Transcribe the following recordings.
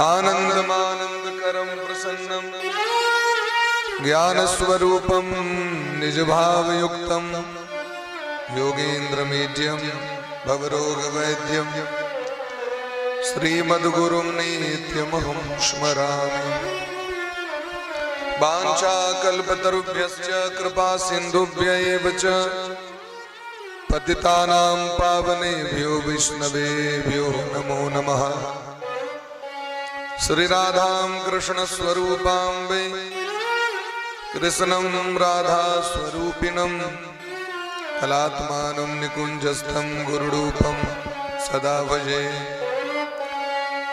आनंदमानंदकरं प्रसन्नं ज्ञानस्वरूपं निजभावयुक्तं योगेन्द्रमीड्यं भवरोगवैद्यं श्रीमद्गुरुं नित्यमहं स्मरामि। वाञ्छाकल्पतरुभ्यश्च कृपा सिन्धुभ्य एव च पतितानां पावनेभ्यो वैष्णवेभ्यो नमो नमः। श्री राधां कृष्ण स्वरूपां वै कृष्णं राधा स्वरूपिणं कलात्मानं निकुञ्जस्थं गुरुरूपं सदा भजे।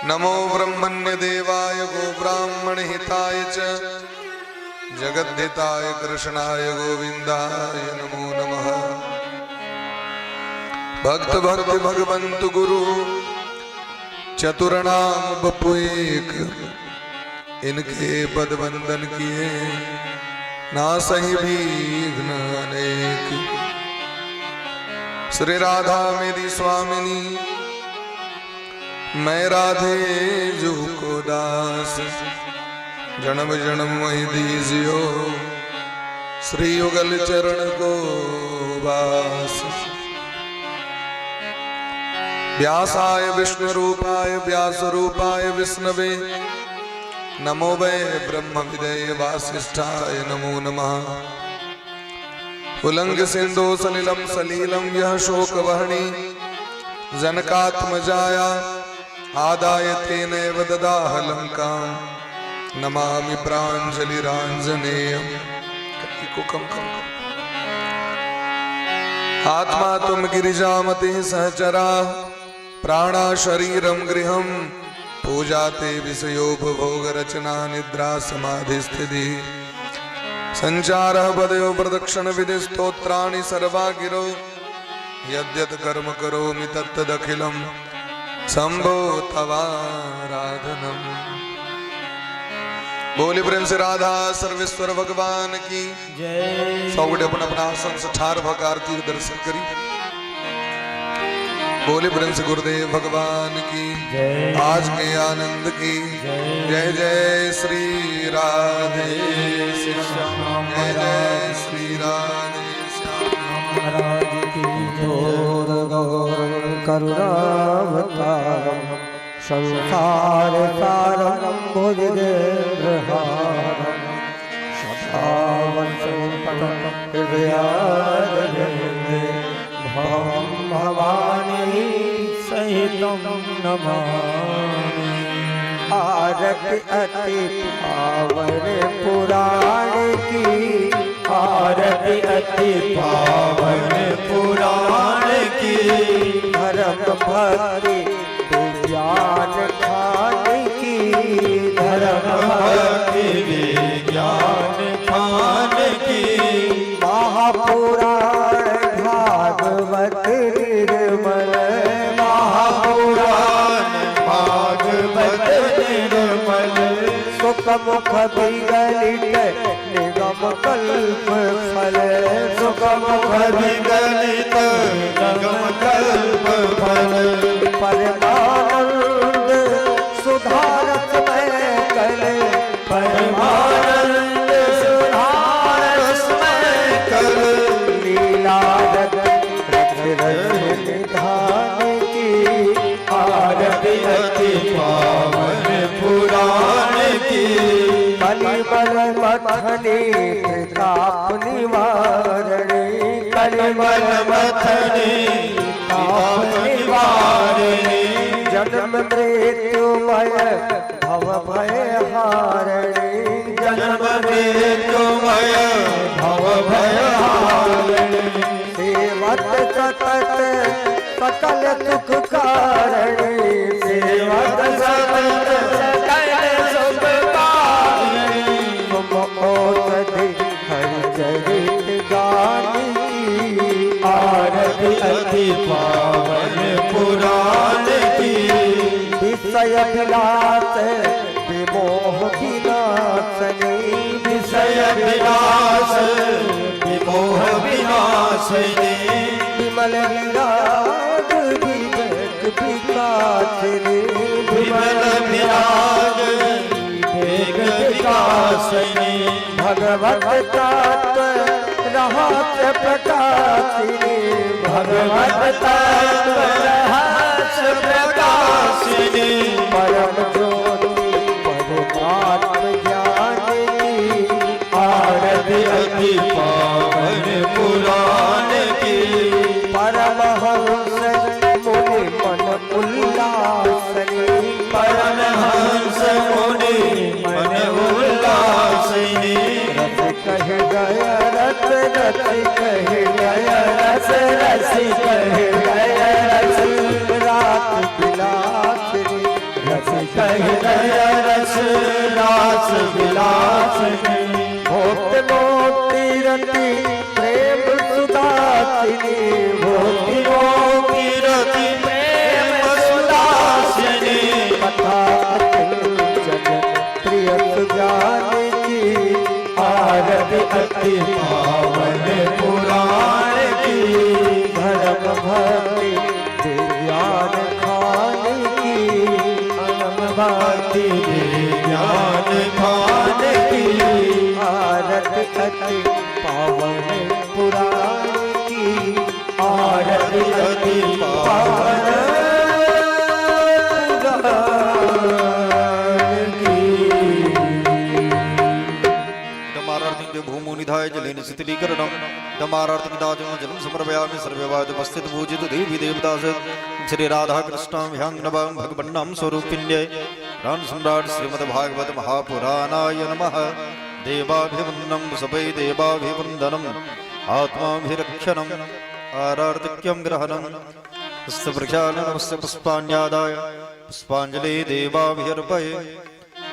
नमो ब्रह्मण्य देवाय गोब्राह्मणहिताय च जगद्धिताय कृष्णाय गोविन्दाय नमो नमः। भक्त भक्ति भगवंतु गुरु चतुर्नाम बपु एक, इनके पद वंदन किए ना सही विघ्न अनेक। श्री राधा मेरी स्वामिनी मैं राधे जू को दास, जन्म जन्म वही दीजियो श्री युगल चरण को वास। व्यासाय विष्णु रूपाय व्यास रूपाय विष्णवे नमो वै ब्रह्म विदये वासिष्ठाय नमो नमः। उल्लंघ सिंधु सलिलम सलीलम यह शोक वहनी जनकात्मजाया आदाय तेनैव ददाह लंकां नमामि प्राञ्जलिराञ्जनेयम्। आत्मा तुम गिरिजामति सहचरा प्राणा शरीरम गृहम पूजाते विषयोपभोग रचना निद्रा समाधि स्थिति संचार पदयो प्रदक्षिण विधि स्तोत्राणि सर्वा गिरो यद्यत् कर्म करोमि तत्तदखिलं शंभो तवाराधनम्। बोली प्रेम से राधा सर्वेश्वर भगवान की जय। सौगुड़े अपना अपना आसन से ठार भग आरती के दर्शन करी। बोली प्रेम से गुरुदेव भगवान की जय। आज के आनंद की जय जय श्री राधे श्याम, जय जय श्री राधे श्याम महाराज की जोर गौर करुणावतारम संसार सारं भुजगेन्द्रहारं सदा वंशं पदं हृदयारविन्दे भवं भवानी सहितं नमामि। आरति अति पावन पुराण की, आरति अति पावन पुराण की, धर्म भक्ति ज्ञान खान की, धर्म भक्ति विज्ञान खान की, महापुराण भागवत निर्मल, महापुराण भागवत निर्मल, सुख मुख विगलित निगम कल्प फल, सुख मुख विगलित निगम कल्प फल, परमानंद सुधारत मैं कल, परमानंद सुधारत मैं कल, लीला रत रत निधान की, आरती अति पावन पुराण की, कलिमल मथनी ताप निवारणी, कलिमल मथनी ताप निवारणी, जन्म मृत्युमय भव भय हारणी, जन्म मृत्युमय भव भय हारणी, सेवत सतत सकल सुख कारणी, सेवत सतत सकल सुख कारणी, तुम औषधि हरि चरित गान की, आरती अति पावन पुराण की, विषय विलास विमोह विनाशनी, विषय विलास विमोह विनाशनी, विमल विराग विवेक विकासिनी, विमल विराग वेग विकासिनी भगवत तत्व रहस्य प्रकाशिनी भगवत तत्व रहस्य प्रकाशिनी परम ज्योति परमात्म ज्ञान की आरती अति पावन पुराण की परमहंस मुनि मन उल्लासनी परमहंस मुनि मन उल्लासनी रस कह गया रस रस कह गया रस रस कह गया रस रात विलासनी रस कह गया रस रास विलासनी भोक्त मोती रति प्रेम सुदासिनी भोक्ति मोती रति प्रेम सुदासिनी कथा प्रिय सुजान की आरती अति पावन पुराण की धर्म भक्ति विज्ञान खान की धर्म भक्ति विज्ञान खान की आरती अति पावन पुराण की आरती अति पावन भूमुनिधाय जलेन शीतलीकरणं दमारार्तिदाजं जलं समर्पयामि सर्ववादुपस्थित पूजित देवी देवदास श्री राधा कृष्णां ह्यङ्गनवां भगवन्नां स्वरूपिण्यै राम सम्राट श्रीमद्भागवत महापुराणाय नमः देवाभिवन्दनं सबै देवाभिवन्दनम् आत्माभिरक्षणम् आरार्तिक्यं ग्रहणं हस्तप्रक्षालनमस्य पुष्पाण्यादाय पुष्पाञ्जलि देवाभिर्पये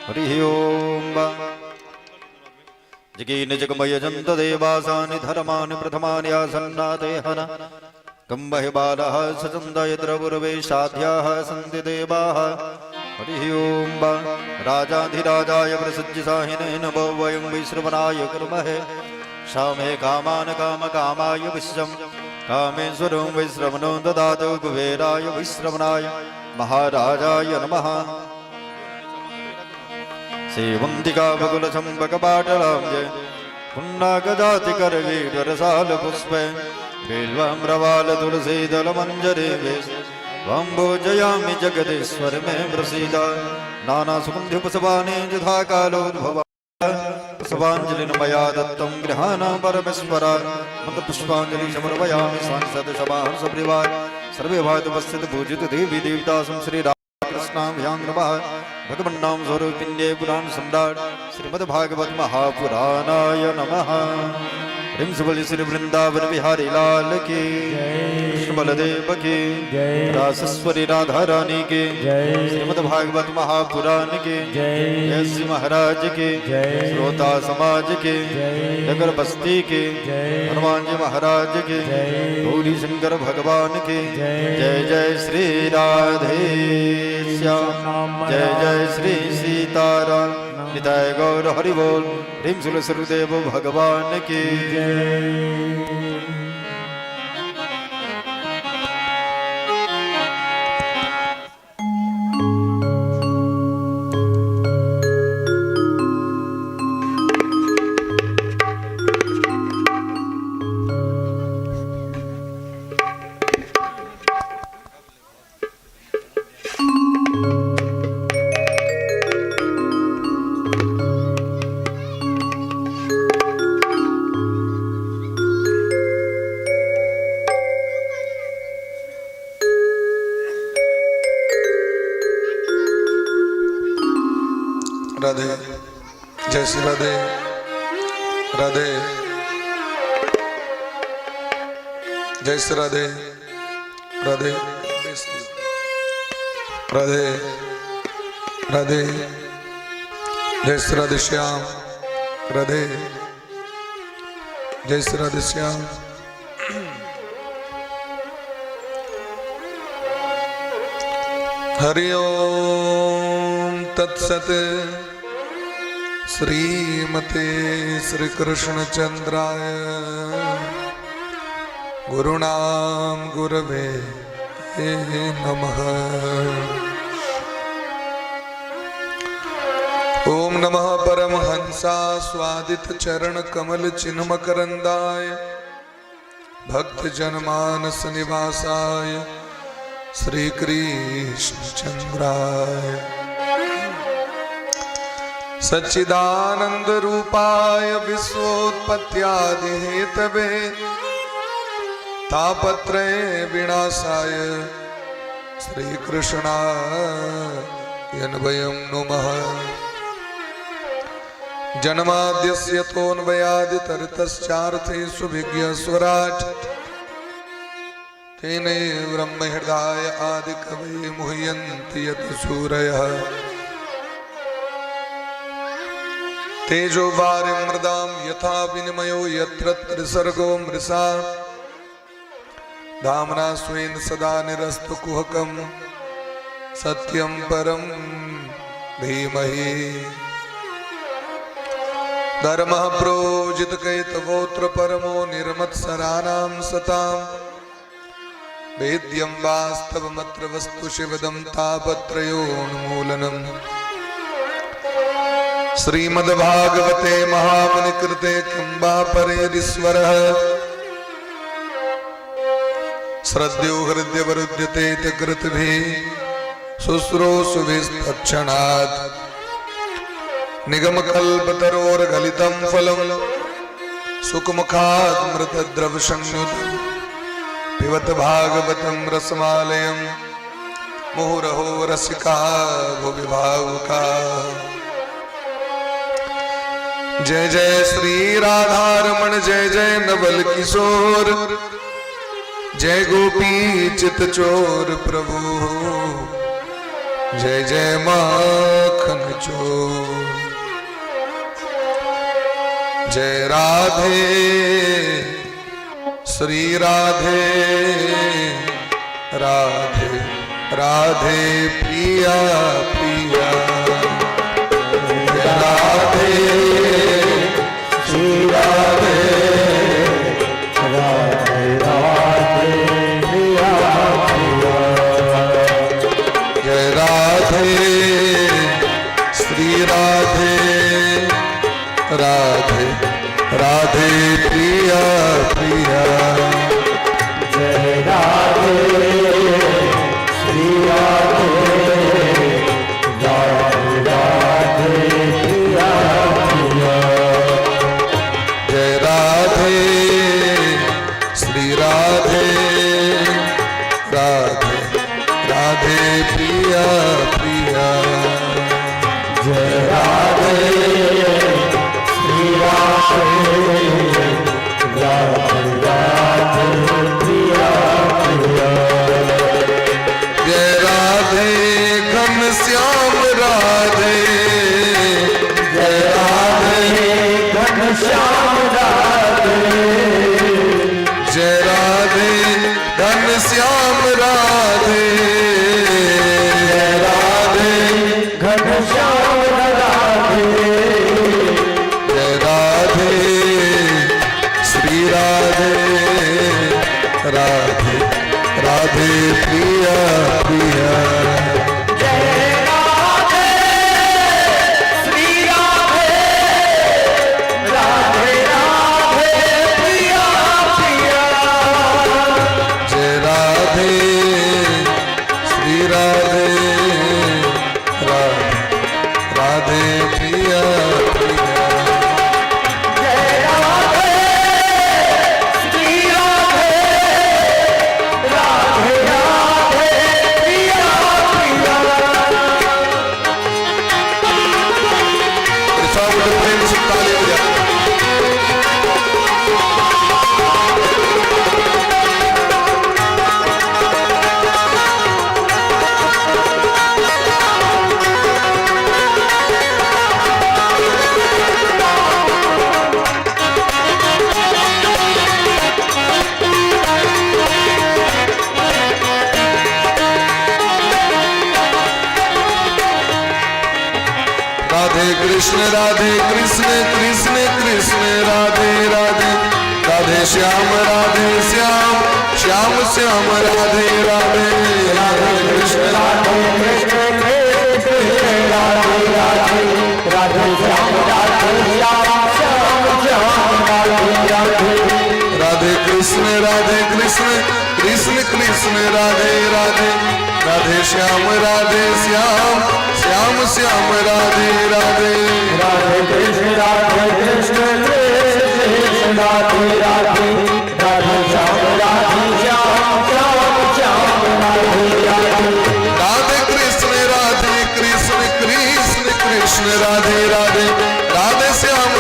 हरिः ओम् जगीन जगमय जंत देवासानि धर्मानि प्रथमानि आसन्नातेहन कंबहि बालः सचन्दय द्रवुर्वे साध्याः सन्ति देवाः हरिः ओम् राजाधिराजाय प्रसज्य साहिने नमो वयं वैश्रवणाय कुर्महे शामे कामान् कामकामाय विश्वं कामेश्वरं वैश्रवणो ददातु कुबेराय वैश्रवणाय महाराजाय नमः सेवंतिका बकुल चंपक पाटलां जय पुन्नागजाति करवीरसाल पुष्पे बिल्वाम्रवाल तुलसी दल मंजरे वेश वाम्बोजयामि जगदीश्वर में प्रसीद नाना सुगंधि पुष्पाणि यथा कालोद्भवा पुष्पांजलिं मया दत्तं गृहाण परमेश्वर मत पुष्पांजलि समर्पयामि सांसद सभा सपरिवार सर्वे भागवत पूजित देवी देवता श्री कृष्णां नमः भगवन्नां स्वरूपिण्ये पुराण सम्राट श्रीमद्भागवत महापुराणाय नमः रिंसबली श्री वृंदावन बिहारी लाल की कृष्ण बलदेव की रासेश्वरी राधा रानी की श्रीमद्भागवत महापुराण की जय श्री महाराज की श्रोता समाज के नगर बस्ती के हनुमान जी महाराज के गौरी शंकर भगवान के जय जय श्री राधे श्याम जय जय श्री सीताराम निताय गौर हरि बोल ह्रीं सुरसुरदेव भगवान की राधे जय श्री राधे राधे जय श्री राधे राधे राधे राधे जय श्री राधे श्याम राधे जय श्री राधे श्याम हरि ओम तत्सत श्रीमते श्री कृष्ण चंद्राय गुरुणाम गुरवे नमः। ओम नमः परमहंसास्वादित चरण कमल चिन्ह मकरंदाय भक्त जनमानस निवासाय श्री कृष्ण चंद्राय सच्चिदानंद रूपाय विश्वोत्पत्त्यादि हेतवे तापत्रय विनाशाय श्री कृष्णाय वयं नुमः। जन्माद्यस्य तोऽन्वयादितरतश्चार्थेषु विज्ञस्वराट् तेने ब्रह्महृदाय आदिकवये मुह्यन्ति यत् सूरयः तेजो वारिमृदां यथा विनिमयो यत्र त्रिसर्गो मृषा धाम्ना स्वेन सदा निरस्तु कुहकं सत्यं परं धीमहि। धर्मः प्रोजितकैतवोऽत्र परमो निर्मत्सराणां सतां वेद्यं वास्तवमत्र वस्तु शिवदं तापत्रयोन्मूलनम्। श्रीमद्भागवते महामुनिकृते किं वा परेरीश्वरः श्रद्धयो हृदयवरुध्यते कृतभिः शुश्रूषुभिस्तत्क्षणात् निगमकल्पतरोर्गलितं फलं सुखमुखादमृतद्रवसंयुतं पिबत भागवतं रसमालयं मुहुरहो रसिका भुवि भावुकाः। जय जय श्री राधारमण जय जय नवल किशोर जय गोपी चित चोर प्रभु जय जय माखन चोर। जय राधे श्री राधे राधे राधे प्रिया प्रिया राधे श्री राधे राधे राधे प्रिया प्रिया। जय राधे श्री राधे राधे राधे प्रिया प्रिया। जय राधे श्री राधे राधे राधे प्रिया प्रिया। जय राधे श्री राधे राधे राधे प्रिया प्रिया। जय राधे श्री राधे राधे राधे प्रिया प्रिया। जय राधे घनश्याम राधे जय राधे घनश्याम राधे जय राधे घनश्याम राधे जय राधे घनश्याम राधे। जय राधे श्री राधे राधे राधे प्रिया प्रिया। जय राधे श्री राधे राधे राधे प्रिया प्रिया। जय राधे श्री राधे राधे राधे प्रिया प्रिया। जय राधे श्री राधे राधे राधे प्रिया प्रिया। सब लोग प्रेम से ताली बजाओ। राधे कृष्ण कृष्ण कृष्ण राधे राधे राधे श्याम श्याम श्याम राधे राधे राधे कृष्ण राधे कृष्ण राधे राधे राधे कृष्ण राधे राधे राधे श्याम श्याम श्याम राधे राधे राधे कृष्ण कृष्ण राधे राधे राधे श्याम श्याम श्याम राधे राधे राधे कृष्ण कृष्ण कृष्ण राधे राधे राधे श्याम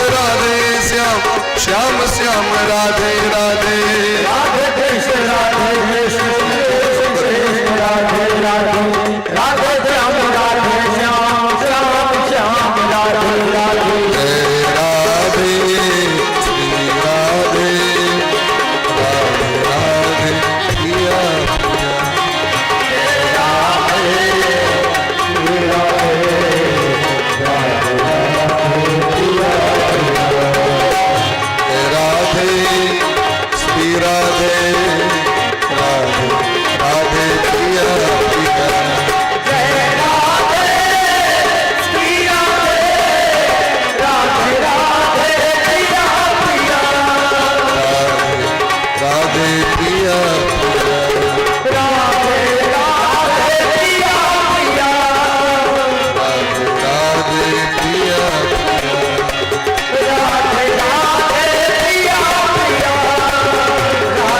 श्याम श्याम राधे राधे राधे कृष्ण कृष्ण राधे राधे राधे श्याम श्याम श्याम राधे राधे जय राधे श्री राधे राधे राधे पिया पिया राधे श्री राधे राधे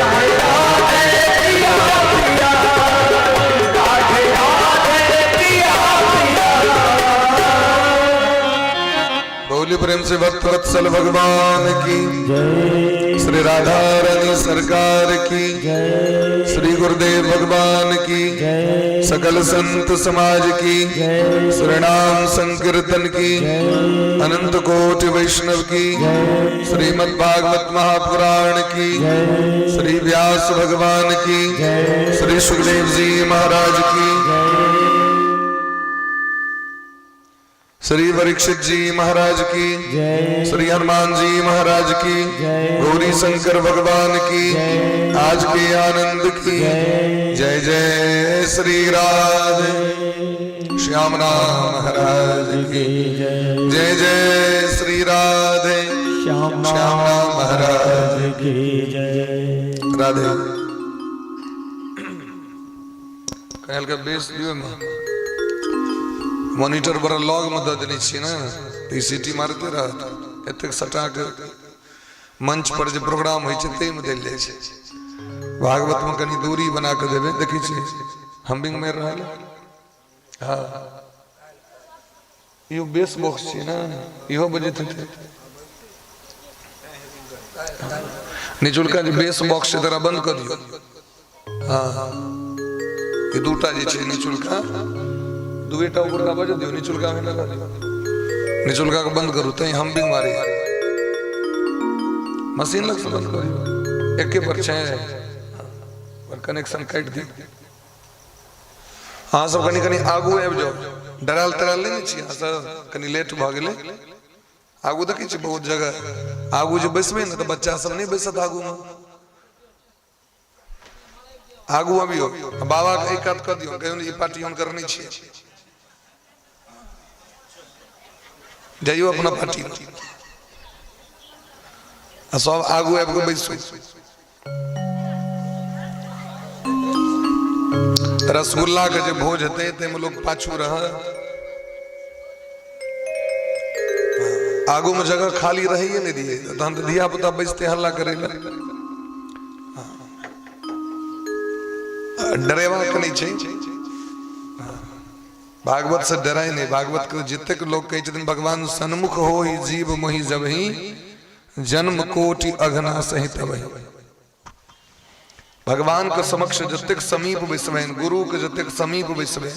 राधे पिया पिया राधे पिया राधे पिया बोली प्रेम से भक्त वत्सल भगवान की श्री राधा रानी सरकार की श्री गुरुदेव भगवान की सकल संत समाज की श्रीनाम संकीर्तन की अनंत कोटि वैष्णव की श्रीमद् भागवत महापुराण की श्री व्यास भगवान की श्री सुखदेव जी महाराज की श्री परीक्षित जी महाराज की श्री हनुमान जी महाराज की गौरी शंकर भगवान की आज के आनंद की जय जय श्री राधे श्यामना महाराज की जय जय श्री राधे श्यामना महाराज की जय राधे कहल का बेस दियो में मॉनिटर पर लॉग में दे देनी छी ना तो सीटी मारते रह एतक सटा के मंच पर जो प्रोग्राम होय छै तै में देल जाय छै भागवत में कनी दूरी बना के देबे देखी छी हम्बिंग में रहल हां यो बेस बॉक्स छी ना इहो बजे थे निचुलका जे बेस बॉक्स छै तरा बंद कर दियो हां ये दूटा जे छै निचुलका दुवेटा ऊपर का बजा दियो निचुलका में लगा दियो निचुलका को बंद करू तई हम भी मारी मशीन लग से बंद करियो एके पर छै और कनेक्शन काट दी हां सब कनी कनी आगू आबि जाओ डराल तराल नहीं छी हां सब कनी लेट भ गेले आगू देखै छी बहुत जगह आगू जे बैसबे न त बच्चा सब नहीं बैसत आगू में आगू अबियो बाबा के एक हाथ क दियो कहियो ई पार्टी हम करनी छी जाइयो अपना पार्टी सब आगू आबि के बैसो रसगुल्ला के जो भोज हेते ते में लोग पाछू रह आगू में जगह खाली रहिए नहीं दिए तो हम तो धिया पुता बैसते हल्ला करे डरेवा के नहीं छै भागवत से डराई नहीं भागवत के जितने के लोग कहे भगवान सन्मुख हो ही जीव मोहि जब ही जन्म कोटि अघना सहित वही भगवान के समक्ष जतेक समीप बैसबे गुरु के जतेक समीप बैसबे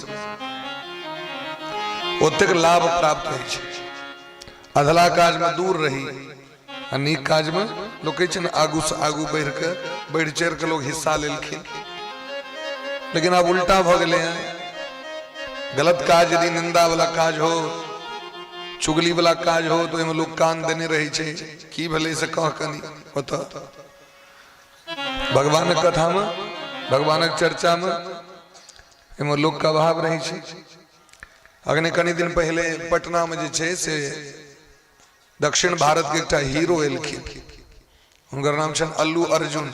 ओतेक लाभ प्राप्त होइ छै अधला काज में दूर रही अनेक काज में लोग कहे न आगू से आगू बढ़ चढ़ के लोग हिस्सा लेलखिन लेकिन अब उल्टा भ गए हैं गलत काज यदि निंदा वाला काज हो चुगली वाला काज हो तो लोग कान देने रही छे की भले से कह कनी होता भगवान कथा में भगवान चर्चा में लोग का भाव रही छे अगने कनी दिन पहले पटना में जे छे से दक्षिण भारत के एकटा हीरो एलखिन उनकर नाम छन अल्लू अर्जुन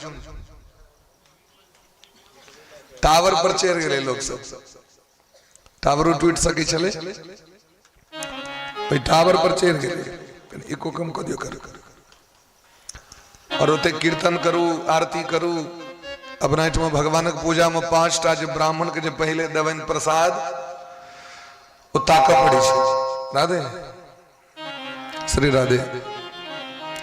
टावर पर चढ़ गए लोग सब, टावर टूट सके चले भाई, टावर पर चढ़ गए, एको कम कर दियो कर और ओते कीर्तन करू, आरती करू, अपना एठमा भगवानक पूजा में 5 टा जे ब्राह्मण के जे पहले देवन प्रसाद वो ताका पड़ी छे। राधे श्री राधे।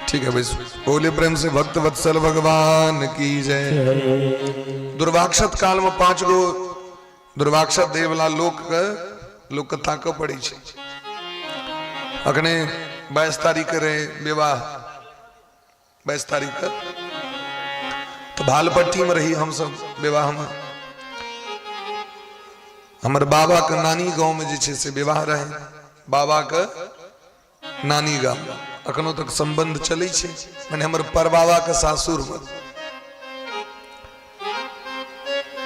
ठीक है भाई, बोले प्रेम से भक्त वत्सल भगवान की जय। दुर्वाक्षत काल में 5 गो दुर्वाक्षत देवला लोक ताका पड़ी छे। अखने 22 तारीख रे विवाह, 22 तारीख तो भालपट्टी में रही हम सब विवाह में। हमारे बाबा का नानी गांव में जे से विवाह रहे, बाबा का नानी गांव अखनो तक संबंध चले छे, मैंने हमारे परबाबा का सासुर में।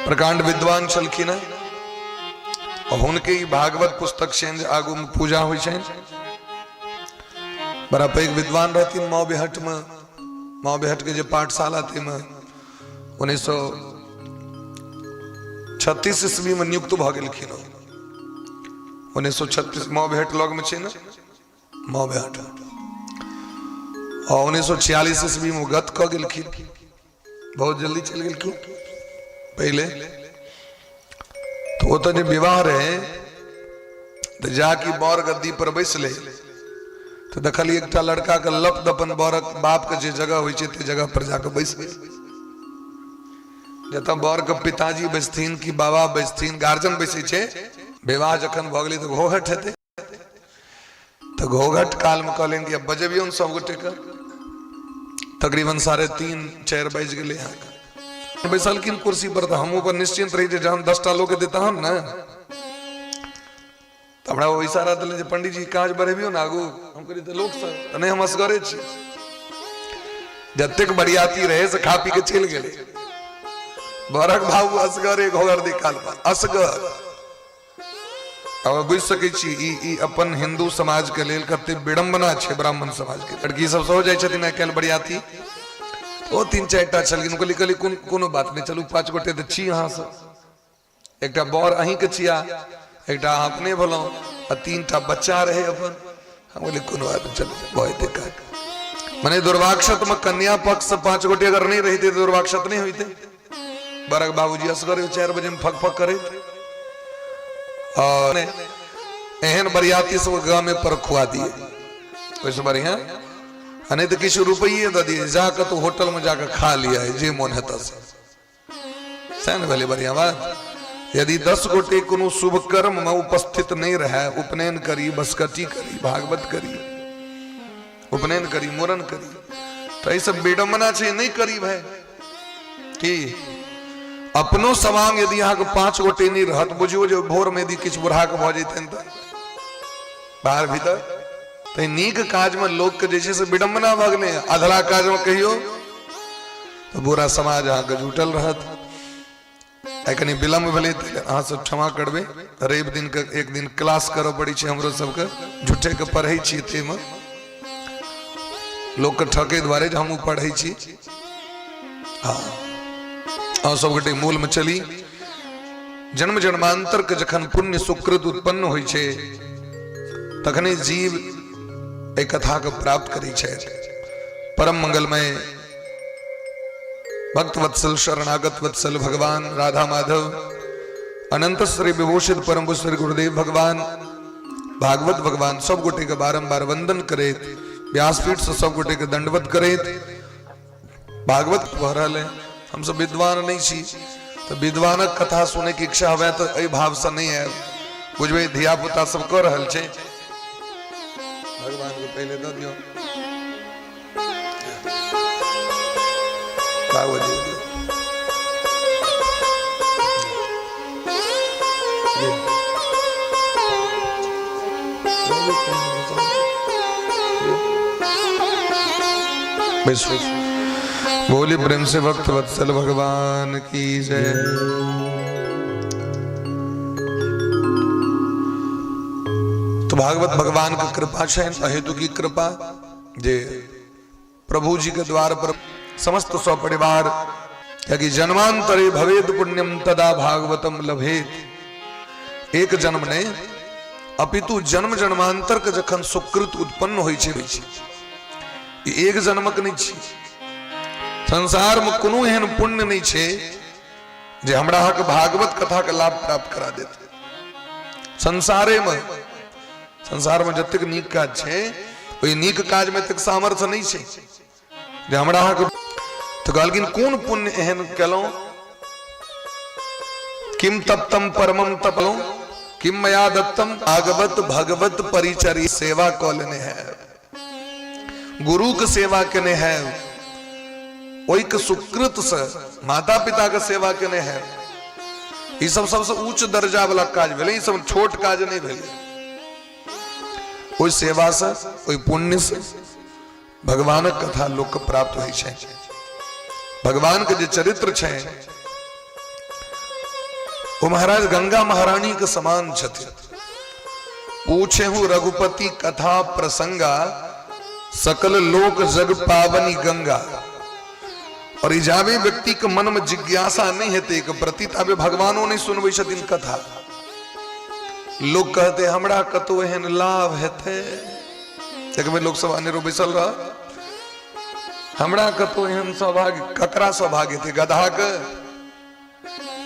प्रकांड विद्वान चलखिन और उनके ही भागवत पुस्तक से आगू में पूजा हुई छे। बड़ा पैघ विद्वान रहती माँ बेहट में, माँ बेहट के जो पाठशाला थे में 1936 ईस्वी में नियुक्त भ गेलखिन। 1936 माँ बेहट लग में छे ना माँ बेहट, और 1946 ईस्वी में गत क गेलखिन, बहुत जल्दी चल गेलखिन पहले। तो वो तो जो विवाह रहे तो जाके बर गद्दी पर बैसले तो देखली एक लड़का के लप दपन बरक बाप के जे जगह होइ छे ते जगह पर जाकर बैस गए। जतऽ बर के पिताजी बैसथिन कि बाबा बैसथिन, गार्जियन बैसे छे, विवाह जखन भ गेलै तो घोघट हेतै। तो घोघट काल में कहलेन कि अब बजेबियौन सब गोटे के। तकरीबन 3:30-4 बज गेलै। यहाँ बैसलखिन कुर्सी पर तो हमहूँ पर निश्चिंत रही जे जहन 10 टा लोग देता हम ना तो हमरा वो इशारा दिले जे पंडित जी काज बढ़ेबियो ना आगू। हम कही तो लोग सब नहीं, हम असगरे छी। जतेक बरियाती रहे से खा पी के चल गेले। बरक बाबू असगरे घोघर निकाल असगर। अब बुझ सके छी ई अपन हिंदू समाज के लेल कते विडंबना छे। ब्राह्मण समाज के लड़की सब सो जाय छथिन आइ काल्हि बरियाती, ओ 3-4 टा छलखिन। कहली कोनो बात नहीं, चलू 5 गोटे तो छी अहाँ सब, एकटा बर अहीं के छिया, एकटा अपने भलो, और 3 टा बच्चा रहे अपन। हम बोले कोनो बात नहीं, चलो बहुत का माने दुर्वाक्षत में कन्या पक्ष से 5 गोटे अगर नहीं रहते तो दुर्वाक्षत नहीं होते। बरक बाबूजी असगर 4 बजे में फक फक करे और एहन बरियाती सब गांव में पर खुआ दिए। वैसे बढ़िया नहीं तो किसी रुपये दे दिए, जाकर तो होटल में जाकर खा लिया है जे मन है सैन भले बढ़िया बात। यदि 10 गोटे कोनो शुभ कर्म में उपस्थित नहीं रहे, उपनयन करी, बसकटी करी, भागवत करी, उपनयन करी, मुरन करी, तो ये सब विडंबना छे, नहीं करी भाई कि अपनो समांग यदि यहाँ के 5 गोटे नहीं रहत, बुझियो जो भोर में यदि किछ बुढ़ा के भ जेतन तो बाहर भीतर तो नीक काज में लोग के जैसे से विडंबना भ गेलै। अधला काज में कहियो तो बुरा समाज अहाँ के जुटल रहत। आई कनी विलम्ब भेलै अहाँ सब क्षमा करबे। रवि दिन के एक दिन क्लास करऽ पड़ी छै हमरो सबके, झूठे के पढ़ै छी ते में लोग के ठके द्वारे जे हमहूँ पढ़ै छी। हाँ अहाँ सब गोटे मूल में चली। जन्म जन्मांतर के जखन पुण्य सुकृत उत्पन्न होइ छै तखने जीव एक कथा के प्राप्त करै छै। परम मंगलमय भक्त वत्सल शरणागत वत्सल भगवान राधा माधव अनंत श्री विभूषित परम श्री गुरुदेव भगवान भागवत भगवान सब गोटे के बारंबार वंदन करे, व्यासपीठ से सब गोटे के दंडवत करे। भागवत पढ़ रहे हम सब विद्वान नहीं छी, तो विद्वानक कथा सुने की इच्छा हुए तो एहि भाव से नहीं है। बुझबे धिया पुता सब कर रहल छै, भगवान को पहले दे दियो बोली प्रेम से भक्त वत्सल भगवान की जय। तो भागवत भगवान की कृपा है, अहेतु की कृपा जे प्रभु जी के द्वार पर समस्त सपरिवार क्या कि जन्मांतरे भवेद पुण्यम तदा भागवतम लभेत। एक जन्म ने अपितु जन्म जन्मांतर के जखन सुकृत उत्पन्न होई छै एक जन्मक नहीं छै। संसार में कोनो एहन पुण्य नहीं छै जे हमरा के भागवत कथा के लाभ प्राप्त करा देते। संसार में जतेक नीक काज छै ओई नीक काज में तक सामर्थ्य नहीं छै जे हमरा के। तो कहलखिन कोन पुण्य एहन केलौं, किम तप्तम परमम तपलौं, किम मया दत्तम भागवत भगवत परिचरी। सेवा कौलने है, गुरु के सेवा केने है, ओई के सुकृत से माता पिता के सेवा केने है। ये सब सबसे उच्च दर्जा वाला काज भेले, ये सब छोट काज नहीं भेले। ओई सेवा से ओई पुण्य से भगवानक कथा लोक के प्राप्त होइ छै। भगवान के जे चरित्र छै वो महाराज गंगा महारानी के समान छथिन। पूछे हूं रघुपति कथा प्रसंगा, सकल लोक जग पावनी गंगा। और जावे व्यक्ति के मन में जिज्ञासा नहीं हेते के प्रति ताबे भगवानो नहीं सुनबै छथिन कथा। लोग कहते हमरा कतो एहन लाभ हेते, एक बेर लोक सब अनेरो बैसल रह, हमरा कतो एहन सौभाग्य। ककरा सौभाग्य थे? गधा के,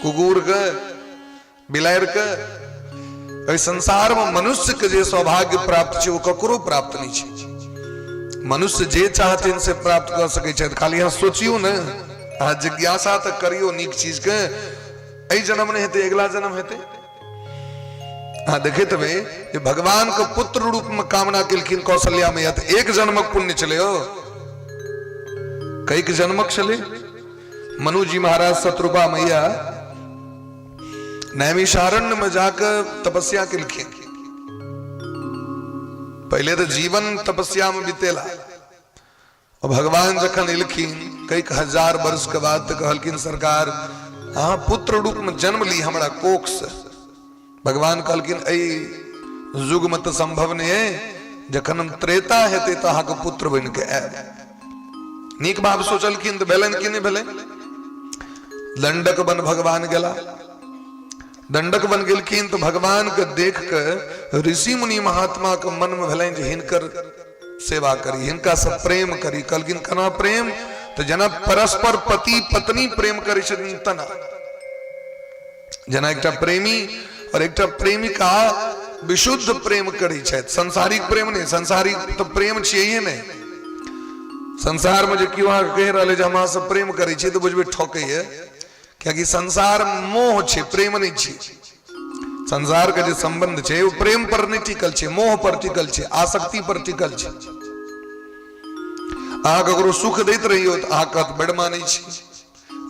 कुकुर के, बिलायर के। संसार में मनुष्य के जे सौभाग्य प्राप्त छै वो ककरो प्राप्त नहीं छै। मनुष्य जे चाहते से प्राप्त कर सके छै। खाली यहाँ सोचियो न, अहाँ जिज्ञासा तो करियो नीक चीज के। एहि जन्म नहीं हेते, अगला जन्म हेते। हाँ देखे तबे ये भगवान के पुत्र रूप में कामना केलखिन कौशल्या मैया। एक जन्मक पुण्य चले हो, कई जन्मक चले। मनु जी महाराज शत्रुपा मैया नैमिषारण्य में जाकर तपस्या केलखिन। पहले तो जीवन तपस्या में बीतेला, और भगवान जखन एलखिन कई हजार वर्ष के बाद तो कहलखिन सरकार अहाँ पुत्र रूप में जन्म ली हमरा कोख से। भगवान कहलखिन एहि युग में तो संभव नहीं है, जखन हम त्रेता हेते तो अहाँ के पुत्र बन के आयब। नीक बात सोचलखिन तो भेलन कि नहीं भेले। दंडक बन भगवान गेला, दंडक बन गेलखिन तो भगवान के देख कर ऋषि मुनि महात्मा के मन में भेलन जे हिनकर सेवा करी, हिनका सब प्रेम करी। कहलखिन कना प्रेम? तो जना परस्पर पति पत्नी प्रेम करै छथिन तना। जना एकटा प्रेमी और एकटा प्रेमिका विशुद्ध प्रेम करै छथि। संसारिक प्रेम नहीं, संसारिक तो प्रेम छियै नहीं। संसार में जो क्यों कह रहा है हम से प्रेम करे तो बुझबे ठोके है, क्योंकि संसार मोह छे, प्रेम नहीं छे। संसार का जो संबंध छे वो प्रेम पर नहीं टिकल छे, मोह पर टिकल छे, आसक्ति पर टिकल छे। अहाँ ककरो सुख दैत रहियो तो अहाँ कहत बड़ मानै छी,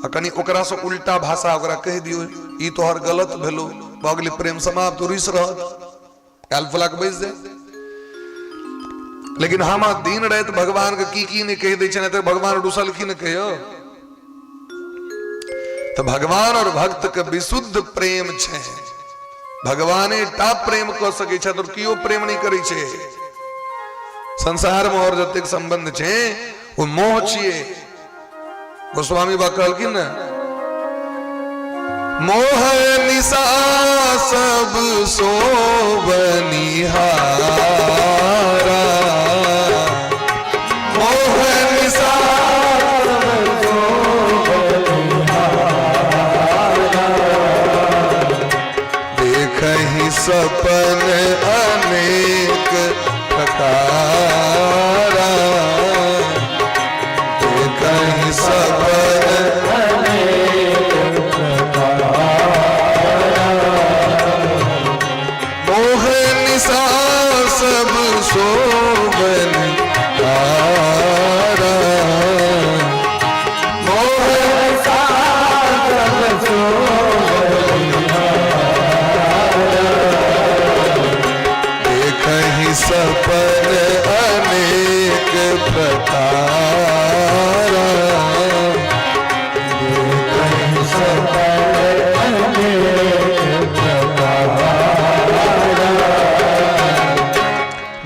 आ कनी ओकरा से उल्टा भाषा ओकरा कह दियो ई तोहर गलत भेलो, भ गेलै प्रेम समाप्त, रुस रहत काल फलाक बैस जाए। लेकिन हम दिन रात भगवान के की नहीं कह दे छे, तो भगवान रुसल की न कहियो। तो भगवान और भक्त के विशुद्ध प्रेम छे। भगवाने टा प्रेम क सके छे, तो कियो प्रेम नहीं करे छे। संसार में और जतेक संबंध छे वो मोह छिए। गोस्वामी बा कहलखिन न, मोह निशा सब सोबनिहारा, मोह निशा देखहि सपन अनेक प्रकारा, देखहि सपन अनेक प्रकारा, मोह निशा सब सोबनिहारा, मोह निशा सब देखहि सपन अनेक प्रकारा, देखहि सपन अनेक प्रकारा।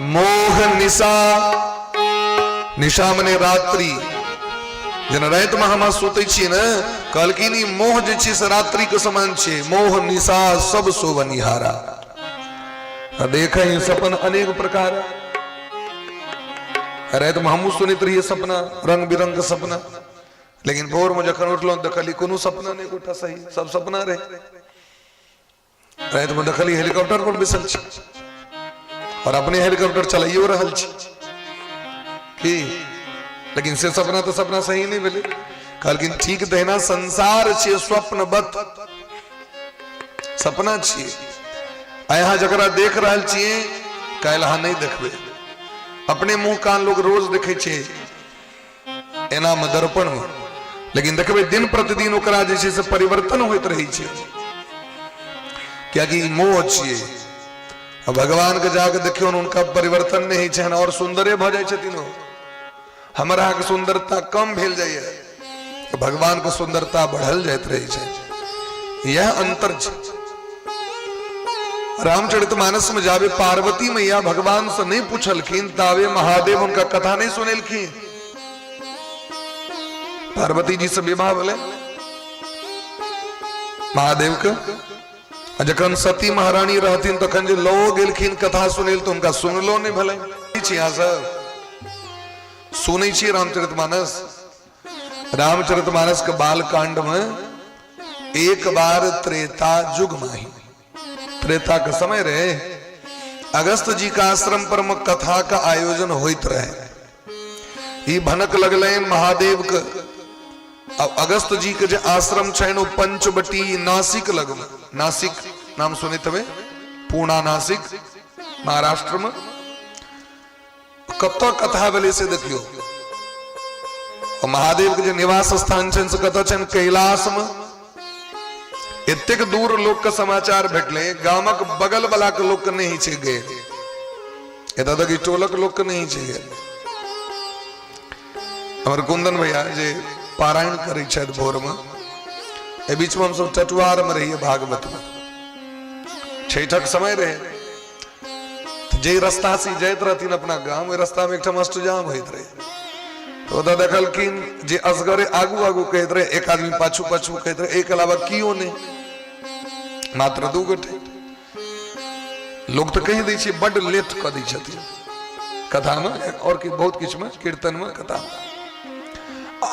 मोह निशा, निशा मने रात्रि, जेना रात में हम सुते छी न कहलखिन ई मोह जे छै से रात्रि के समान छै मोह निशा सब सोवनिहारा देखे सपन अनेक प्रकार रात में हमू सुनित रहिए सपना रंग बिरंग के सपना लेकिन भोर में जखन उठलो देखली कोनो सपना नहीं उठा सही सब सपना रहे रात में देखली हेलीकॉप्टर पर बैसल छी और अपने हेलीकॉप्टर चलाइयो रहल छी की लेकिन से सपना तो सपना सही नहीं मिले कहलखिन ठीक देना संसार छे स्वप्नवत सपना छे यहाँ जकरा देख रहल छिए काल्हि अहाँ नहीं देखबे अपने मुंह कान लोग रोज देखे छे एना में दर्पण में लेकिन देखबे दिन प्रतिदिन ओकरा जे छे से परिवर्तन होइत रही छे क्या कि मोह छे भगवान के जाके देखियो उनका परिवर्तन नहीं छे और सुंदरे भ जाय छथिन हमरा के सुंदरता कम भेल जाइए भगवान के सुंदरता बढ़ल जाइत रही छे यह अंतर छे रामचरितमानस में जावे पार्वती मैया भगवान से नहीं पूछलखिन तावे महादेव उनका कथा नहीं सुनेलखिन पार्वती जी से विवाह भले महादेव के जखन सती महारानी रहथिन तखन जे लो गेलखिन कथा सुनेल तो उनका सुनलो नहीं भले यहाँ सब सुनै छी रामचरितमानस के बाल कांड में एक बार त्रेता युग माही त्रेता का समय रहे अगस्त जी का आश्रम पर कथा का आयोजन होइत रहे भनक लगले महादेव के अगस्त जी के जे आश्रम छे पंचवटी नासिक लग नासिक नाम सुने तबे पूर्णा नासिक महाराष्ट्र में कत कथा भेले से देखियो महादेव के जो निवास स्थान छे से कत छे कैलाश में एतेक दूर लोग के समाचार भेटले गामक बगल वाला के लोग के नहीं छे गए एता तक टोलक लोग के नहीं छे गए हमर कुंदन भैया जे पारायण करे छे भोर में ए बीच में हम सब टटवार में रहिए भागवत में छठक समय रहे जे रास्ता से जाइत रहथिन अपना गांव में रास्ता में एक अष्टजाम होइत रहे तो देखलखिन जे असगरे आगू आगू कहते रहे एक आदमी पाछू पाछू कहते रहे एक अलावा कियो ने मात्र दू गोटे लोग तो कह दै छै बड लेट क दै छथिन कथा में और कि बहुत किछ में कीर्तन में कथा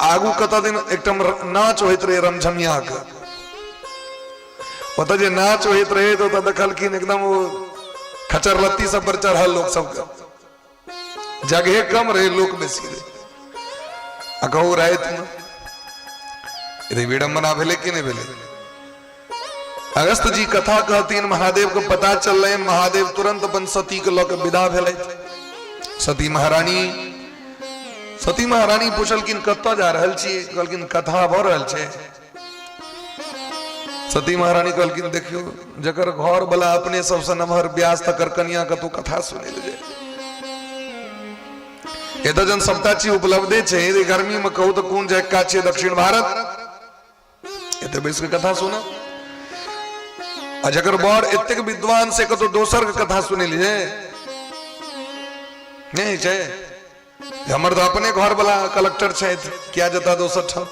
आगू कथा दिन एकदम नाच होइत रहे रमझमिया के ओत जे नाच होइत रहे तो देखलखिन एकदम वो खचर लत्ती सब पर चढ़ल लोग सब जगह कम रहे लोग बेसी रहे कहू रात में विडम्बना भेले कि नहीं भेले अगस्त जी कथा कहतीन महादेव को पता चल रहे महादेव तुरंत अपन सती के लौक विदा भेले सती महारानी पूछलखिन कत जा रहल छी कहलखिन कथा भ रहल छे सती महारानी कहलखिन देखियो जकर घर वाला अपने सबसे नमहर ब्यास तकर कन्या का तू कथा सुने ले ये तो जन सबटा चीज उपलब्धे छे गर्मी में कहू तो कौन जाए का छे दक्षिण भारत ये तो बैस के कथा सुना जकर बड़ एतेक विद्वान से कतो दोसर के कथा सुने लीजिए नहीं छे हमर तो अपने घर वाला कलेक्टर छे क्या जता दोसर छ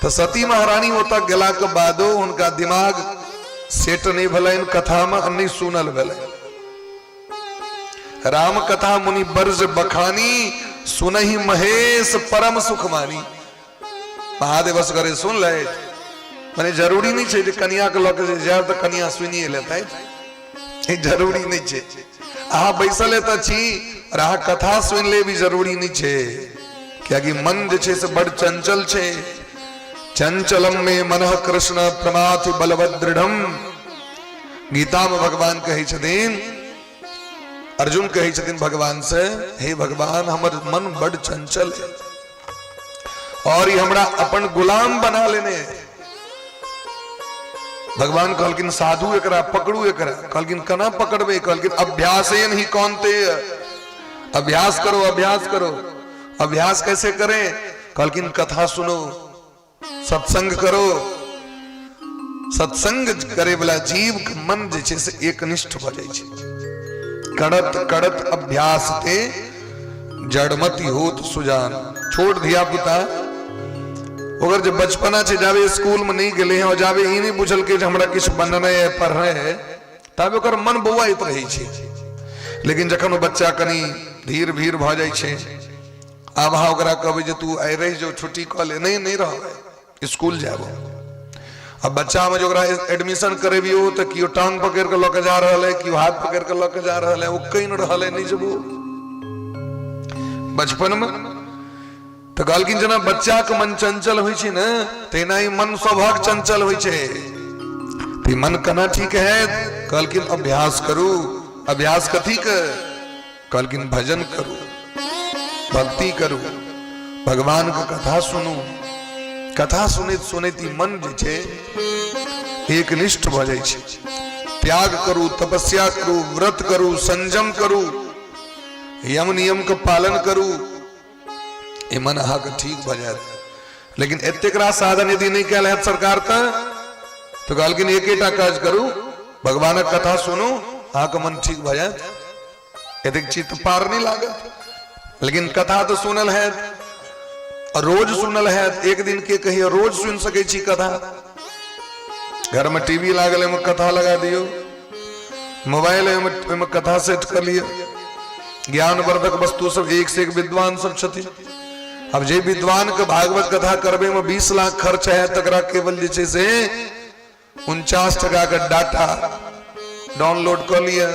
तो सती महारानी होता गेला के बादो उनका दिमाग सेट नहीं भलन कथा में नहीं सुनल भेलै राम कथा मुनि बर्ज बखानी सुनहि महेश परम सुख मानी महादेव असगरे सुन ले माने जरूरी नहीं छे जे कन्या के लग जाए तो कन्या सुनिए लेता है जरूरी नहीं छे आहा बैसल त छी और आहा कथा सुन ले भी जरूरी नहीं छे क्या कि मन जे छे से बड़ चंचल छे चंचलम में मनः कृष्ण प्रमाथि बलवदृढ़ गीता में भगवान कहे छथिन अर्जुन कहे छथिन भगवान से हे भगवान हमर मन बड़ चंचल है और ये हमरा अपन गुलाम बना लेने भगवान कहलकिन साधु एकरा पकड़ू एकरा कहलकिन कना पकड़बे कहलकिन अभ्यासेन ही कौनते अभ्यास करो अभ्यास करो अभ्यास कैसे करें कहलकिन कथा सुनो सत्संग करो सत्संग करे वाला जीव के मन जे छे से एकनिष्ठ भ जाय छे कड़त कड़त अभ्यास ते जड़मति होत सुजान छोट धिया पुता अगर जब बचपना से जावे स्कूल में नहीं गए हैं और जावे ई नहीं बुझल के हमरा किछ बनना है पढ़ना है तब ओकर मन बौआइत रही छे। लेकिन जखन वो बच्चा कनी धीर भीर भ जाय छे आब अहाँ ओकरा कहबै जे तू आइ रही जो छुट्टी क ले नहीं रह स्कूल जाबो। अब बच्चा में जो एडमिशन करेबियो तो कियो टांग पकड़ के लके जा रहा है कियो हाथ पकड़ के लके जा रहा है वो कहीं न रहा है नहीं जबो बचपन में तो कहलखिन जना बच्चा के मन चंचल होई छे न तेना ही मन स्वभाव चंचल होई छे। तो मन कना ठीक है कहलखिन अभ्यास करू। अभ्यास कथी के कहलखिन भजन करू भक्ति करू भगवान के कथा सुनू। कथा सुनैत सुनैत मन जे छे एक निष्ठ भ जाय छे। त्याग करू तपस्या करू व्रत करू संयम करू यम नियम के पालन करू ये मन अहा के ठीक भ जायत। लेकिन एतेक रास साधन यदि नहीं कैल है सरकार का तो कहलखिन एकेटा काज करू भगवानक कथा सुनू अहा के मन ठीक भ जायत। एतेक चित्त पार नहीं लागत। लेकिन कथा तो सुनल है रोज सुनल है एक दिन के कहिए रोज सुन सके छी कथा। घर में टीवी लागल में कथा लगा दियो मोबाइल में कथा सेट कर लियो। ज्ञानवर्धक वस्तु सब एक से एक विद्वान सब छथि। अब जे विद्वान के भागवत कथा करबे में 20 लाख खर्च है तकरा केवल जे छे से 49 टका के डाटा डाउनलोड कर लिया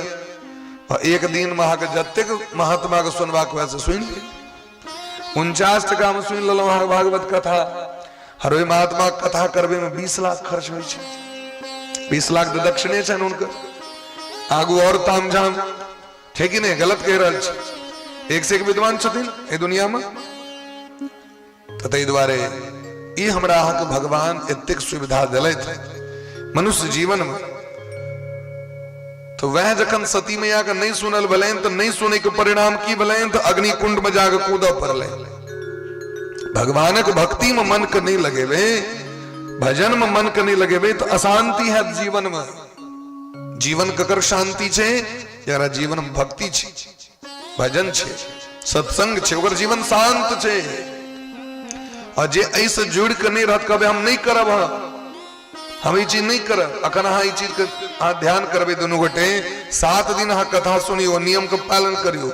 और एक दिन में के जतेक महात्मा के सुनबाक वैसे सुन ली 49 टका में सुन लो भागवत कथा। हर ओई महात्मा कथा करबे में 20 लाख खर्च होई छे। 20 लाख तो दक्षिणे छन उनकर आगू और तामझाम ठीक ही नहीं गलत कह रहा छे। एक से एक विद्वान छथिन ए दुनिया में तो तै द्वारे ई हमरा अहाँ के भगवान एतेक सुविधा दिलैथ मनुष्य जीवन में। तो वह जखन सती मैया के नहीं सुनल भलेन तो नहीं सुने के परिणाम की भलेन तो अग्नि कुंड में जाकर कूद पड़ले। भगवानक भक्ति में मन के नहीं लगेबे भजन में मन के नहीं लगेबे तो अशांति है जीवन में। जीवन ककर शांति छे यारा जीवन में भक्ति छे भजन छे सत्संग छे ओकर जीवन शांत छे। और जे ऐसे जुड़ के नहीं रहत कबे हम नहीं करब हम ये चीज नहीं करब अखन अहाँ ये चीज के ध्यान करबे दोनों गोटे 7 दिन अहाँ कथा सुनियो नियम के पालन करियो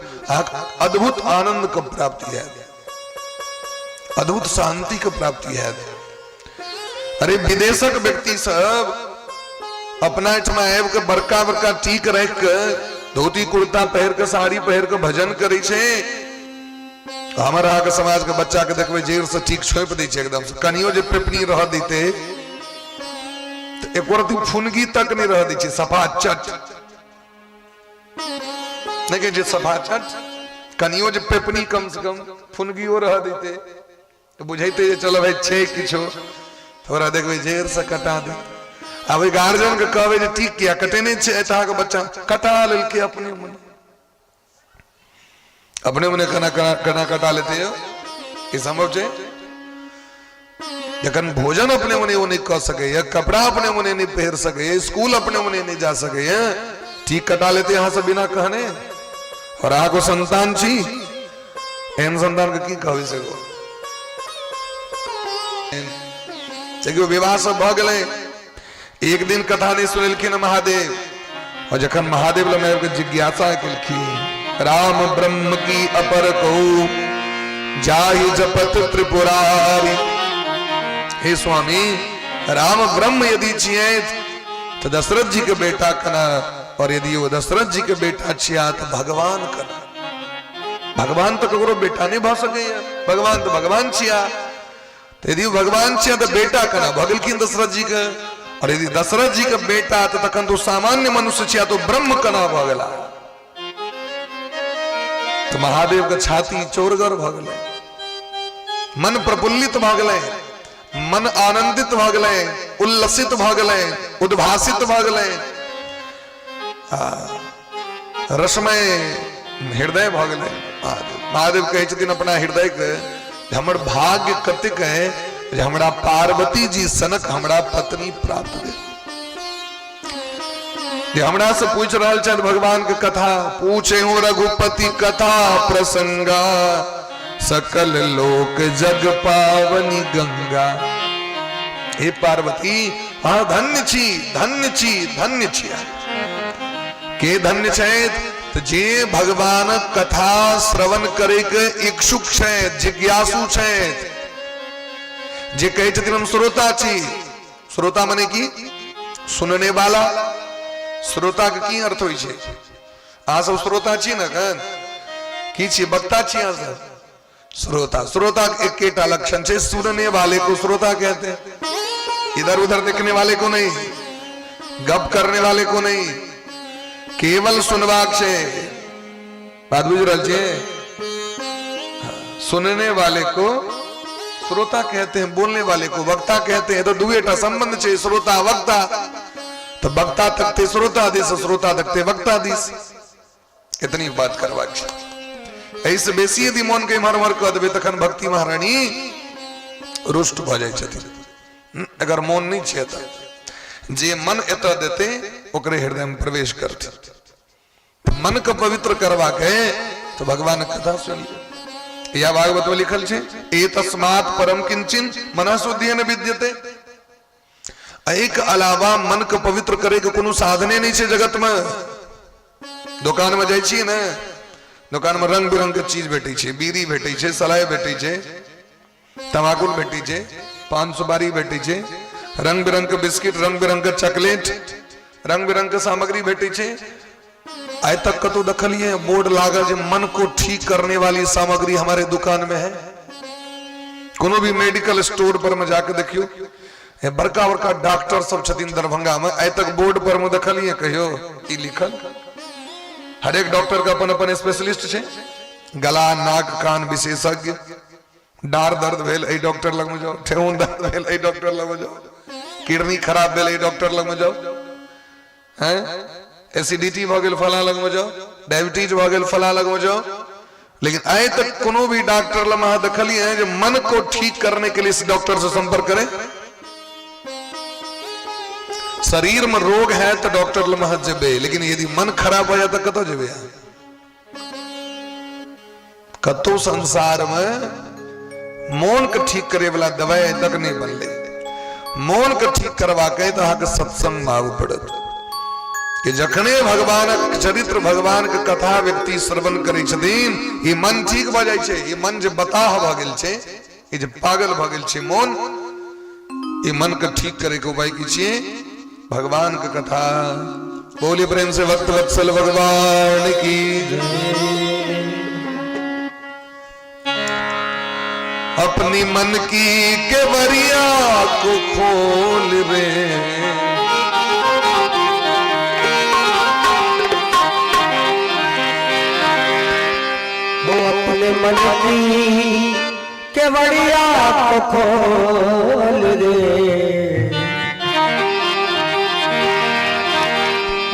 अद्भुत आनंद के प्राप्ति है अद्भुत शांति के प्राप्ति है। अरे विदेशक व्यक्ति सब अपना में आब के बड़का बड़का टीक रख के धोती कुर्ता पहर के साड़ी पहर के भजन करे छे। हमारा के समाज के बच्चा के देखबे जेर से ठीक छोप दै छे एकदम से कनियो जे पेपनी रह देते तो एक रती फुनगी तक नहीं रह दै छे सफा चट नहीं जे सफा चट कनियो जे पेपनी कम से कम फुनगियो रह देते तो बुझाइते जे चलो भाई छे किछो थोड़ा देखबे जेर से कटा दे। अब गार्जियन के कहबे जे ठीक किया कटे नहीं छे एता के बच्चा कटा लेलके अपने मने कना कटा लेते हो ये संभव छे। जखन भोजन अपने मने वो नहीं कर सके या कपड़ा अपने मने नहीं पहन सके स्कूल अपने मने नहीं जा सके ठीक कटा लेते यहाँ से बिना कहने। और आहा को संतान छी एन संतान के की कहबे से विवाह सब भ गए एक दिन कथा नहीं सुनलखिन महादेव। और जखन महादेव लग के जिज्ञासा कलखिन राम ब्रह्म की अपर को जाहि जपत त्रिपुरारी। हे स्वामी राम ब्रह्म यदि छिए तो दशरथ जी के बेटा कना और यदि वो दशरथ जी के बेटा छिया तो भगवान कना। भगवान तो ककरो बेटा नहीं भ सके भगवान तो भगवान छिया तो यदि भगवान छिया तो बेटा कना भगलखिन दशरथ जी के। और यदि दशरथ जी के बेटा तो तखन तो सामान्य मनुष्य छिया तो ब्रह्म कना भ गेला। तो महादेव के छाती चोरगर भ गए मन प्रफुल्लित भ गए मन आनंदित भ गए उल्लसित भ गए उद्भासित भ गए रसमय हृदय भ गए। महादेव कहे छथिन अपना हृदय के हमर भाग्य कतेक है जे हमरा पार्वती जी सनक हमरा पत्नी प्राप्त भेल। हमरा से पूछ रहा छथि भगवान के कथा पूछे हूँ रघुपति कथा प्रसंगा सकल लोक जग पावनी गंगा। हे पार्वती हाँ धन्य छी धन्य छी धन्य छी। के धन्य छे तो जे भगवान कथा श्रवण करे के इच्छुक छे, जिज्ञासु छे, जे कहे छथिन हम श्रोता छी। श्रोता माने की सुनने वाला। श्रोता के की अर्थ होई छे? आ सब श्रोता छी न कन की छी? वक्ता छी आ सब श्रोता। श्रोता के एकेटा लक्षण छे, सुनने वाले को श्रोता कहते हैं। इधर उधर देखने वाले को नहीं, गप करने वाले को नहीं, केवल सुनवाक छे। बात बुझ रहा छे? सुनने वाले को श्रोता कहते हैं, बोलने वाले को वक्ता कहते हैं। तो दुएटा संबंध छे, श्रोता वक्ता। तो वक्ता तकते श्रोता दिस, श्रोता तकते वक्ता दिस। इतनी बात करवाक छे। ऐसे बेसी यदि मन के मर मर कह देबे तखन भक्ति महारानी रुष्ट भ जाय छथिन। अगर मन नहीं छे त जे मन एत देते ओकरे हृदय में प्रवेश करते। मन को पवित्र करवा के तो भगवान कथा सुनिए। या भागवत में लिखल छे एतस्मात् परम किंचिन मनः शुद्धियेन विद्यते। एक अलावा मन को पवित्र करे के कोनो साधने नहीं छे जगत में। दुकान में जाय छी ने, दुकान में रंग बिरंग के चीज भेटै छे, बीड़ी भेटै छे, सलाय भेटै छे, तमाकुल भेटै छे, पान सुपारी भेटै छे, रंग बिरंग के बिस्किट, रंग बिरंग के चॉकलेट, रंग बिरंग के सामग्री भेटै छे। आज तक कतो दखलिए बोर्ड लागल जे मन को ठीक करने वाली सामग्री हमारे दुकान में है। कोनो भी मेडिकल स्टोर पर में जाके देखियो, बड़का बड़का डॉक्टर सब छथिन दरभंगा में, आज तक बोर्ड पर में दखलिए कहियो ई लिखल। हर एक डॉक्टर का अपन अपन स्पेशलिस्ट छे। गला नाक कान विशेषज्ञ, डार दर्द भेल ए डॉक्टर लग में जाओ, ठेहुन दर्द भेल ए डॉक्टर लग में जाओ, किडनी खराब भेल ए डॉक्टर लग में जाओ, हैं एसिडिटी भ गेल फला लग में जाओ, डायबिटीज भ गेल फला लग में जाओ। लेकिन आए तक कोनो भी डॉक्टर लम्हा दखली है जो मन को ठीक करने के लिए इस डॉक्टर से संपर्क करें। शरीर में रोग है तो डॉक्टर लम्हा जेबे, लेकिन यदि मन खराब हो जाता कतो जेबे? कतो संसार में मौन के ठीक करे वाला दवाई तक नहीं बनले। मौन के ठीक करवा के तो आके सत्संग आगू पड़त कि जखने भगवान चरित्र भगवान के कथा व्यक्ति श्रवण करे छथिन, ये मन ठीक भ जाय छे। ये मन जे बताह भ गेल छे, ये जे पागल भ गेल छे मन, ये मन के ठीक करे के उपाय की छिए? भगवान के कथा। बोलिए प्रेम से भक्त वत्सल भगवान की। अपनी मन की केवरिया को खोल रे, वो अपने मन की केवरिया को खोल रे।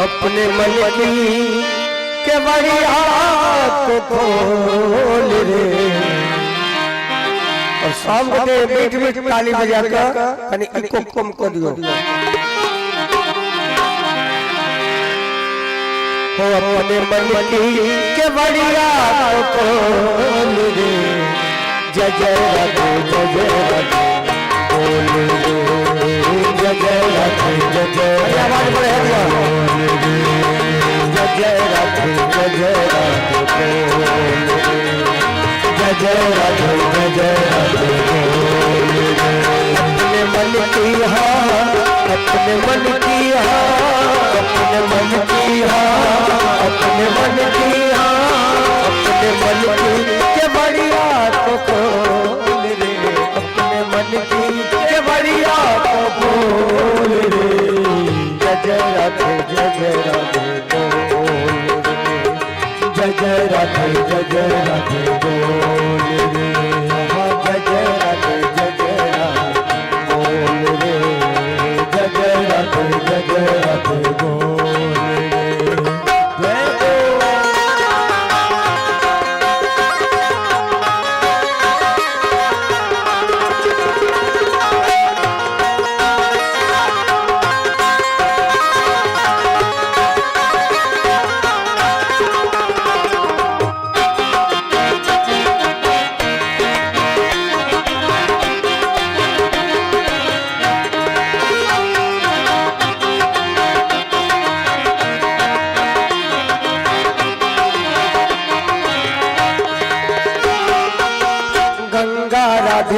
अपने मन की केवरिया को खोल रे। और शाम के मीठ मीठ ताली बजा के कने इको कम कर दियो। हो अपने मन की केवरिया को खोल रे। जय जय राधे जय जय राधे बोल रे। जय जय राधे जय जय आवाज बढ़े दिया। जय जय राधे जय जय राधे बोल रे। जय जय राधे जय जय राधे बोल रे। अपने मन की हाँ, अपने मन की हाँ, अपने मन की हाँ, अपने मन की हाँ, अपने मन की केवरिया को खोल रे। अपने मन की केवरिया को खोल रे। जय जय राधे जय जय राधे बोल रे। जय जय राधे जय जय राधे बोल रे। जय जय राधे जय जय राधे बोल रे। जय जय राधे जय जय राधे बोल रे।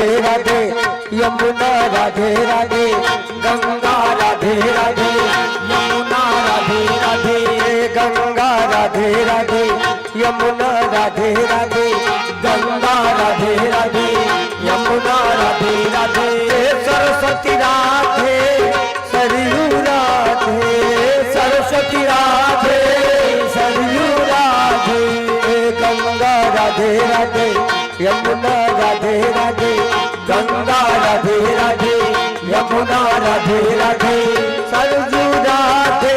राधे राधे यमुना राधे राधे गंगा राधे राधे यमुना राधे राधे गंगा राधे राधे यमुना राधे राधे गंगा राधे राधे यमुना राधे राधे सरस्वती राधे सरयू राधे सरस्वती राधे सरयू राधे गंगा राधे राधे यमुना राधे राधे गंगा राधे राधे यमुना राधे राधे सरयू राधे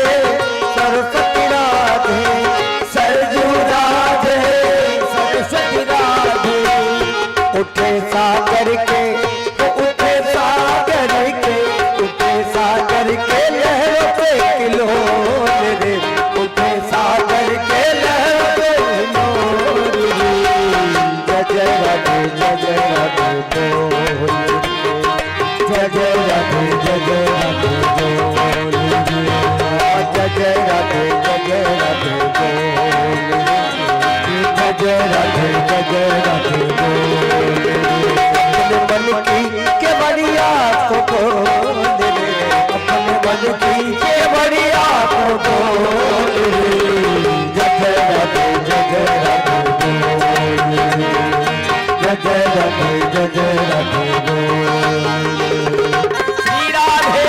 सरस्वती राधे सरयू राधे सरस्वती राधे उठे सागर के उठे सागर के उठे सागर के लहरों पे किलोर रे उठे सागर के लहरों पे किलोर रे जय जय राधे बोल जय जय राधे बोल जय जय राधे बोल जय जय राधे बोल जय जय राधे बोल अपने मन की के बढ़िया को बोल रे अपने मन की के बढ़िया को बोल रे जय जय राधे बोल जय जय राधे बोल श्री राधे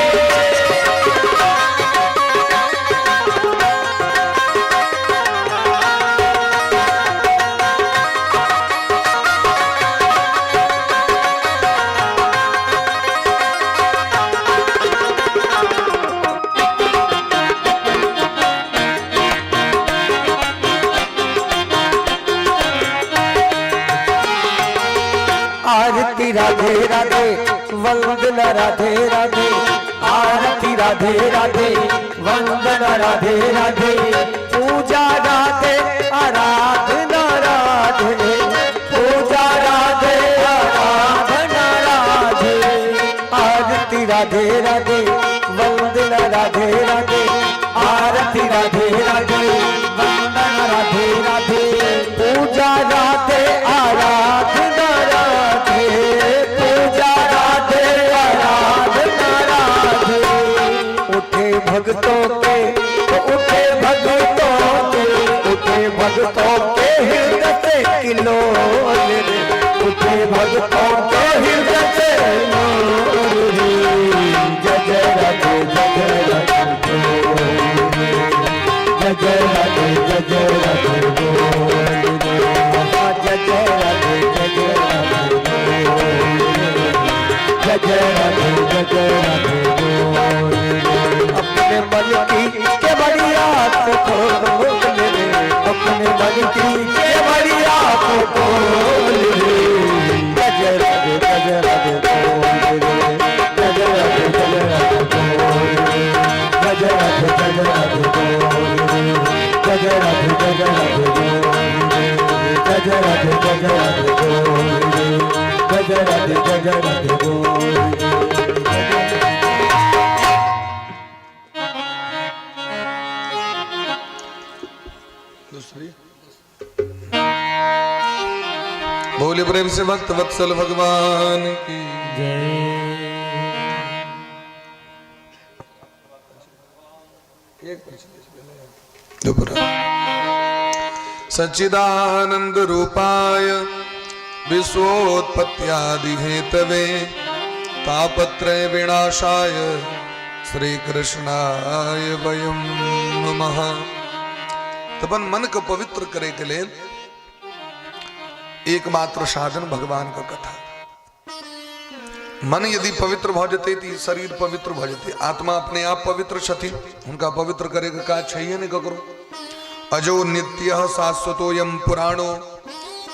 आरती राधे राधे वंदना राधे राधे आरती राधे राधे वंदना राधे राधे पूजा राधे आराधना राधे पूजा राधे आराधना राधे आरती राधे राधे वंदना राधे राधे आरती राधे राधे वंदना राधे राधे पूजा राधे आराधना राधे पूजा राधे आराधना राधे उठे भक्तों के उठे भक्तों के उठे भक्तों के हृदय से किलोर रे उठे भक्तों के हृदय से किलोर रे जय जय राधे जय जय राधे जय जय राधे जय जय राधे जय जय राधे जय जय राधे जय जय राधे जय जय राधे अपने मन की के बढ़िया को खोल रे अपने मन की के बढ़िया को खोल रे जय जय राधे बोल रे जय जय राधे बोल जय जय राधे बोल जय जय राधे बोल जय जय राधे बोल जय जय राधे बोल दूसरी बोले प्रेम से भक्त वत्सल भगवान की दोबारा सच्चिदानंद रूपाय विश्वोत्पत्त्यादि हेतवे तापत्रय विनाशाय श्री कृष्णाय वयम नमः। तपन मन को पवित्र करे के लिए एकमात्र साधन भगवान का कथा। मन यदि पवित्र भ जते ती शरीर पवित्र भ जते आत्मा अपने आप पवित्र छथि उनका पवित्र करे का काज चाहिए नहीं करो। अजो नित्य शाश्वतोयम पुराणो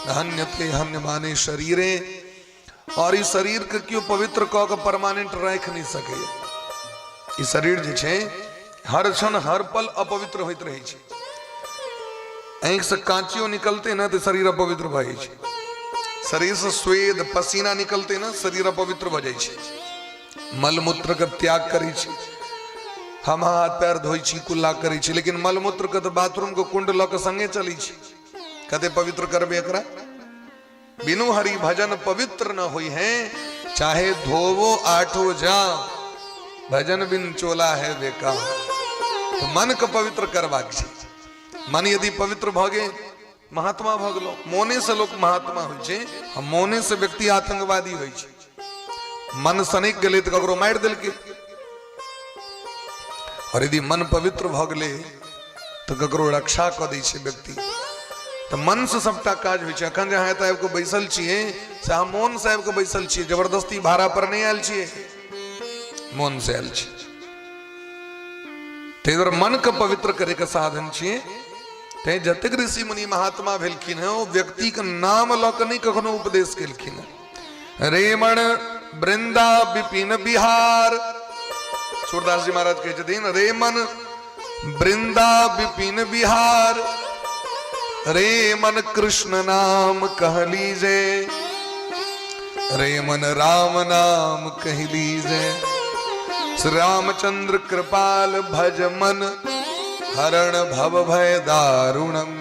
हन्यते हन्य माने शरीरे। और इस शरीर के क्यों पवित्र कह के परमानेंट रख नहीं सके। इस शरीर जे छे हर क्षण हर पल अपवित्र होइत रहे छे। आँख से कांचियों निकलते ना तो शरीर अपवित्र भय छे। शरीर से स्वेद पसीना निकलते ना शरीर अपवित्र भ जाय छे। मलमूत्र का त्याग करी छे। हम हाथ पैर धोई छी कुल्ला करी छी लेकिन मलमूत्र के तो बाथरूम को कुंड ल के संगे चली छी। कते पवित्र करबे एकरा बिनु हरि भजन पवित्र न हुई है, चाहे धोवो आठो जा भजन बिन चोला है बेकार। तो मन को पवित्र करबाक छै। मन यदि पवित्र भगे महात्मा भग लो। मोने से लोग महात्मा हो छै, मोने से व्यक्ति आतंकवादी हो छै। मन सनक गले तो ककरो मार दिल के, और यदि मन पवित्र भ गले तो ककरो रक्षा क दै छै व्यक्ति। तो मन से सबटा काज होइ छै। अखन जे अहाँ एतऽ को बैसल छियै से अहाँ मोन से आबि के बैसल छियै, जबरदस्ती भाड़ा पर नहीं आयल छियै, मोन से आयल छियै। ताहि दुआरे मन के पवित्र करे के साधन छियै। तें जतेक ऋषि मुनि महात्मा भेलखिन हैं ओ व्यक्ति के नाम लऽ कऽ नहीं कखनो उपदेश केलखिन हैं। रेमण वृंदा विपिन बिहार, सूरदास जी महाराज कहै छथिन रेमन वृंदा विपिन बिहार, रे मन कृष्ण नाम कह लीजे, रे मन राम नाम कह लीजे। श्री रामचंद्र कृपाल भज मन, हरण भव भय दारुणम।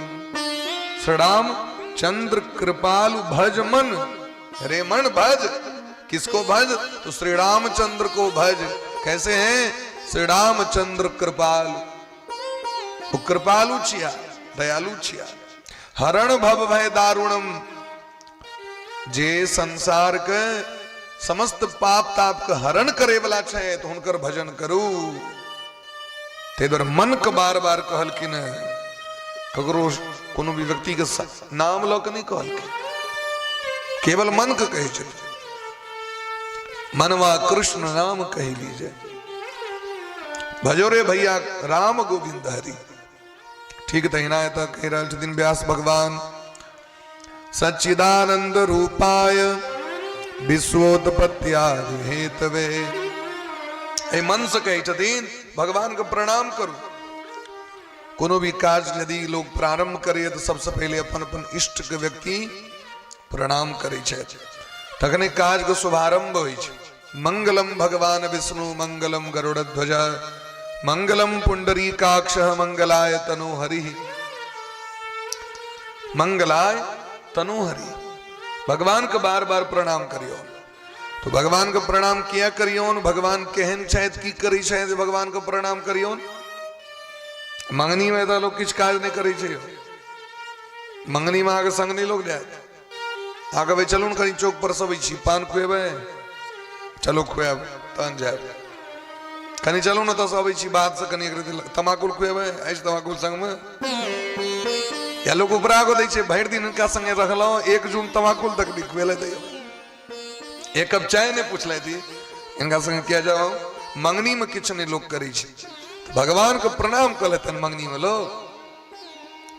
श्री रामचंद्र कृपाल भज मन, रे मन भज, किसको भज? तो श्री रामचंद्र को भज। कैसे हैं? श्री रामचंद्र कृपालु, वो कृपालु छिया, दयालु छिया। हरण भव भय दारुणम, जे संसार के समस्त पाप ताप के हरण करे वाला छे तो हुनकर भजन करू। ते द्वारा मन के बार बार कहलखिन, ककरो कोनो भी व्यक्ति के नाम लऽ के नहीं कहलखिन, केवल मन के कहे छथिन। मनवा कृष्ण नाम कह लीजिए, भजो रे भैया राम गोविंद हरि। ठीक तहिना एतऽ कहि रहल छथिन व्यास भगवान, सच्चिदानंद रूपाय विश्वोत्पत्त्यादि हेतवे। ए मन से कहै छथिन भगवान के प्रणाम करू। कोनो भी काज यदि लोग प्रारंभ करे तो सबसे पहले अपन अपन इष्ट के व्यक्ति प्रणाम करे छथि, तखने काज के शुभारंभ होइ छै। मंगलम भगवान विष्णु मंगलम गरुड़ध्वज, मंगलम पुंडरीकाक्ष मंगलाय तनोहरि। मंगलाय तनोहरि, भगवान के बार बार प्रणाम करियो। तो भगवान के प्रणाम किया करियोन, भगवान केहन छथि की करै छथि भगवान के प्रणाम करियोन। मंगनी में तो लोग किछ काज नहीं करै छै। मंगनी में आगे संग नहीं लोग जाए, आगे भाई चलू कहीं चौक पर सब छी पान खुएबे, चलो खुएब तहन जाए। कनी चलू ना तो सब छी बात से कनी तमाकुल खुएबे, ऐसे तमाकुल संग में या लोग उपरा को दै छै। भरि दिन इनका संगे रहलहुं, एक जून तमाकुल तक नहीं खुएले दै, एक कप चाय नहीं पूछले थी इनका संगे किया जाओ। मंगनी में किछ नहीं लोग करै छै। भगवान को प्रणाम कर लेतन मंगनी में लोग।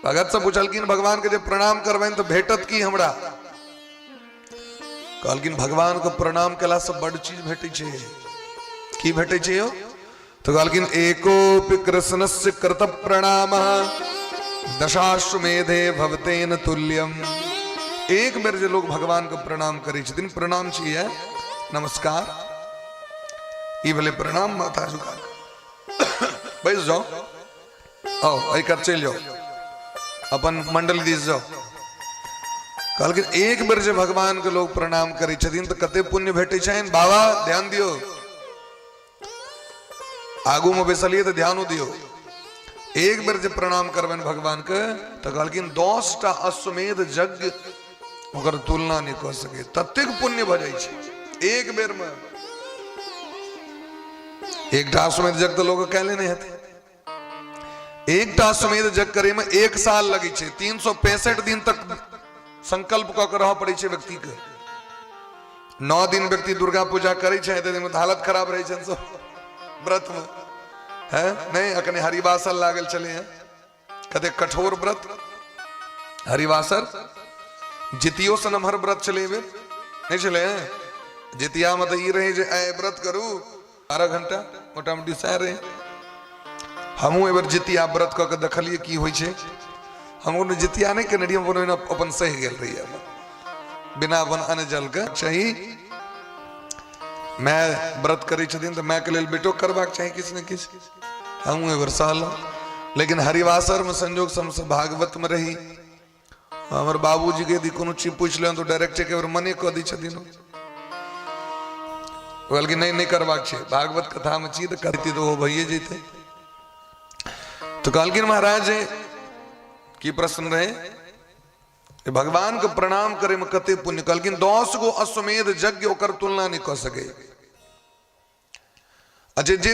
भगत से पूछलखिन भगवान के जब प्रणाम करबैन तो भेटत की हमरा? कहलखिन भगवान को प्रणाम केला से बड़ चीज भेटै छै। की भेटै छै यो? तो कहलखिन एकोपि कृष्णस्य कृत प्रणामः दशाश्वमेधे भवतेन तुल्यम। एक बेर जे लोग भगवान को प्रणाम करै छथिन, प्रणाम छियै नमस्कार, ई भेलै प्रणाम। माथा झुका बैस जाओ, आओ एहि कात चलि जाओ, अपन मंडली दिस जाओ। कहलखिन एक बेर जे भगवान के लोग प्रणाम करै छथिन तो कते पुण्य भेटै छनि। बाबा ध्यान दियो, आगू में बैसलिए तो ध्यान दियो। एक बेर जे प्रणाम करबन भगवान के तो कहलखिन 10टा अश्वमेध यज्ञ ओकर तुलना नहीं कऽ सके, ततेक पुण्य भऽ जाइ छै एक बेर में। एकटा अश्वमेध यज्ञ तो लोग कैले नहीं हेतै। एकटा अश्वमेध यज्ञ करे में 1 साल लगे छै। 365 दिन तक संकल्प कऽ के रहऽ पड़ै छै व्यक्ति के। 9 दिन व्यक्ति दुर्गा पूजा करे छै तो हालत खराब रहे छै सब व्रत में, है नहीं? अखने हरिवासर लागल चले हैं, कते कठोर व्रत हरिवासर। जितियो से नमहर व्रत चले नहीं चले हैं। जितिया में तो ये रहे जे आए व्रत करू 12 घंटा मोटा मोटी सह रहे। हमू एबर जितिया व्रत कऽ के देखलिए की होइ छै। हमको जितिया नहीं केने रहिए, अपन सह गेल रहिए बिना अपन अन्न जल के। सही मैं व्रत करी छथिन तो मैं के लेल बेटो करबाक चाहिए किसी न किसी। हमू एबर सहल, लेकिन हरिवासर में संजोग से भागवत में रही हमारे बाबूजी के यदि कोनो चीज पूछ ले तो डायरेक्ट के मने कह दी छथिन बल्कि नहीं करवाक छे भागवत कथा में चीज करती तो वो भइए जेते। तो कहलकिन महाराज की प्रश्न रहे कि भगवान को प्रणाम करे में कते पुण्य। कहलकिन 10 गो अश्वमेध यज्ञ ओकर तुलना नहीं कर सके। अच्छा जे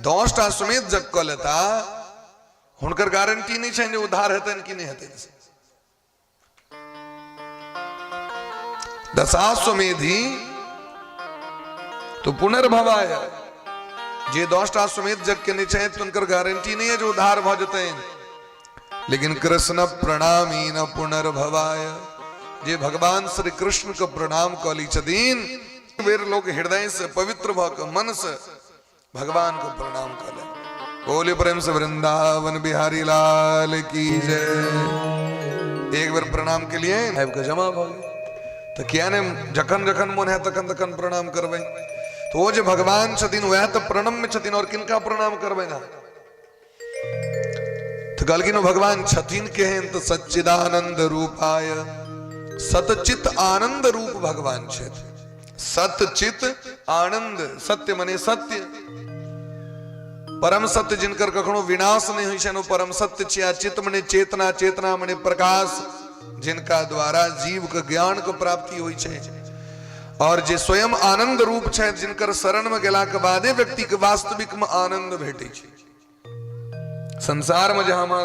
10 टा अश्वमेध यज्ञ कर लेता हुनकर गारंटी नहीं छे जे उद्धार हेतन कि नहीं हेतन। दशाश्वमेधी तो पुनर्भवाय जे 10 टा अश्वमेध यज्ञ के नहीं छे तो उनकर गारंटी नहीं है जो उद्धार भ जते। लेकिन कृष्ण प्रणामी न पुनर्भवाय जे भगवान श्री कृष्ण को प्रणाम कली छदीन वे लोग हृदय से पवित्र भक मन से भगवान को प्रणाम कले। बोले प्रेम से वृंदावन बिहारी लाल की जय। एक बार प्रणाम के लिए का जमा भ तो क्या ने जखन जखन मन है तखन तखन प्रणाम करबे। तो वो जो भगवान छदीन वह तो प्रणम में छदीन और किनका प्रणाम करबे ना। तो कहलकिन भगवान छथिन के हैं तो सच्चिदानंद रूपाय सतचित आनंद रूप भगवान छथि। सतचित आनंद सत्य मने सत्य परम सत्य जिनकर कखनो विनाश नहीं हुई छे परम सत्य छिया। चित मने चेतना चेतना मने प्रकाश जिनका द्वारा जीव के ज्ञान को प्राप्ति हुई छे। और जे स्वयं आनंद रूप छे जिनकर शरण में गेला के बादे व्यक्ति के वास्तविक में आनंद भेटे छे। संसार में जहां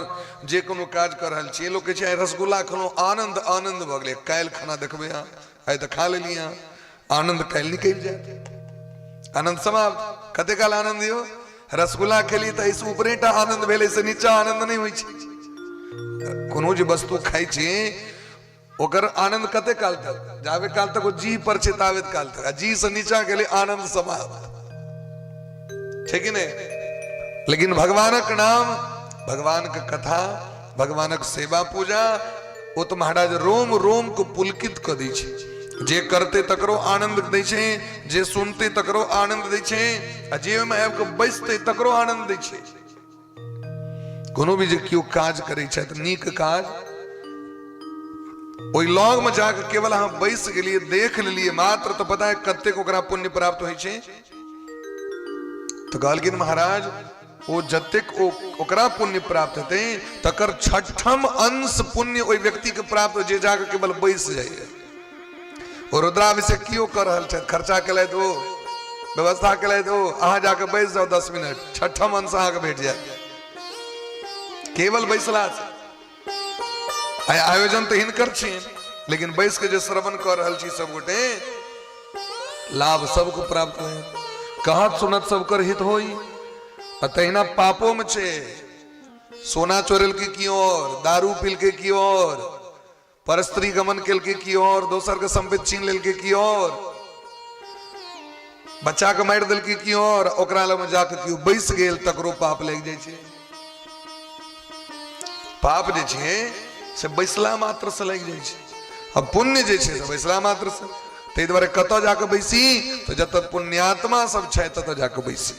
जे कोनो काज कर रहल छी लोग कहे रसगुल्ला खनो आनंद आनंद भ गेले काल खाना देखबे आइ तो खा लेलिया आनंद काल निकल जाए आनंद समाप्त। कते काल आनंद यो रसगुल्ला खेली तो इस ऊपरेटा आनंद भेले से नीचा आनंद नहीं हुई छे। कोनो जे वस्तु खाई छी ओकर आनंद कते काल तक जावे काल तक जी पर चेतावेत काल तक जी से नीचा गेले आनंद समाप्त ठीक है नहीं। लेकिन भगवानक नाम भगवान का कथा भगवानक सेवा पूजा वो तो महाराज रोम रोम को पुलकित कर दी छे। जे करते तकरो आनंद दै छे जे सुनते तकरो आनंद दै छे आ जे में आब के बैसते तकरो आनंद दै छे। कोनो भी जे कियो काज करे छे त नीक काज ओई लॉग में जाके केवल हम बैस गेलिए देख लेलिए मात्र तो पता है कते को ओकरा पुण्य प्राप्त होई छे। तो कहलकिन महाराज वो जतेक ओकरा पुण्य प्राप्त हेते तकर छठम अंश पुण्य ओई व्यक्ति के प्राप्त जे जाके केवल बैस जाए। और रुद्राभिषेक कियो कर रहल छे खर्चा केले दो व्यवस्था केले दो अहाँ जाके बैस जाओ 10 मिनट छठम अंश अहाँ के भेट जाए केवल बैसला से। आयोजन तो हिनकर छी लेकिन बैस के जे श्रवण कर रहल छी सब गोटे लाभ सबको प्राप्त होए कहत सुनत सबकर हित होई। तहिना पापों में छे सोना चोरल के की और दारू पील के की और परस्त्री गमन केल के की और दोसर के संपत्ति छीन लेल के की और बच्चा के मार दिल के की और ओकरा लग में जाके कियो बैस गेल तकरो पाप लग जाय छे। पाप जे छे से बैसला मात्र से लग जाय छे अब पुण्य जे छे से बैसला मात्र से। तै द्वारे कतौ जाके बैसी तो जत पुण्यात्मा सब छे तत जाके बैसी।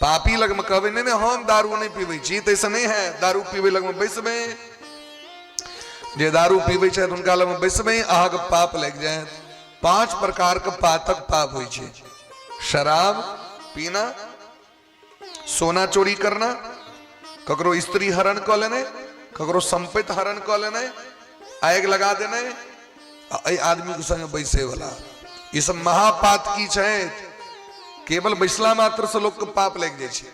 पापी लग में कहबे नहीं हम दारू नहीं पीबे छी तैसे नहीं है दारू पीबे लग में बैसबे जे दारू पीबे छे उनका लग में बैसबे अहाँ के पाप लग जाए। 5 प्रकार के पातक पाप होई छे शराब पीना सोना चोरी करना ककरो स्त्री हरण क लेने ककरो संपत्ति हरण क लेने आग लगा देने आदमी के संग बैसे वाला ये सब महापात की छे। केवल बैसला मात्र से लोग के पाप लग जाए छे।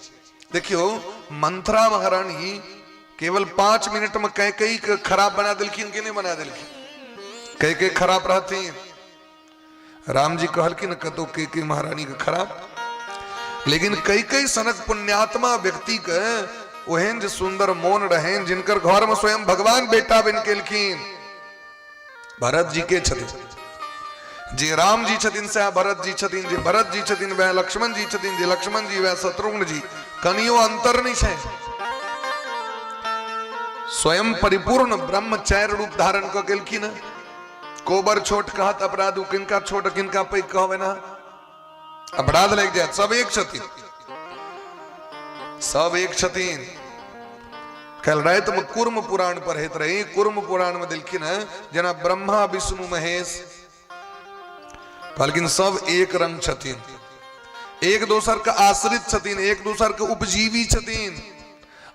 देखियो मंथरा महारानी केवल 5 मिनट में कई खराब बना दिलखिन कि नहीं बना दिलखिन कई खराब रहती। राम जी कहलकिन कतो कई महारानी के खराब लेकिन कई सनक पुण्यात्मा व्यक्ति के ओहन जे सुंदर मौन रहें जिनकर घर में स्वयं भगवान बेटा बन केलखिन। भरत जी के छथिन जे राम जी छथिन से भरत जी छथिन जे भरत जी छथिन वह लक्ष्मण जी छथिन जे लक्ष्मण जी वह शत्रुघ्न जी कनियो अंतर नहीं छे। स्वयं परिपूर्ण ब्रह्मचर्य रूप धारण क गेलखिन। कोबर छोट कहत अपराध किनका छोट किनका पैघ कहबे ना अपराध लग जाए। सब एक छथिन कल रात में कुर्म पुराण पर हेत रही। कुर्म पुराण में दिलखिन जना ब्रह्मा विष्णु महेश लेकिन सब एक रंग छतीन, एक दोसर का आश्रित छतीन, एक दोसर के उपजीवी छतीन,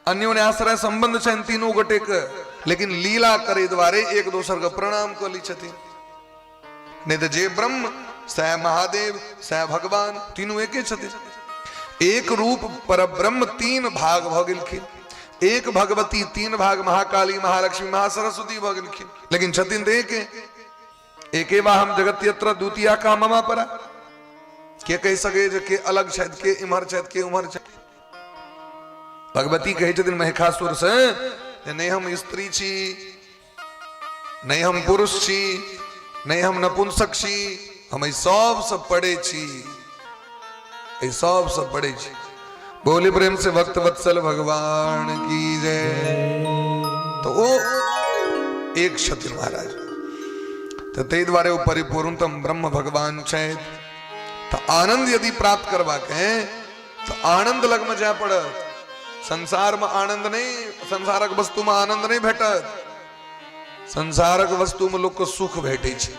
अन्यों ने आश्रय संबंध छन तीनों गोटे के, लेकिन लीला करे द्वारे एक दोसर का प्रणाम को ली छतीन। नहीं तो जे ब्रह्म सह महादेव सह भगवान तीनों एके छतीन। एक रूप पर ब्रह्म तीन भाग भ गेलखिन, एक भगवती तीन भाग महाकाली महालक्ष्मी महासरस्वती भ गेलखिन, लेकिन छतीन तो एके वाहम जगत यत्र द्वितीया का ममा परा। के कह सके जे के अलग छत के इमहर छत के उमहर छत। भगवती कहे छथिन महिषासुर से नहीं हम स्त्री छी, नहीं हम पुरुष छी, नहीं हम नपुंसक छी, हम सब पड़े छी, सब पड़े छी। बोले प्रेम से भक्त वत्सल भगवान की जय। तो वो एक क्षति महाराज तो ते द्वारे वो परिपूर्णतम ब्रह्म भगवान छे। तो आनंद यदि प्राप्त करवा के तो आनंद लग में जा पड़त। संसार में आनंद नहीं, संसारक वस्तु में आनंद नहीं भेटत। संसारक वस्तु में लोग को सुख भेटे छे।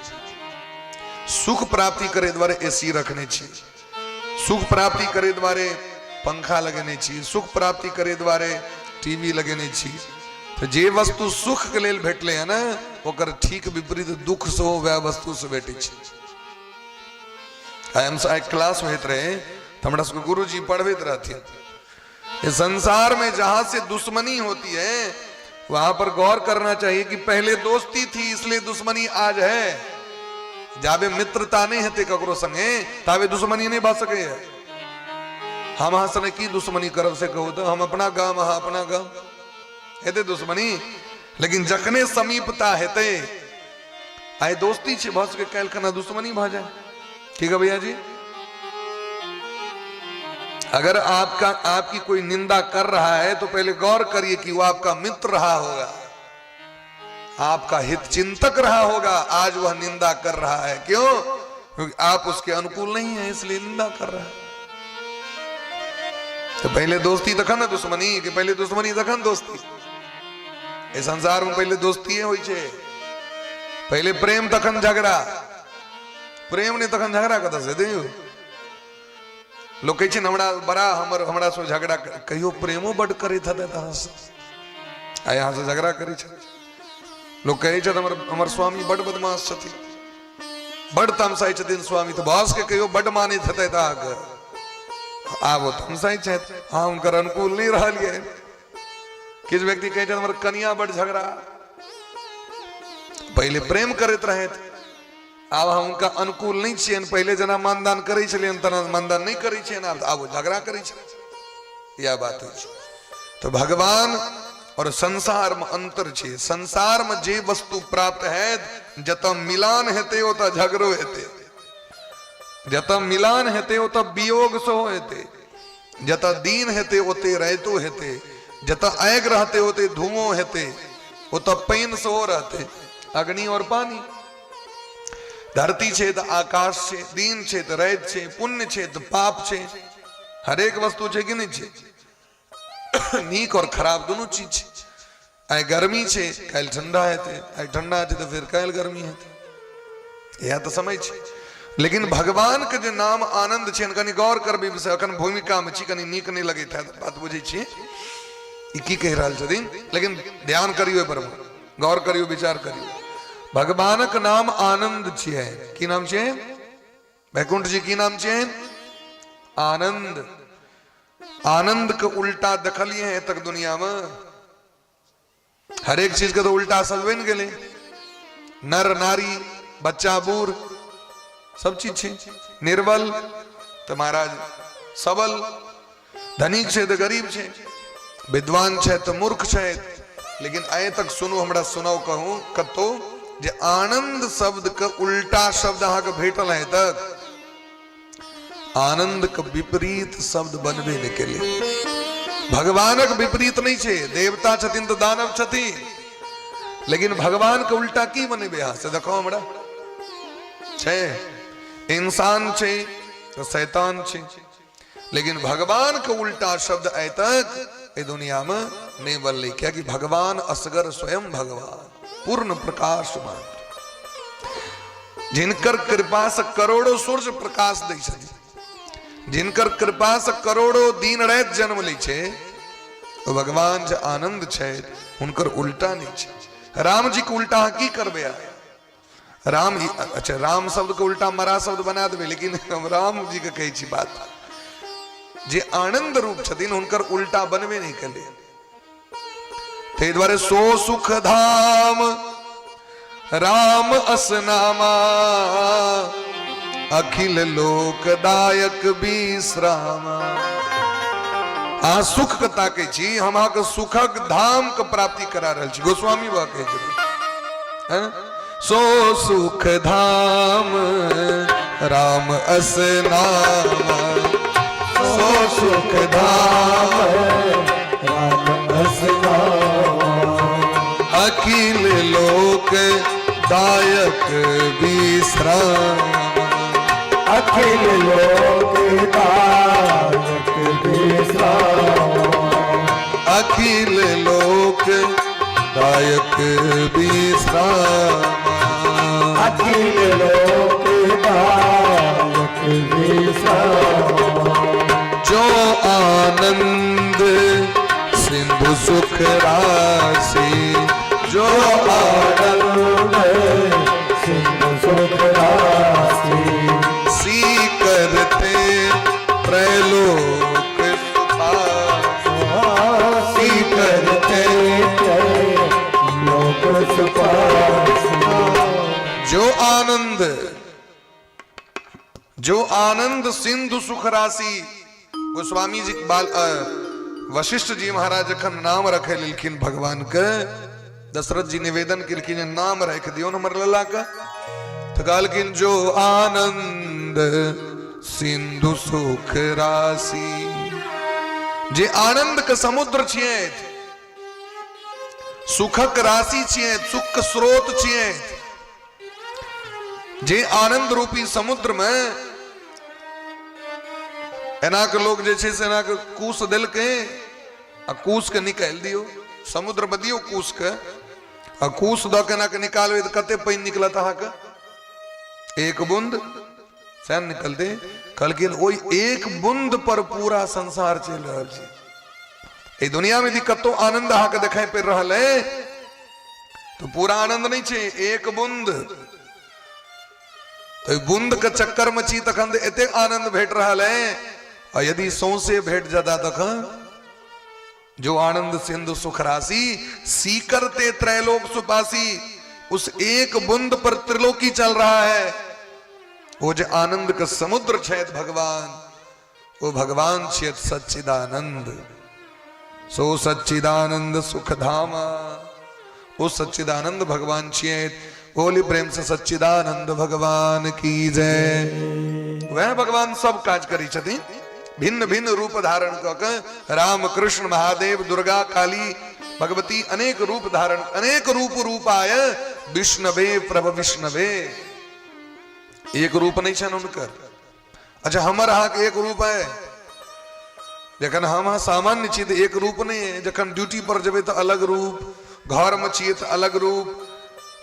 सुख प्राप्ति करे द्वारे एसी रखने छी, सुख प्राप्ति करे द्वारे पंखा लगने छी, सुख प्राप्ति करे द्वारे टीवी लगने छी। तो जे वस्तु सुख के लेल भेटले है ना ओकर ठीक विपरीत दुख से वह वस्तु से भेटे छी। हम एक क्लास में हेत रहे तो हमरा सबके गुरु जी पढ़वित रहते। इस संसार में जहां से दुश्मनी होती है वहां पर गौर करना चाहिए कि पहले दोस्ती थी इसलिए दुश्मनी आज है। जाबे मित्रता नहीं है ककरो संगे ताबे दुश्मनी नहीं बा सके है। हम हंसने की दुश्मनी करब से कहो तो हम अपना गांव अपना गांव हेते दुश्मनी, लेकिन जखने समीपता हेते आए दोस्ती छे भस के कैल खना दुश्मनी भा जाए। ठीक है भैया जी। अगर आपकी कोई निंदा कर रहा है तो पहले गौर करिए कि वो आपका मित्र रहा होगा, आपका हित चिंतक रहा होगा। आज वह निंदा कर रहा है क्यों? क्योंकि आप उसके अनुकूल नहीं है इसलिए निंदा कर रहा है। तो पहले दोस्ती तखन ना दुश्मनी, कि पहले दुश्मनी तखन दोस्ती। इस संसार में पहले दोस्ती होई छे, पहले प्रेम तखन झगड़ा। प्रेम ने तखन झगड़ा कत से दे लोग कहे हमरा बड़ा हमरा सो झगड़ा कहियो प्रेमो बड करे था आ यहाँ से झगड़ा करे छे। लोग कहे हमर स्वामी बड बदमाश छथि, बड तमसाई छथिन स्वामी। तो बॉस के कहियो बड माने थे वो तमसाई छथि। हाँ उनकर अनुकूल नहीं रहा। किस व्यक्ति कहे हमर कन्या बड झगड़ा, पहले प्रेम करते रहे थे, आब हम उनका अनुकूल नहीं छे। पहले जना मानदान करे छलियन तना मानदान नहीं करे छे, आब वो झगड़ा करे छे। यह बात है। तो भगवान और संसार में अंतर छे। संसार में जे वस्तु प्राप्त है जत मिलान हेते ओत झगड़ो हेते, जत मिलान हेते ओत वियोग सो हेते, जत दीन हेते ओते रहतो हेते, जत आग रहते ओते धुओं हेते, ओत पैन सो रहते। अग्नि और पानी, धरती छे तो आकाश छे, दीन छे तो रैत छे, पुण्य छे तो पाप छे। हर एक वस्तु छे कि नहीं छे। नीक और खराब दोनों चीज छे। आए गर्मी छे कल ठंडा हेते, आए ठंडा है तो फिर कल गर्मी हेते। यह तो समझ छे। लेकिन भगवान के जो नाम आनंद छे कनी गौर करबी विषय अखन भूमिका में छी कनी नीक नहीं लगे था बात बुझे छी की कह रहा छथिन। लेकिन ध्यान करियो पर गौर करियो विचार करियो। भगवानक नाम आनंद छे। की नाम छे? वैकुंठ जी की नाम छे? आनंद। आनंद के उल्टा देखलिए है तक दुनिया में। हर एक चीज के तो उल्टा असल बन गए। नर नारी बच्चा बूढ़ सब चीज छे। निर्बल तो महाराज सबल, धनिक छे तो गरीब छे, विद्वान छे तो मूर्ख छे। लेकिन आए तक सुनो हमरा सुनाओ कहूं कतो जे आनंद शब्द का उल्टा शब्द अहाँ के भेटल है तक आनंद का विपरीत शब्द बनबे नहीं के लिए। भगवानक विपरीत नहीं छे। देवता छथिन तो दानव छथिन, लेकिन भगवान के उल्टा की बनेबे यहाँ से देखो हमरा छे। इंसान छे तो शैतान छे, लेकिन भगवान के उल्टा शब्द आए तक ए दुनिया में ने बल्ले क्या कि भगवान असगर स्वयं भगवान पूर्ण प्रकाशमान जिनकर कृपा से करोड़ों सूर्य प्रकाश दै छथि, जिनकर कृपा से करोड़ों दिन रात जन्म लै छे, तो भगवान जे आनंद छे उनकर उल्टा नहीं छे। राम जी के उल्टा की करबे आए राम ही, अच्छा राम शब्द को उल्टा मरा शब्द बना देवे, लेकिन हम राम जी के कही छी बात जे आनंद रूप छथिन उनकर उल्टा बनवे नहीं कले। ते द्वारे सो सुख धाम राम असनामा अखिल लोकदायक विश्रामा। आ सुख के ताके छी, हम अहाँके सुखक धाम के प्राप्ति करा रहल छी। गोस्वामी बाबा कहै छथिन सो सुख धाम राम असनामा, सो सुख धाम राम असनामा अखिल लोक दायक विश्राम, अखिल लोकदायक विश्राम, अखिल लोक दायक विश्राम, अखिल लोकदायक विश्राम। जो आनंद सिंधु सुख राशि, जो आनंद सिंधु सुख राशि, सी करते त्रैलोक सुपासी, करते लोक सुपासी। जो आनंद सिंधु सुख राशि। गोस्वामी जी बाल वशिष्ठ जी महाराज जखन नाम रखे लिखिन भगवान के, दशरथ जी निवेदन किलखिन नाम रख दियो न हमर लला का, तो कहलखिन जो आनंद सिंधु सुख राशि। जे आनंद के समुद्र छिए, सुखक राशि छिए, सुख के स्रोत छिए। जे आनंद रूपी समुद्र में एना के लोग जे छे से एना के कूस दिल के आ कूस के निकाल दियो, समुद्र में दियो कूस के आ कूस द के ना के निकालबे त कते पानी निकलत अहा के? एक बूंद सैन निकलते। कहलकिन ओई एक बूंद पर पूरा संसार चल रहल छै। ए दुनिया में कतो आनंद अहा के देखाई पड़ रहल है, तो पूरा आनंद नहीं छे, एक बूंद। तो बूंद के चक्कर में छी तखन एते आनंद भेट रहल है, और यदि सौसे भेट जाता तखन जो आनंद सिंधु सुख राशि, सीकरते त्रैलोक सुपासी, उस एक बूंद पर त्रिलोकी चल रहा है। वो जो आनंद का समुद्र छेत भगवान, वो भगवान छेत सच्चिदानंद। सो सच्चिदानंद सुख धामा, वो सच्चिदानंद भगवान छेत। बोली प्रेम से सच्चिदानंद भगवान की जय। वह भगवान सब काज करी छथिन, भिन्न भिन्न रूप धारण क राम कृष्ण महादेव दुर्गा काली भगवती अनेक रूप धारण, अनेक रूपाय विष्णवे प्रभ विष्णवे। एक रूप नहीं छन उनकर। अच्छा हमर अहा के एक रूप है, जखन हम सामान्य छी तो एक रूप नहीं है, जखन ड्यूटी पर जेबे तो अलग रूप, घर में छिए तो अलग रूप,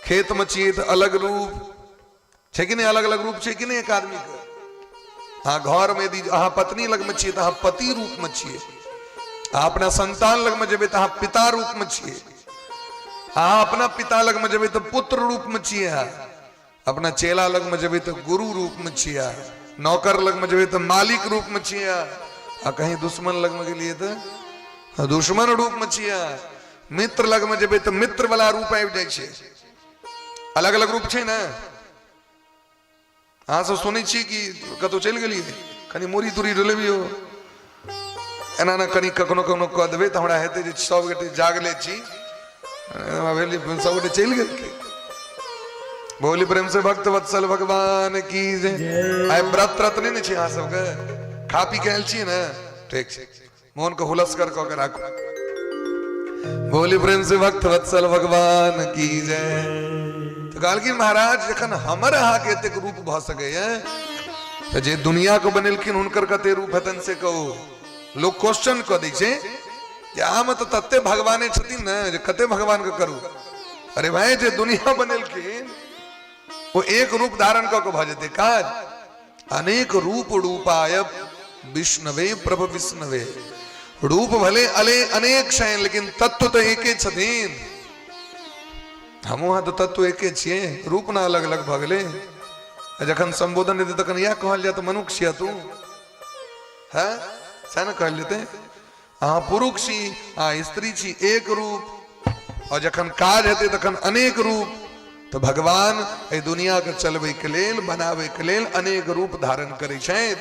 खेत में छिए तो अलग रूप छे कि नहीं? अलग अलग रूप छे कि नहीं एक आदमी के? हाँ, घर में यदि अहा पत्नी लग में छिए तो अहा पति रूप में छिए, अपना संतान लग में जेबे तो अहा पिता रूप में छिए, अहा अपना पिता लग में जेबे तो पुत्र रूप में छिए, अपना चेला लग में जेबे तो गुरु रूप में छिए, नौकर लग में जेबे तो मालिक रूप में छिए, आ कहीं दुश्मन लग में गेलिए तो दुश्मन रूप में छिए, मित्र लग में जेबे तो मित्र वाला रूप आबि जाइ छै। अलग अलग रूप छै ना। अहाँ सब सुनै छी कि कतौ चलि गेलिए कनी मुरी तुरी डोलेबियो, एना ना कनी कखनो कखनो कह देबै तऽ हमरा हेतै जे सब गोटे जागले छी, सब गोटे चलि गेल। बोली प्रेम से भक्त वत्सल भगवान की जय। आइ व्रत व्रत नहीं ने छी अहाँ सबके, खा पी के आयल छी ना, ठीक छै, मोहन को हुलस कर कऽ के राखू। बोली प्रेम से भक्त वत्सल भगवान की जय। तो कहलखिन महाराज जखन हमर अहा के एतेक रूप भ सकैए तो जे दुनिया को बनेलखिन हुनकर कते रूप हेतन से कहू। लोग क्वेश्चन क दै छै आम तो तत्ते भगवाने छथिन न जे कते भगवान के करू। अरे भाई जे दुनिया बनेलखिन वो एक रूप धारण क के भ जेते काज। अनेक रूप रूपाय विष्णवे प्रभ विष्णवे। रूप भले अले अनेक छे लेकिन तत्व तो एके छथिन। हम वहां तो तत्व एके छिए, रूप ना अलग अलग भ गेले। जखन संबोधन देते तखन यह कहल जाए तो मनुष्य छिया तू है सैन कहल जेते अहाँ पुरुष छी अहाँ स्त्री छी एक रूप। और जखन काज हेते तखन अनेक रूप। तो भगवान ए दुनिया के चलबे के लेल बनाबे के लेल अनेक रूप धारण करे छथि।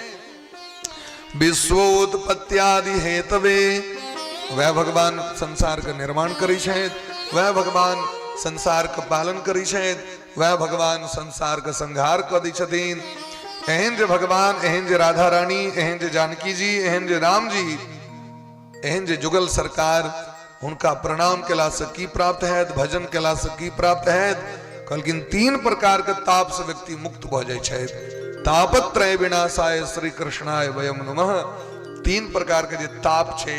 विश्वोत्पत्त्यादि हेतवे वह भगवान संसार का निर्माण करे छथि। वह भगवान संसार का पालन करे छथि। वह भगवान संसार का संहार क दै छथिन। एहन जे भगवान, एहन जे राधा रानी, एहन जे जानकी जी, एहन जे राम जी, एहन जे जुगल सरकार, उनका प्रणाम केला से की प्राप्त है, भजन केला से की प्राप्त है। कहलखिन तीन प्रकार के ताप से व्यक्ति मुक्त भ जाय छै। तापत्रय विनाशाय श्री कृष्णाय वयम नमः। तीन प्रकार के जे ताप छे,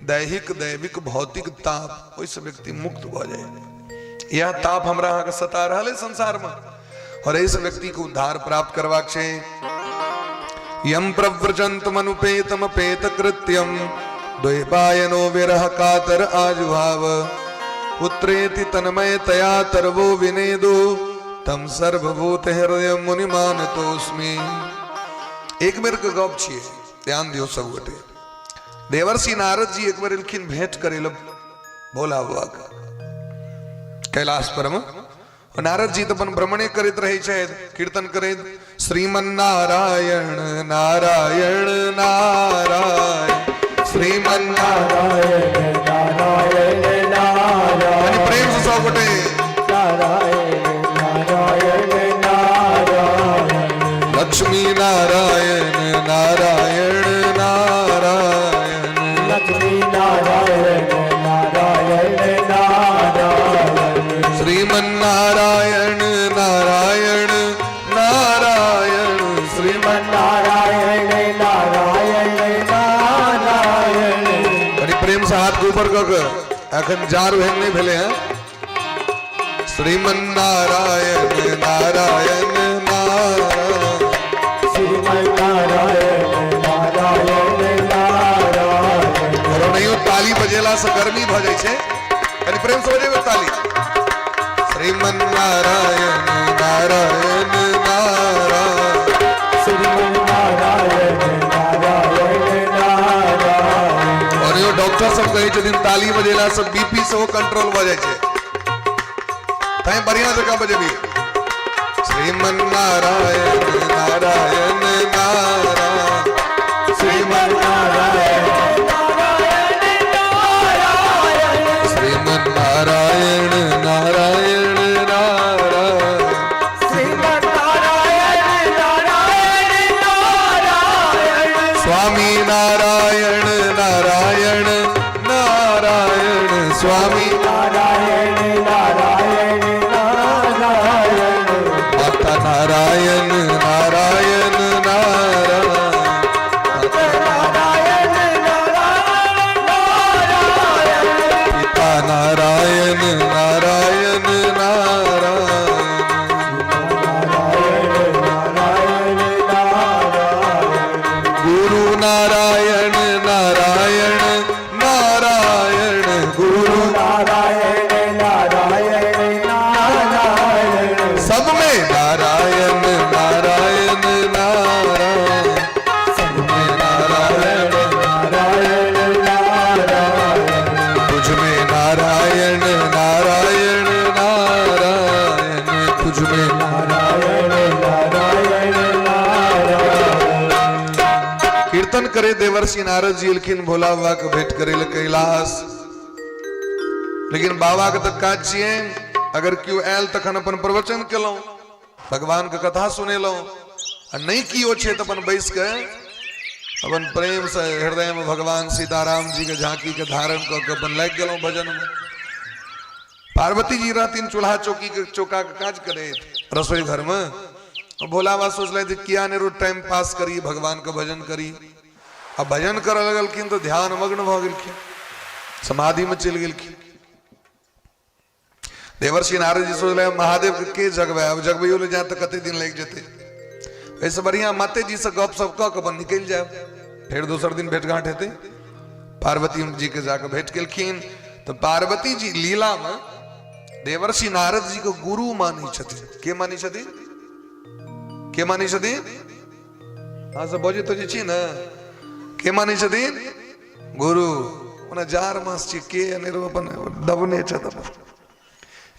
दैहिक, दैविक, भौतिक ताप, ओइ से व्यक्ति मुक्त भ जाय। यह ताप हमरा अहाँ के सता रहल है संसार में, और ऐसे व्यक्ति को उद्धार प्राप्त करवाक छे। यम प्रव्रजंतम अनुपेतम पेत कृत्यम द्वैपायनो विरह कातर आजुभाव। पुत्रेति तन्मय तया तरवो विनेदो तम सर्वभूत हृदय मुनि मानतोस्मि। एक बेर के गप छिए, ध्यान दियो सब गोटे। देवर्षि नारद जी एक बार एलखिन भेंट करे ल भोला बाबा के कैलाश पर में। नारद जी तो अपन भ्रमणे करैत रहे छथि, कीर्तन करैत श्रीमन नारायण नारायण नारायण श्रीमन नारायण नारायण नारायण। प्रेम से सब गोटे नारायण नारायण नारायण। लक्ष्मी नारायण नारायण नारायण। लक्ष्मी नारायण नारायण नारायण। श्रीमन नारायण नारायण नारायण। श्रीमन नारायण नारायण नारायण। बड़ी प्रेम से हाथ ऊपर कर अखन जार बहन नहीं भेले हैं। श्रीमन नारायण नारायण नारायण। श्रीमन नारायण नारायण नारायण। और नहीं ताली बजेला से गर्मी भ जाय छे, कनी प्रेम से बजेबे ताली। श्रीमन नारायण नारायण नारायण। श्रीमन नारायण नारायण नारायण। और यो डॉक्टर सब कहे छथिन ताली बजेला से बीपी से वो कंट्रोल भ जाय छे, तै बढ़िया जगह बजेबी। श्रीमन नारायण नारायण नारायण। श्रीमन नारायण नारायण नारायण। श्रीमन नारायण नारायण नारायण। श्रीमन नारायण नारायण नारायण। स्वामी नारायण नारायण नारायण। स्वामी नारायण नारायण नारायण। माता नारायण नारायण नारायण। नारायण नारायण नारायण। पिता नारायण नारायण नारायण। नारायण नारायण। गुरु नारायण नारायण नारायण। गुरु नारायण नारायण नारायण। सब में नारायण नारायण नारायण। सब में नारायण नारायण नारायण। तुझ में नारायण नारायण नारायण। तुझ में नारायण नारायण नारायण। कीर्तन करे देवर्षि नारद जी एलखिन भोला बाबा के भेंट करे ले कैलाश। लेकिन बाबा के तक काज छिए, अगर क्यों आयल तखन अपन प्रवचन केलौं, भगवान के कथा सुनेलौं। आ नहीं कियो छे तो अपन बैस के अपन प्रेम से हृदय में भगवान सीताराम जी के झांकी के धारण क के अपन लग गेलौं भजन में। पार्वती जी रहतीन चूल्हा चौकी के चौका के काज करे रसोई घर में। भोला बाबा सोचले थे किया ने रोज टाइम पास करी, भगवान का भजन करी। अब भजन कर लगलखिन तो ध्यान मग्न भ गेलखिन। समाधि में चल गेल। देवर्षि नारद जी सोच रहे महादेव के जगवे, अब जगवे ले जाए तो कते दिन लग जाते, ऐसे बढ़िया माते जी से गप सप कह निकल जाए। फिर दूसर दिन भेंट घाट हेते, पार्वती जी के जाकर भेंट केलखिन। तो पार्वती जी लीला में देवर्षि नारद जी को गुरु मानी छथिन। के मानी छथिन? के मानी छथिन? हाँ सब बोझे तो जी छी ना, के मानी छथिन? गुरु। उन्हें 4 मास छी के अनेरो अपन दबने छ तब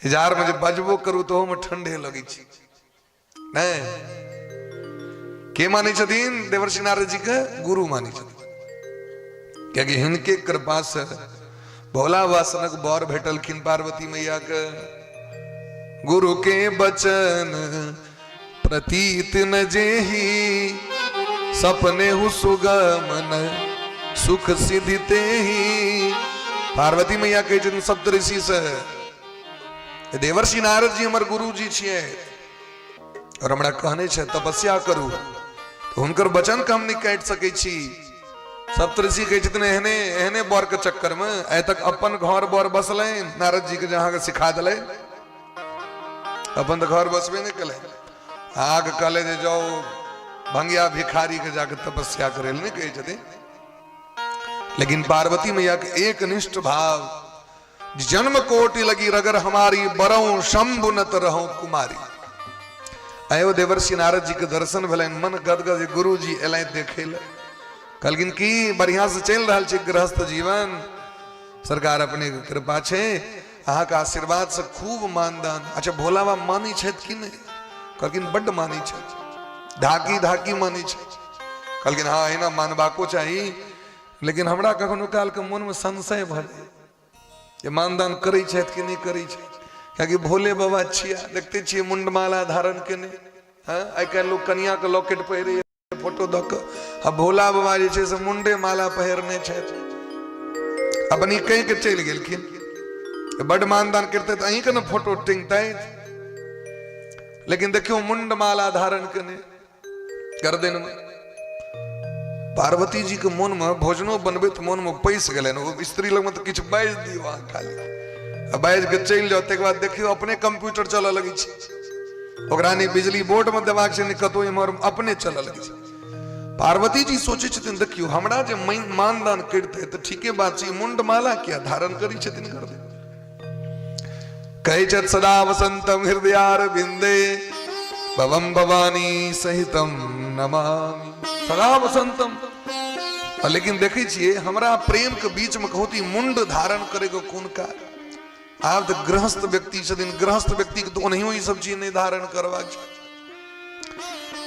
4 में जब बजबो करू तो हम ठंडे लगी छी नहीं। के मानी छथिन? देवर्षि नारद जी का गुरु मानी छथिन, क्योंकि हिनके कृपा से भोला वासनक बर भेटलखिन पार्वती मैया के। गुरु के बचन प्रतीत न जेहि, सपने हु सुगमन सुख सिद्धि तेहि। पार्वती मैया के जन सप्तऋषि से देवर्षि नारद जी हमर गुरु जी छिए और हमरा कहने छे तपस्या करू, तो हुनकर वचन के हम नहीं काट सके छी। सप्तऋषि के जितने एहने बर के चक्कर में आय तक अपन घर बर बसले, नारद जी के जहां के सिखा दिले, अपन तो घर बसबे नहीं कले। आग कले जे जाओ भंगिया भिखारी के जाकर तपस्या करे नहीं कहे छथिन। लेकिन पार्वती मैया के एक निष्ठ भाव, जन्म कोटि लगी रगर हमारी, बरऊ शंभु नत रहो कुमारी। आयो देवर्षि नारद जी के दर्शन भेल, मन गदगद, गुरु जी एल देखे ले। कहलखिन की बढ़िया से चल रहा है गृहस्थ जीवन, सरकार अपने कृपा छे, अहाँ के आशीर्वाद से खूब मानदान। अच्छा भोला बाबा मानी छथि कि नहीं? कहलखिन बड्ड मानी छथि, ढाकी ढाकी मानी छथि। कहलखिन हाँ एना मानबाको चाही, लेकिन हमरा कखनो काल के मन में संशय भ जाए जे मानदान करै छथि कि नहीं करै छथि। क्योंकि भोले बाबा छिया, देखते छिए मुंडमाला धारण केने, हाँ आइ काल्हि लोग कनिया के लॉकेट पहिरे फोटो द के, अब भोला बाबा जे छै से मुंडे माला पहिरने छथि। अपनी कह के चल गेलखिन, बड़ मानदान करते तो अहीं के न फोटो टिंगते, लेकिन देखियो मुंड माला धारण केने गर्दन में। पार्वती जी के मन में भोजनो बनबे तो मन में पैस गए, वो स्त्री लग में तो किछु बाज दियो अहाँ खाली, बाज के चल जाओ, तक बाद देखियो अपने कंप्यूटर चल लगी छै, ओकरा नहीं बिजली बोर्ड में देबाक छै, नहीं कतो इमहर अपने चल लगी छै। पार्वती जी सोचे छथिन देखियो हमरा जे मानदान करते तो ठीके बात छै, मुंड माला क्या धारण करी छथिन गर्दन। कहे छथि सदा वसंतम हृदयारविंदे, भवम भवानी सहितम नमामि। सदा वसंतम, लेकिन देखे छिए हमरा प्रेम के बीच में कहती मुंड धारण करे को कोन काज। आप तो गृहस्थ व्यक्ति छथिन, गृहस्थ व्यक्ति के तो ओनहियो ई सब चीज नहीं धारण करबाक छै।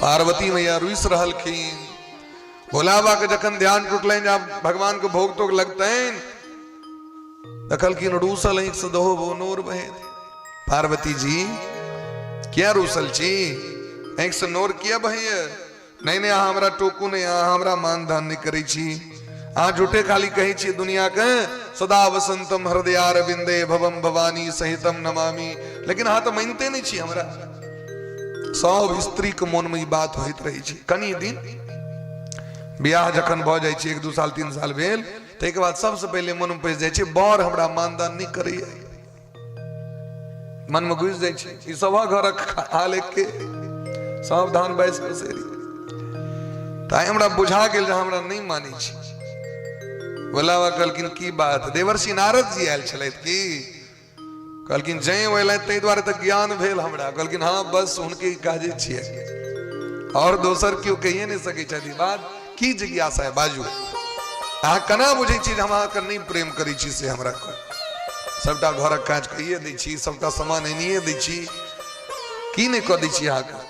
पार्वती मैया रुइस रहलखिन। भोला बाबा के जखन ध्यान टूटलनि, जब भगवान के भोग तो लगतनि, देखलखिन रूसल आंख से दहो बो नोर बहे। पार्वती जी क्या रूसल छी, आंख से नोर किया बहे? नहीं नहीं अहाँ हमरा टोकू नहीं, अहाँ हमरा मानदान नहीं करे छी, अहाँ झूठे खाली कहे छी दुनिया के सदा वसंतम हृदयारविंदे भवम भवानी सहितम नमामि, लेकिन अहाँ तो मानते नहीं छी हमरा। सब स्त्री के मन में ई बात होइत रही छी। कनी दिन बियाह जखन भ जाय छै, 1-2 साल 3 साल भेल, ताहिके बाद सबसे पहले मन में पैस जाय छै बर हमरा मानदान नहीं करैया, मन में घुस जाय छै ई सब घरक हाल के सावधान बैस बसेरी। ताई हमरा बुझा गेल जे हमरा नहीं मानी छी। भोला बाबा कहलखिन की बात? देवर्षि नारद जी आयल छलथि की? कहलखिन जय वेला ताहि द्वारे तो ज्ञान भेल हमरा। कहलखिन हाँ बस उनके काजे छिए, और दोसर क्यों कहिए नहीं सकै छथि। बात की जिज्ञासा है बाजू, अहाँ केना बुझै छी जे हम अहाँके नहीं प्रेम करै छी से हमरा कह। सबटा घरक काज कहिए दै छी, सबटा सामान एनिए दै छी, की नहीं कह दै छी अहाँके?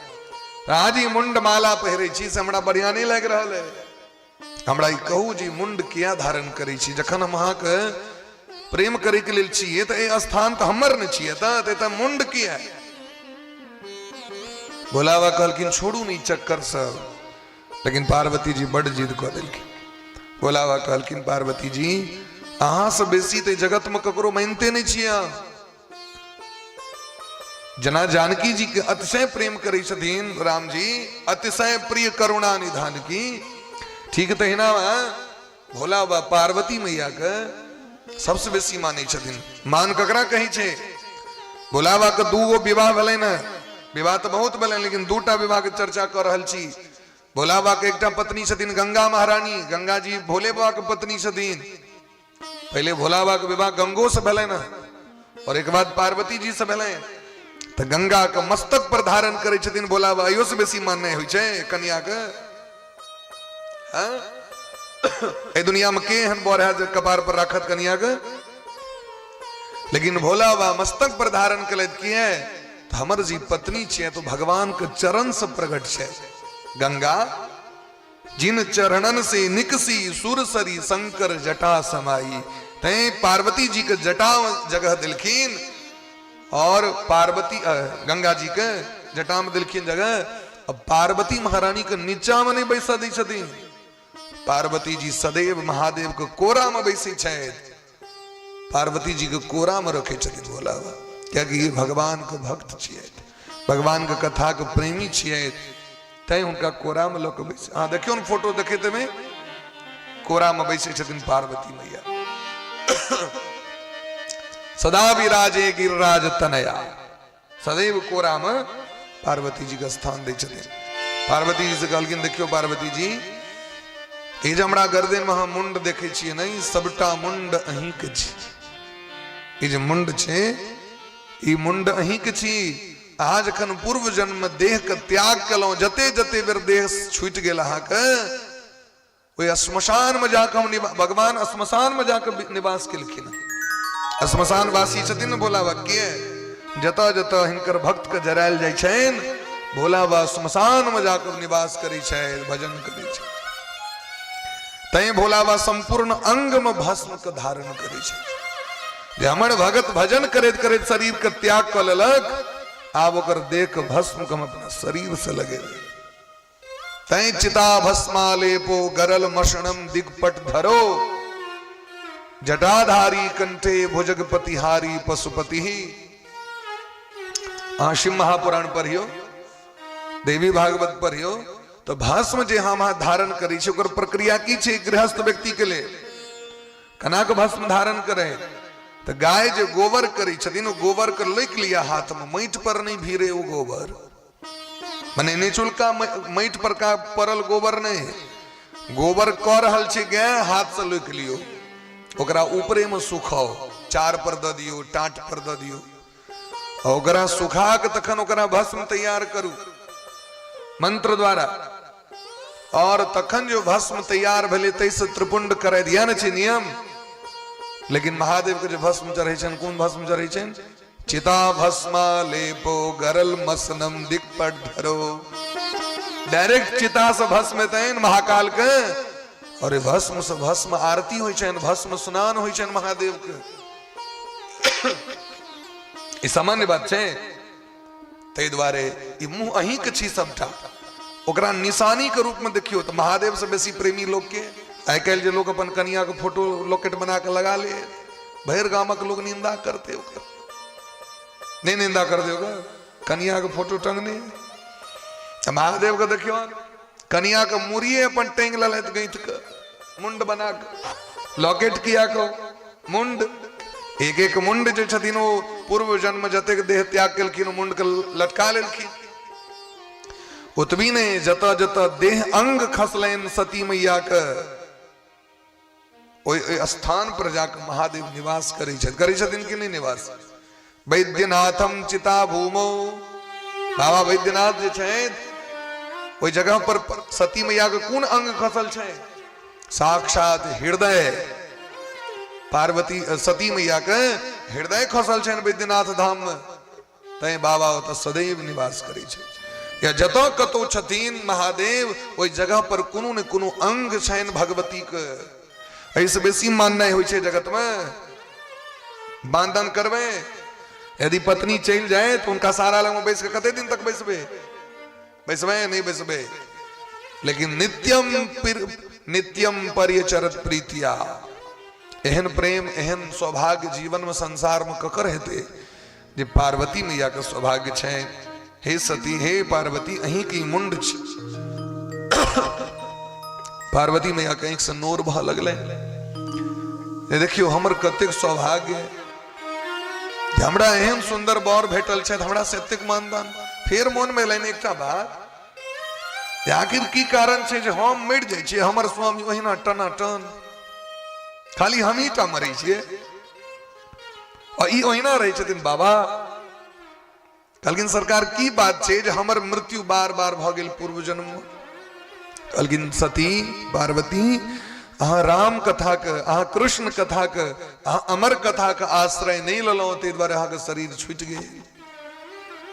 आज ही मुंड माला पहिरे छी से हमरा बढ़िया नहीं लग रहल है। हमरा ई कहू जी मुंड किया धारण करै छी? जखन हम अहाँके प्रेम करे के लेल छिए तो ए स्थान तो हमर न छिए, त मुंड किया है? भोला बाबा कहलखिन छोड़ू नहीं चक्कर सब, लेकिन पार्वती जी बड़ जिद कऽ देलखिन। भोला बाबा कहलखिन पार्वती जी अहाँ से बेसी तो जगत में ककरो मानते नहीं छिए। जना जानकी जी के अतिशय प्रेम करे छथिन राम जी, अतिशय प्रिय करुणा निधान की, ठीक तहिना भोला बाबा पार्वती मैया के सबसे बेसी माने छथिन। मान ककरा कही छे? भोला बाबा के दूगो विवाह भेलै न, विवाह तो बहुत भेलै लेकिन दूटा विवाह के चर्चा कर रहल छी। भोला बाबा के एकटा पत्नी छथिन गंगा महारानी, गंगा जी भोले बाबा के पत्नी छथिन। पहले भोला बाबा के विवाह गंगो से भेलै न, और एक बाद पार्वती जी से भेलै। तो गंगा के मस्तक पर धारण करे छथिन भोला बाबा, अयो से बेसी मानने होइ छै कन्या के। ए दुनिया में के हन बर है जो कपार पर राखत कन्या के? लेकिन भोला बाबा मस्तक पर धारण कलत किए तो हमर जी पत्नी छे तो भगवान के चरण से प्रकट छे। गंगा जिन चरणन से निकसी सुरसरी शंकर जटा समाई, तै पार्वती जी के जटा जगह दिलखिन और पार्वती गंगा जी के जटा में दिलखिन जगह। अब पार्वती महारानी के नीचा में नहीं बैसा दी छथिन, पार्वती जी सदैव महादेव के कोरा में बैसे छथि। पार्वती जी के कोरा में रखे छथिन भोला बाबा, क्या कि ये भगवान के भक्त छियै, भगवान के कथा के प्रेमी छियै, तै उनका कोरा में लोग बैसे। हाँ देखियो न फोटो देखे तमे, कोरा में बैसे छथिन पार्वती मैया। सदा विराजे गिरिराज तनया, सदैव कोरा में पार्वती जी का स्थान दै छथिन। पार्वती जी से कहलखिन देखियो पार्वती जी, ये जे हमरा गर्दन में हम मुंड देखे छियै नहीं, सबटा मुंड अहीं के छी। ये जे मुंड छे ई मुंड अहीं के छी। अहाँ जखन पूर्व जन्म में देह के त्याग कलौ, जते जते बेर देह छूट गेल अहाँ के, ओइ श्मशान में जाकर हम भगवान श्मशान में जाकर निवास केलखिन। श्मशान वासी छथिन भोला बाबा के, जतऽ जतऽ हिनकर भक्त के जरायल जाइ छनि, भोला बाबा श्मशान में जाकर निवास करै छै, भजन करै छै। तै भोला बाबा संपूर्ण अंग में भस्म के धारण करे छै। जे हमर भगत भजन करैत करैत शरीर के त्याग क लेलक, आब ओकर देह के भस्म के हम अपना शरीर से लगेबै। तै चिता भस्मालेपो गरल मशणम दिगपट धरो, जटाधारी कंठे भुजगपतिहारी पशुपति। शिव महापुराण पढ़ियो, देवी भागवत पढ़ियो, तो भस्म जे हम धारण करी छै ओकर प्रक्रिया की छै? गृहस्थ व्यक्ति के लिए कना के भस्म धारण करे तो गाय जे गोबर करी छथिन, गोबर के लैक लिया हाथ में, माटि पर नहीं भीरे वो गोबर, मने निचुलका माटि पर का परल गोबर नहीं, गोबर क रहल छै गाय, हाथ से लैक लियो, ओकरा ऊपरे में सुखाओ, चार पर द दियो, टाट पर द दियो, ओकरा सुखा के तखन ओकरा भस्म तैयार करू मंत्र द्वारा। और तखन जो भस्म तैयार भेले तैसे त्रिपुंड करे दिया न छै नियम। लेकिन महादेव के जो भस्म चढ़े छन, कोन भस्म चढ़े छन? चिता भस्मा लेपो गरल मसनम दिगपट धरो। डायरेक्ट चिता से भस्म तैन महाकाल के, और ये भस्म से भस्म आरती होइ छन, भस्म स्नान होइ छन महादेव के। ई सामान्य बात छै। तै द्वारे ई मुंह अहीं के छी सबटा, ओकरा निशानी के रूप में देखियो। तो महादेव से बेसी प्रेमी लोग के आइ काल्हि जे लोग अपन कन्या के फोटो लॉकेट बना के लगा ले, भैर गामक लोग निंदा करते ओकर, नहीं निंदा कर दे ओकर कन्या के फोटो टंगने। महादेव के देखियो, कन्या के मुरिये अपन टेंग ललैत गैत के, मुंड बना के लॉकेट किया को मुंड, एक एक मुंड जे छथिन ओ पूर्व जन्म जतेक देह त्याग केलखिन, मुंड के लटका लेलखिन। ओतबी नहीं, जतऽ जतऽ देह अंग खसलैन सती मैया के, ओइ स्थान पर जाकर महादेव निवास करै छथिन कि नहीं निवास? वैद्यनाथम चिता भूमो, बाबा वैद्यनाथ जे छथि ओइ जगह पर सती मैया के कोन अंग खसल छै? साक्षात हृदय, पार्वती सती मैया के हृदय खसल छनि वैद्यनाथ धाम में। तै बाबा ओतऽ सदैव निवास करै छै। या जतऽ कतौ छथिन महादेव, ओइ जगह पर कोनो ने कोनो अंग छनि भगवती के। ऐसे बेसी माननाइ होइ छै जगत में। बांधन करबै, यदि पत्नी चलि जाए तो उनका सारा लग में बैस के कते दिन तक बैसबे? बैसबे नहीं बैसबे। लेकिन नित्यम परिचरत प्रीतिया, एहन प्रेम एहन सौभाग्य जीवन में संसार में ककर हेते जे पार्वती मैया के सौभाग्य छै। हे सती, हे पार्वती, अहीं की मुंड छी। पार्वती मैया के आंख से नोर बह लगले। ये देखियो हमर कतेक सौभाग्य है कि हमरा एहन सुंदर बर भेटल छै, हमरा से एतेक मानदान। फिर मन में लाइन एकटा बात, आखिर की कारण छै जे हम मर जाइ छियै, हमर स्वामी ओहिना टनाटन, खाली हम ही टा मरै छियै और ई ओहिना रहै छथिन। बाबा कहलखिन सरकार की बात छै जे हमर मृत्यु बार बार भ गेल पूर्व जन्म में। कहलखिन सती पार्वती अहाँ राम कथा के, अहाँ कृष्ण कथा के, अहाँ अमर कथा के आश्रय नहीं लेलौं, ताहि दुआरे अहाँ के शरीर छूटि गेल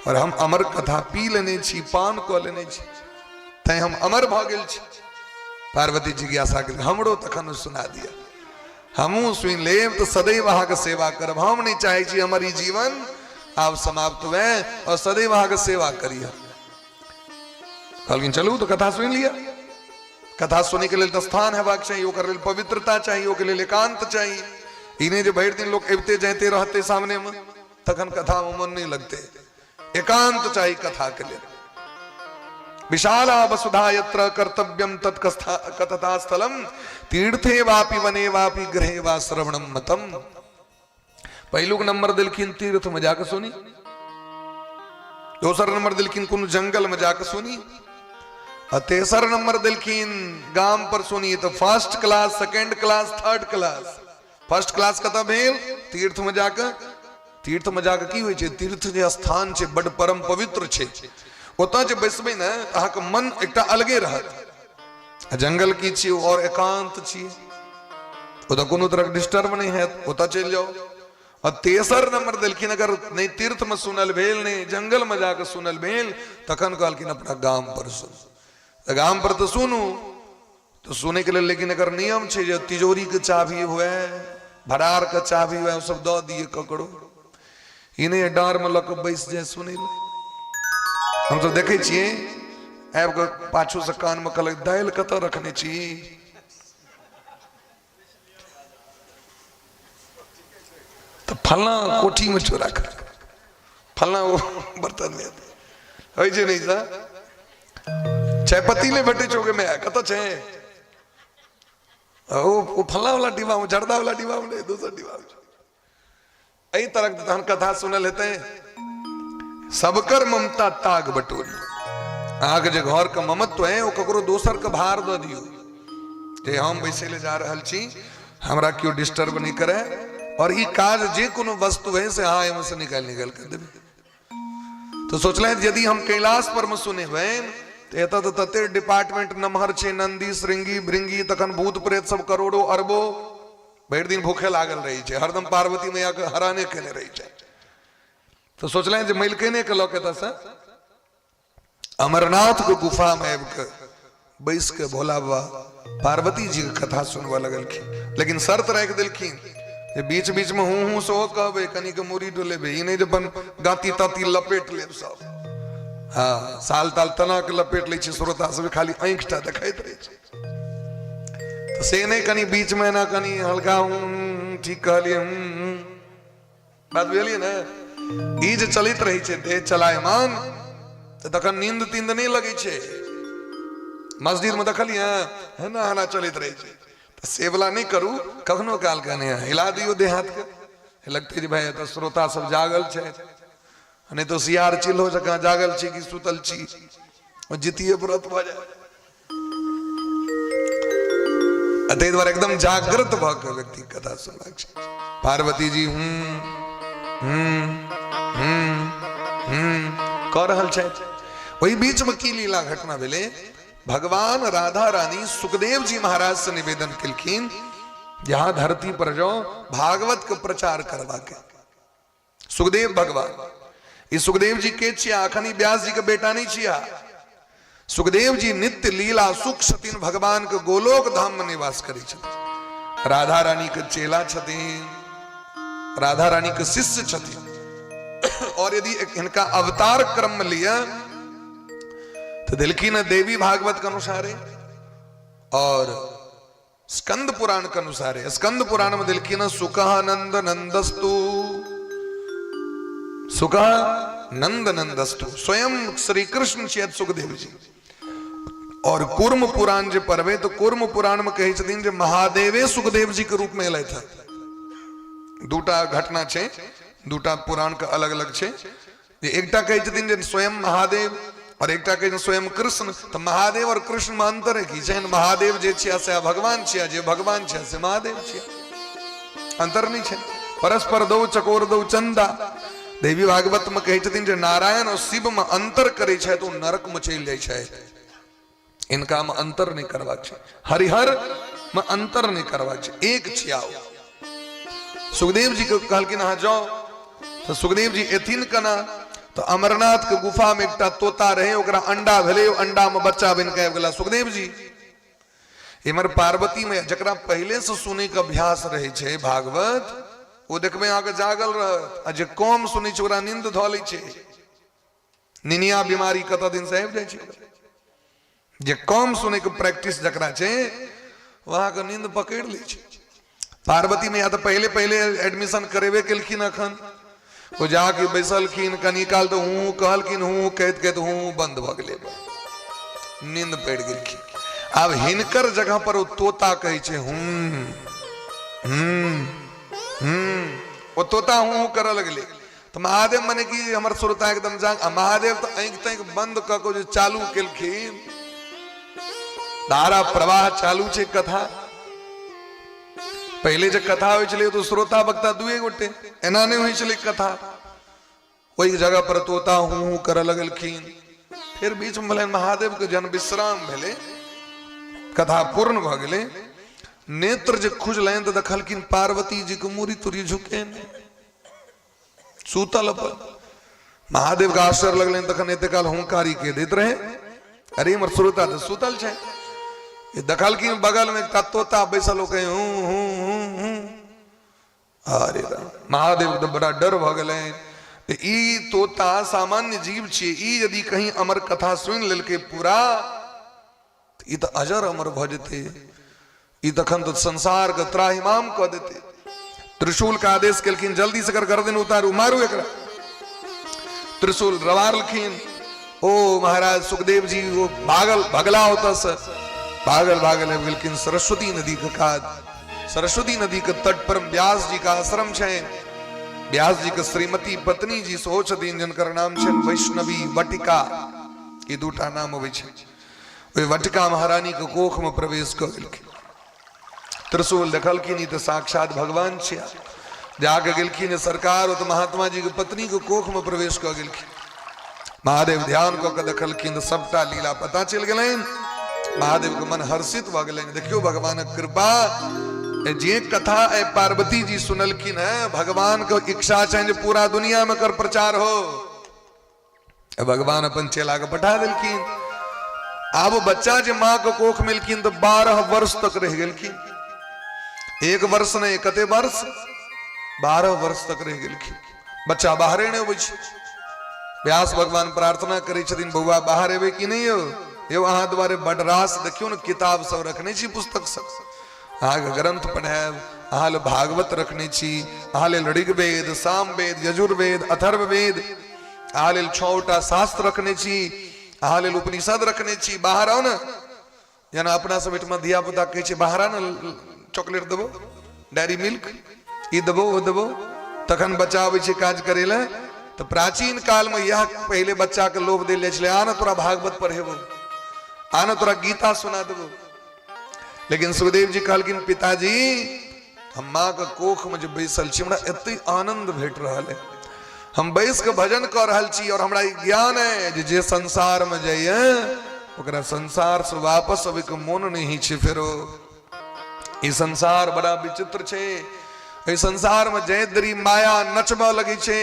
और हम अमर कथा पी लेने छी, पान क लेने छी, तैं हम अमर भ गेल छी। पार्वती जिज्ञासा कर हमरो तखन सुना दिया, हमहूँ सुनि लेब तो सदैव अहाँ के सेवा करब। हम नहीं चाहे छी हमर ई जीवन आब समाप्त हुए और सदैव अहाँ के सेवा करिए। कहलखिन चलू तो कथा सुनि लिया। कथा सुने के लिए तो स्थान हेबाक चाहिए, ओकर लेल पवित्रता चाहिए, ओकर लेल एकांत चाहिए। इन्हें जो भर दिन लोग अबते जाते रहते सामने में, तखन कथा में मन नहीं लगते। एकांत चाहिए कथा के लिए। विशाला वसुधा यत्र कर्तव्यम तत्कथा स्थलम, तीर्थे वापि वने वापि गृहे वा श्रवणम मतम। पहलू नंबर दिलखिन तीर्थ में जाकर सुनी, दूसरा नंबर दिलखिन कुन जंगल में जाकर सुनी, और तेसर नंबर दिलखिन गांव पर सुनी। तो first class, second class, third class. First class कतऽ भेल? तीर्थ में जाकर। तीर्थ में जाकर की होइ छै? तीर्थ जे स्थान छै बड़ परम पवित्र छै, ओतऽ जे बैसबै ने अहाँके मन एकटा अलगे रहत। जंगल की छी और एकांत छी, ओतऽ कोनो तरह डिस्टर्ब नहीं है, ओतऽ चलि जाओ। और तेसर नंबर दिलखिन अगर नहीं तीर्थ में सुनल भेल, नहीं जंगल में जाकर सुनल भेल, तखन कहलखिन अपना गांव पर सुन। गांव पर तो सुनू, तो सुने के लिए लेकिन अगर नियम छै जे तिजोरी के चाबी हुए, भरार के चाबी हुए, सब दऽ दिए ककरो, इन्हें डार में लऽ कऽ बैस जाए सुनै ले। हम तो देखे छियै आबि कऽ पाछू से कान में कहलक दालि कतऽ रखने छी? तो फलना कोठी में चोरा कर, फलना वो बर्तन में होइ छै नहीं सा चायपत्ती ले भेटे चौके में कत छै? वो फलना वाला डिब्बा में, जर्दा वाला डिब्बा में नहीं, दूसरा डिब्बा में। एही तरह तहन कथा सुनल हेतै। सबकर ममता ताग बटोरी। अहाँके जे घर के ममत्व है वो ककरो दोसर के भार दऽ दियौ, जे हम बैसे ले जा रहल छी, हमरा क्यों डिस्टर्ब नहीं करे, और ई काज जे कोनो वस्तु है से अहाँ एहिमे से निकाल कर देबै। तो सोचले यदि हम कैलाश पर में सुने हुए तो एतऽ तो तते डिपार्टमेंट नमहर छै, नंदी श्रृंगी भृंगी, तखन भूत प्रेत सब करोड़ों अरबों भरि दिन भूखे लागल रही छै, हरदम पार्वती मैया के हराने केने रही छै। तो सोचले जे मलिकने के लऽ के एतऽ अमरनाथ के गुफा में आबि के बैस के भोला बाबा पार्वती जी के कथा सुनबऽ लगलखिन। लेकिन शर्त राखि देलखिन जे बीच बीच में हूँ सेहो कहबै, कनी के मूड़ी डोलेबै, ई नहीं जे अपन गाती ताती लपेट लेब सब। हाँ, साल ताल तना के लपेट ले छी, श्रोता सब खाली आँखि टा देखैत रहे छै, तो से नहीं, कनी बीच में ना कनी हल्का ठीक कहलिए बात बुझलिए ना। ई जे चलित रही छै देह चलायमान, तो तखन नींद तींद नहीं लगे छै। मस्जिद में देखलिए है ना हना चलित रही छै, तो से वाला नहीं करू, कखनो काल कने हिला दियो देह हाथ के, लगते जे भाई तो श्रोता सब जागल छै, नहीं तो सियार चिल्हो जकाँ जागल छी कि सुतल छी, और जितिए व्रत भ जाए। ताहि दुआरे एकदम जागृत भ के व्यक्ति कथा सुनबाक छै। पार्वती जी कह रहल छथि। वही बीच में की लीला घटना भेले, भगवान राधा रानी सुखदेव जी महाराज से निवेदन केलखिन, यहाँ धरती पर जाओ भागवत के प्रचार करवा के। सुखदेव भगवान, ये सुखदेव जी के छिया, अखनी व्यास जी के बेटा नहीं छिया। सुखदेव जी नित्य लीला सुख छथिन, भगवान के गोलोक धाम में निवास करै छथिन, राधा रानी के चेला छथिन, राधा रानी के शिष्य छथिन। और यदि इनका अवतार क्रम में लिया तो दिलखिन देवी भागवत के अनुसार है और स्कंद पुराण के अनुसार है। स्कंद पुराण में दिलखिन सुखानंद नंदस्तु, सुखा नंद नंदस्तु, स्वयं श्री कृष्ण छियत सुखदेव जी। और कूर्म पुराण जे पढ़बे तो कूर्म पुराण में कहे छथिन जे महादेवे सुखदेव जी के रूप में अयलथि। दूटा घटना छे, दूटा पुराण के अलग अलग छे। एकटा कहे छथिन जे स्वयं महादेव और एकटा कहे स्वयं कृष्ण। तो महादेव और कृष्ण में अंतर है कि छै महादेव जे छिया से भगवान छिया, जे भगवान छिया से महादेव छिया, अंतर नहीं छे। परस्पर दो चकोर दो चंदा। देवी भागवत में कहे छथिन जे नारायण और शिव में अंतर करे छे तो नरक में चल जाय छे। इनका में अंतर नहीं करवा छे, हरिहर में अंतर नहीं करवा छे, एक छियाओ। सुखदेव जी को कहलकिन हाँ जाओ, तो सुखदेव जी एथिन कना। तो अमरनाथ के गुफा में एकटा तोता रहे, ओकरा अंडा भेले, अंडा में बच्चा बन के आबि गेला सुखदेव जी। इमर पार्वती में जकरा पहले से सुने के अभ्यास रहे छे भागवत, वो देखबे आके जागल रह, जे कम सुने छे ओकरा नींद ध लै छे। निनिया बीमारी कत दिन से आबि जाय छे। जे कम सुने के प्रैक्टिस जकरा छे वहां के नींद पकड़ लै छे। पार्वती में या तो पहले पहले एडमिशन करेबे केलखिन, अखन वो जाके बैसलखिन, कनी काल तो हूँ कहलखिन, हूँ कहत कहत हूँ बंद भ गेले, नींद पड़ गेलखिन। अब हिनकर जगह पर वो तोता कहे छे वो तोता हूँ कर लगले। तो महादेव मने कि हमर श्रोता एकदम जाग। महादेव तो आंख तक बंद क के जो चालू केलखिन, धारा प्रवाह चालू छे कथा। पहले जब कथा हो चले तो श्रोता वक्ता दुए गोटे, एना नहीं हुई चले कथा। वही जगह पर तोता हूँ कर लगलखिन। फिर बीच में भले महादेव के जन विश्राम भेले, कथा पूर्ण भ गेले। नेत्र जे खुजलें तो देखलखिन पार्वती जी के मूरी तुरी झुके सूतल पर। महादेव का आश्चर्य लगले, तखन एते काल हुंकारी के देत रहे, अरे हमर श्रोता तो सूतल छे। ये देखलखिन बगल में एकटा तोता बैसल हो कहे हूं। अरे महादेव तो बड़ा डर भ गेले। ई तोता सामान्य जीव छे, ई यदि कहीं अमर कथा सुन लेलके पूरा, ई तो अजर अमर भ जेते। ई तखन तो संसार के त्राहिमाम क देते। त्रिशूल का आदेश केलखिन, जल्दी से कर गर्दन उतारू, मारू एकरा। त्रिशूल रवारलखिन। ओ महाराज सुखदेव जी वो भगला होता से भागल गेलखिन सरस्वती नदी के कात। सरस्वती नदी के तट पर व्यास जी का आश्रम छे। व्यास जी के श्रीमती पत्नी जी सो छथिन, जिनकर नाम छे वैष्णवी वटिका। ये दूटा नाम होवे छे। वे वटिका महारानी के कोख में प्रवेश कर गेलखिन। त्रिशूल देखलखिन, तो साक्षात भगवान छे। जाके गेलखिन सरकार, तो महात्मा जी के पत्नी के कोख में प्रवेश कर गेलखिन। महादेव ध्यान क के देखलखिन, सबटा लीला पता चल गेलैन। महादेव के मन हर्षित भ गेलैन। देखियो भगवान कृपा, जे कथा पार्वती जी सुनलखिन है, भगवान के इच्छा छे जे पूरा दुनिया में कर प्रचार हो। भगवान अपन चेला के पठा देलखिन। अब बच्चा जे मां के कोख मिलखिन तो 12 वर्ष तक रह गेलखिन। 1 वर्ष नहीं, कते वर्ष, 12 वर्ष तक रह गेलखिन। बच्चा बाहरे नहीं अबै छै। व्यास भगवान प्रार्थना करै छथिन, बौआ बाहर एबै कि नहीं हो? यो अहाँ द्वारे बड रास देखियो ने किताब सब रखने छी, पुस्तक सब अहाँ ग्रंथ पढ़ायब, अहाँ ले भागवत रखने छी, अहाँ ले ऋग्वेद, सामवेद, यजुर्वेद, अथर्ववेद, अहाँ ले 6टा शास्त्र रखने छी, अहाँ ले उपनिषद रखने छी। बाहर आओ ना, जेना अपना सब एठमा धिया पुता कहै छै बाहर आ ना, चॉकलेट देबो, डेयरी मिल्क, ई देबो ओ देबो, तखन बच्चा आबै छै काज करे ले। तो प्राचीन काल में यह पहले बच्चा के लोभ देल जाय छलै, आ ना तोरा भागवत पढ़ेबो, आ ना तोरा गीता सुना देबो। लेकिन सुखदेव जी कहलखिन, पिताजी हम माँ के कोख में जब बैसल छी, हमरा एते आनंद भेट रहल है, हम बैस के भजन कर रहल छी, और हमरा ज्ञान है जे संसार में जाइए ओकरा संसार से वापस अबे के मोन नहीं छै फेरो। ई संसार बड़ा विचित्र छे। ई संसार में जे दरी माया नचबा लगे छे,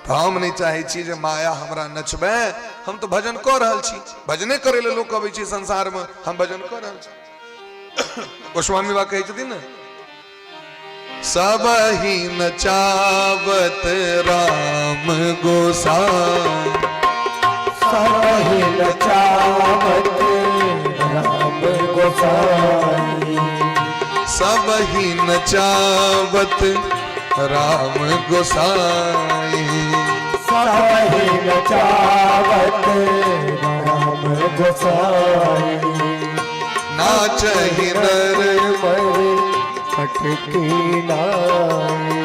तो हम नहीं चाहे छी जे माया हमरा नचबे। हम तो भजन कर रहल छी, भजने करे ले लोग अबै छै संसार में, हम भजन कर रहल छी। गोस्वामी बा कहै छथिन ने, सब ही नचावत राम गोसाई, सब ही नचावत राम गोसाई, सब ही नचावत राम गोसाई, सब ही नचावत राम गोसाई। नाचहि नर मरे की नाई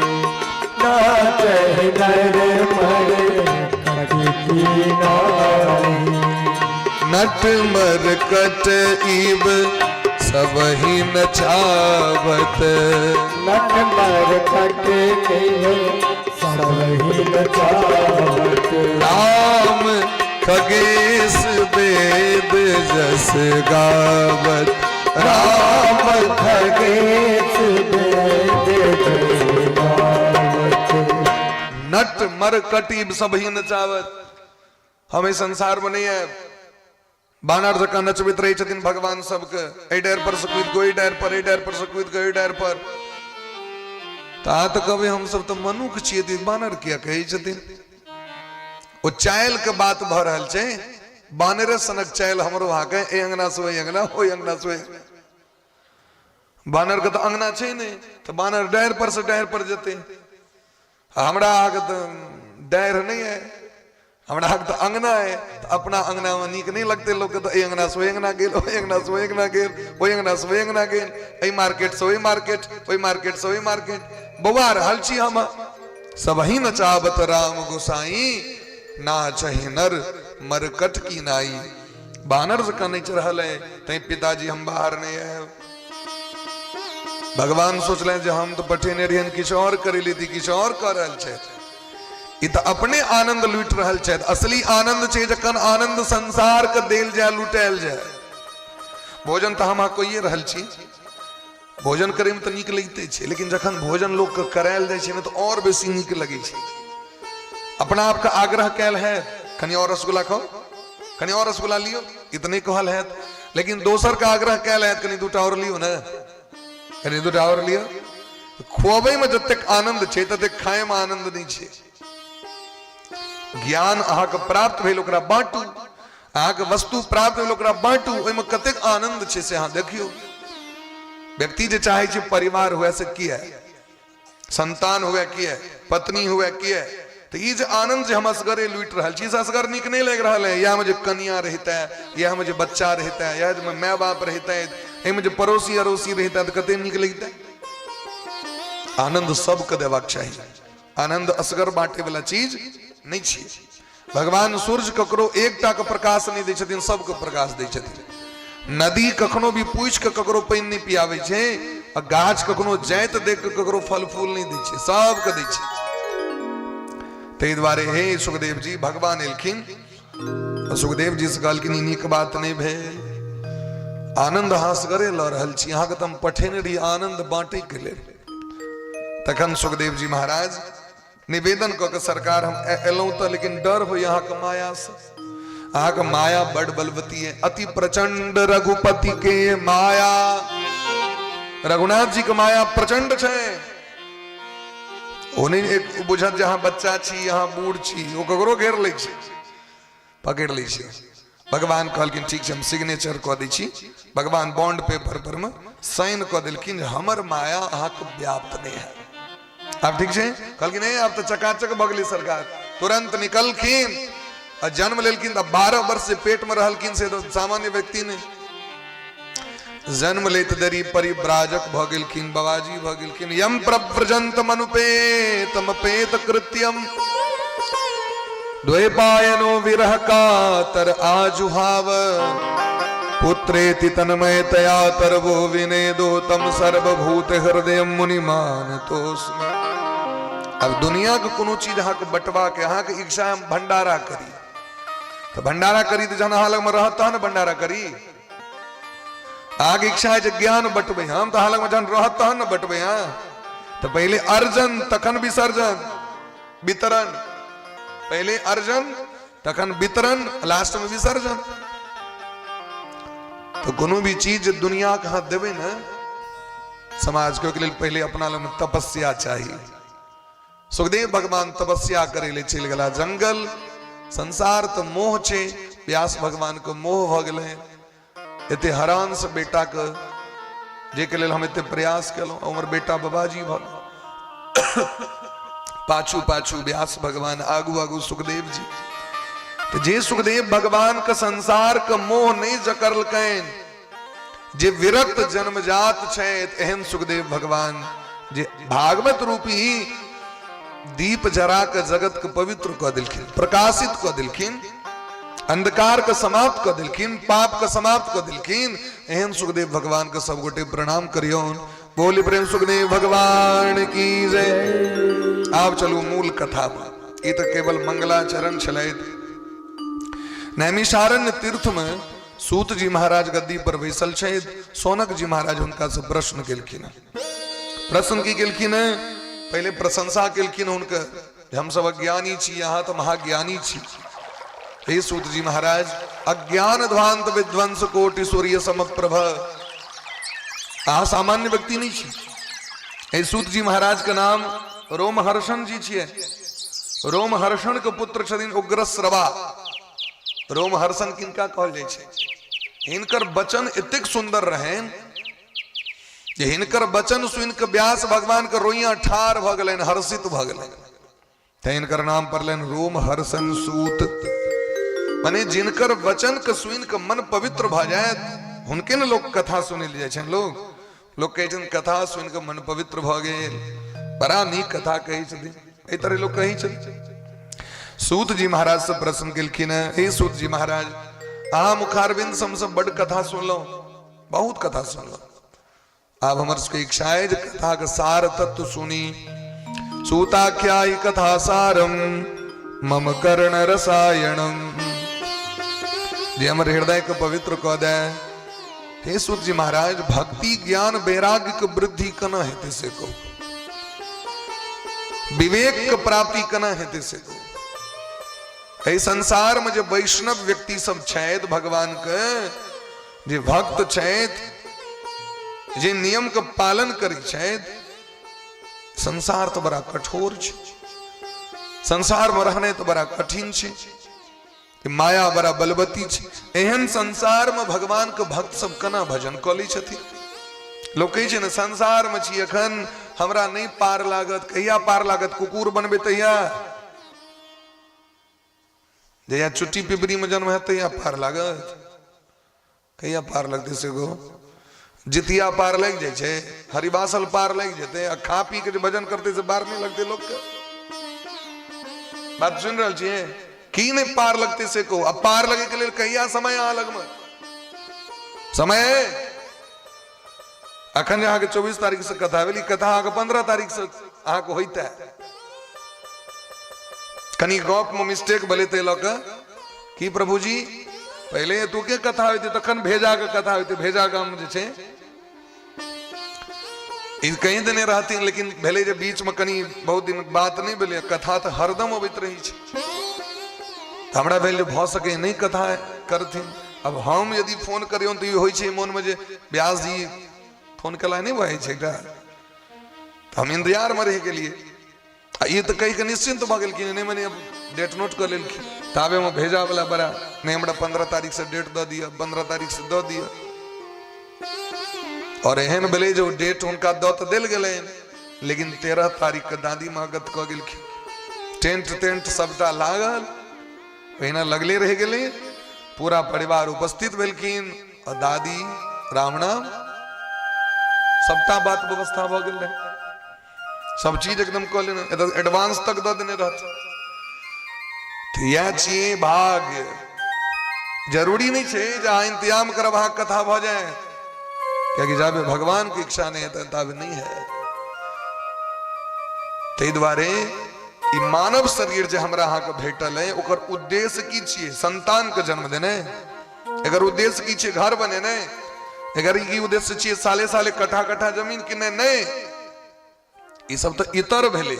नाच नर मर कट की नाई नट मर कट ईब सब ही नचावत नट मर कट सब ही नचावत राम खगेश वेद जस गावत राम खगेश वेद जस गावत नट मर कटीब सब ही नचावत। हमें संसार में नहीं है बानर जका नचवित रही छथिन भगवान सबके ए डेर पर सकुत कोई डेर पर ए डेर पर सकुत कोई डेर पर ता तो कभी हम सब तो मनुख छिए ती बानर किया कही छथिन। ओ चायल के बात भ रहल छै बानरे सनक चायल हमरो हाके ए अंगना सोई अंगना ओई अंगना सोई बानर के तो अंगना छै नहीं तो बानर डेर पर से डेर पर जते हमरा आगे तो डेर नहीं है हमरा तो अंगना है तो अपना अंगना में नीक नहीं लगते लोग तो ए अंगना सोई अंगना गेल ओई अंगना सोई अंगना गेल ओई अंगना सोई अंगना गेल ए मार्केट सोई मार्केट ओई मार्केट सोई मार्केट बउआ रहल छी हम सब ही नचावत राम गोसाई ना चहे नर मरकट की नाई बानर से नहीं चढ़ है तई पिताजी हम बाहर नहीं है भगवान सोच ले जो हम तो पठेने रहियन किछ और करे ली थी किछ और कर रहल छै इ त अपने आनंद लूट रहल छै असली आनंद छै जखन आनंद संसार के देल जाय लुटायल जाय भोजन तो हम कोइए रहल छी भोजन करे में तो नीक लगते छै लेकिन जखन भोजन लोग के करायल जाय छै न तो और बेसी नीक लगे छै अपना आप का आग्रह कैल है कनी और रसगुल्ला खाओ कनी और रसगुल्ला लियो इतने कहल है लेकिन दोसर का आग्रह कैल है कनी दूटा और लियो ना कनी दूटा और लियो खुआबे में जतेक आनंद छै ततेक खाए में आनंद नहीं छै ज्ञान अहाँ के प्राप्त भेल ओकरा बांटू अहाँ के वस्तु प्राप्त भेल ओकरा बांटू ओइ में कतेक आनंद छै से अहाँ देखियो व्यक्ति जे चाहे छै परिवार हुए से किया संतान हुए किया पत्नी हुए किया तो ये जो आनंद जो हम असगरे लूट रहा चीज असगर निक नहीं लग रहा है या मुझे कन्या रहता है या मुझे बच्चा रहता है या जो माँ बाप रहता है या मुझे पड़ोसी अड़ोसी रहता है तो कते निक लगता है आनंद सबके देवाक चाहिए आनंद असगर बांटे वाला चीज नहीं छे भगवान सूर्य ककरो एकटा के प्रकाश नहीं दै छथिन सबके प्रकाश दै छथिन नदी कखनो भी पूछ के ककरो पानी नहीं पियावे छे आ गाछ कखनो जाइत देख के ककरो फल फूल नहीं दै छे सबके दै छे ते द्वारे हे सुखदेव जी भगवान एलखिन सुखदेव जी से कहलखिन नीक बात नहीं भेल आनंद हासगरे ल रहल छी अहाँ के त हम पठेने रही आनंद बांटे के लेल तखन सुखदेव जी महाराज निवेदन क के सरकार हम एलौं त लेकिन डर हो यहाँ के माया से अहाँ के माया बड़ बलवती है अति प्रचंड रघुपति के माया रघुनाथ जी के माया प्रचंड छे उन्हें एक बुझत जहां बच्चा छी यहाँ बूढ़ छी वो ककरो घेर ले छी पकड़ ले छी भगवान कहलखिन ठीक छै हम सिग्नेचर क दै छी भगवान बॉन्ड पेपर पर में साइन क देलखिन हमर माया अहाँ के व्याप्त नहीं है आप ठीक छै कहलखिन नहीं आप तो चकाचक भगली सरकार तुरंत निकलखिन और जन्म लेलखिन 12 वर्ष से पेट में रहलखिन से तो सामान्य व्यक्ति ने जन्म लेत दरी परिव्राजक भ गेलखिन बाबाजी भ गेलखिन यम प्रव्रजंत मनुपेतम पेत कृत्यम द्वैपायनो विरह कातर आजुहाव पुत्रेति तन्मयतया तरवो विनेदो तम सर्वभूत हृदय मुनिमान तोस्मि। अब दुनिया के कोनो चीज अहाँ के बटवा के अहाँ के इच्छा हम भंडारा करी तो भंडारा करी तो जन अहाँ लग में रहता न भंडारा करी आगे इच्छा है ज्ञान बटबे हम तो हालक में जन रहता न बटबे हाँ तो पहले अर्जन तखन विसर्जन वितरण पहले अर्जन तखन वितरण लास्ट में विसर्जन तो कोनो भी चीज दुनिया के हाथ देवे न समाज के लिए पहले अपना में तपस्या चाहिए सुखदेव भगवान तपस्या करे ले चल गला जंगल संसार तो मोह छे व्यास भगवान को मोह भ गए एते हरान से बेटा के जे के लेल हम एते प्रयास केलौं हमर बेटा बाबाजी भ पाछू पाछू व्यास भगवान आगू आगू सुखदेव जी तो जे सुखदेव भगवान के संसार के मोह नहीं जकरलकैन जे विरक्त जन्मजात छथि एहन सुखदेव भगवान जे भागवत रूपी दीप जरा के जगत के पवित्र क दिलखिन, प्रकाशित क दिलखिन, अंधकार के समाप्त क दिलखिन, पाप के समाप्त क दिलखिन। एहन सुखदेव भगवान के सब गोटे प्रणाम करियौन। बोली प्रेम सुखदेव भगवान की जय। आब चलू मूल कथा पर। ये तो केवल मंगलाचरण छलैत। नैमिषारण्य तीर्थ में सूत जी महाराज गद्दी पर बैसल छथि। सौनक जी महाराज हुनका से प्रश्न केलखिन। प्रश्न की केलखिन, पहले प्रशंसा केलखिन हुनकर, हम सब अज्ञानी छी, यहाँ तो महाज्ञानी छी। हे सूत जी महाराज, अज्ञान ध्वांत विध्वंस कोटि सूर्य समप्रभ, अहाँ सामान्य व्यक्ति नहीं छी। हे सूत जी महाराज के नाम रोमहर्षण जी छियै। रोमहर्षण के पुत्र छथिन उग्रश्रवा। रोमहर्षण किनका कहल जाइ छै? हिनकर वचन एतेक सुंदर रहन जे हिनकर वचन सुनि के व्यास भगवान के रोइया ठाढ़ भ गेलनि, हर्षित भ गेलनि। ते हिनकर नाम पड़लनि रोमहर्षण सूत। माने जिनकर वचन के सुनि के मन पवित्र भ जायत, हुनके न लोग कथा सुनि ले जाइ छनि। लोग कहै छनि कथा सुनि के मन पवित्र भ गेल, बड़ा नीक कथा कहै छथिन, एहि तरह लोग कहै छथिन। सूत जी महाराज से प्रश्न केलखिन, हे सूत जी महाराज, अहाँ मुखारबिंद से हमसे बड़ कथा सुनलहुं, बहुत कथा सुनलहुं। आब हमर सबके इच्छा है जे कथा के सार तत्व सुनी। सूताख्यायि कथा सारम मम कर्ण रसायनम, जे हमर हृदय के पवित्र कऽ दे। हे सूत जी महाराज, भक्ति ज्ञान वैराग्य के वृद्धि कना हेतै से कहू, विवेक के प्राप्ति कना हेतै से कहू। एहि संसार में जे वैष्णव व्यक्ति सब छथि, भगवान के जे भक्त छथि, जे नियम के पालन करै छथि, संसार तो बड़ा कठोर छै, संसार में रहने तो बड़ा कठिन छै, माया बड़ा बलवती छै। एहन संसार में भगवान के भक्त सब केना भजन कऽ लै छथिन? लोग कहै छै ने, संसार में छी अखन, हमरा नहीं पार लागत। कहिया पार लागत? कुकुर बनबे तहिया, जहिया चुट्टी पिपरी में जन्म है तहिया पार लागत। कहिया पार लगते से गो? जितिया पार लग जाए छे, हरिवासल पार लग जेते, आ खा पी के भजन करते से पार नहीं लगते लोग के। बात सुन रहा छिए? की नहीं पार लगते से को? अब पार लगे के लिए कहिया समय आ लगम? समय अखन यहाँ के 24 तारीख से कथा भेली, कथा अहाँ के 15 तारीख से अहाँ को होता है। कनी गप में मिस्टेक भले ते लक कि प्रभु जी पहले तू के कथा होती, तखन भेजा के कथा होती। भेजा गाम जे छे कहीं दिन रहती, लेकिन भेले जे बीच में कनी बहुत दिन बात नहीं भेले, कथा तो हरदम अबैत रही छे। हमरा भेल भ सके नहीं कथा करथिन। अब हम यदि फोन करियौ तो होइ छे मन में जे व्यास जी फोन कला नहीं भय छे, हम इंतजार में रह गेलिए। ये तो कही के निश्चिंत भ गेलखिन, नहीं मैंने अब डेट नोट कर लेलखिन। ताबे में भेजा वाला बड़ा नहीं, हमरा 15 तारीख से डेट द दिया, 15 तारीख से द दिया। और एहन भेले जो डेट उनका द तो दिल गेले, लेकिन 13 तारीख के दादी माँ गत क गेलखिन। टेंट सबटा लागल, ओहिना लगले रह गेले। पूरा परिवार उपस्थित भेलखिन और दादी राम नाम सबटा बात व्यवस्था भ गेल रहे, सब चीज एकदम कह लेना, एडवांस तक द देने रहते। तो यह चाहिए भाग्य। जरूरी नहीं है जहां इंतजाम कर वहां कथा भ जाए, क्योंकि जाबे भगवान की इच्छा नहीं है तब नहीं है। ते द्वारे ई मानव शरीर जे हमरा अहाँ के भेटल है, ओकर उद्देश्य की छिए? संतान के जन्म देने। अगर उद्देश्य की छिए घर बनेने, अगर ई उद्देश्य छिए साले साले कट्ठा कट्ठा जमीन किने, नहीं, ये सब तो इतर भेले।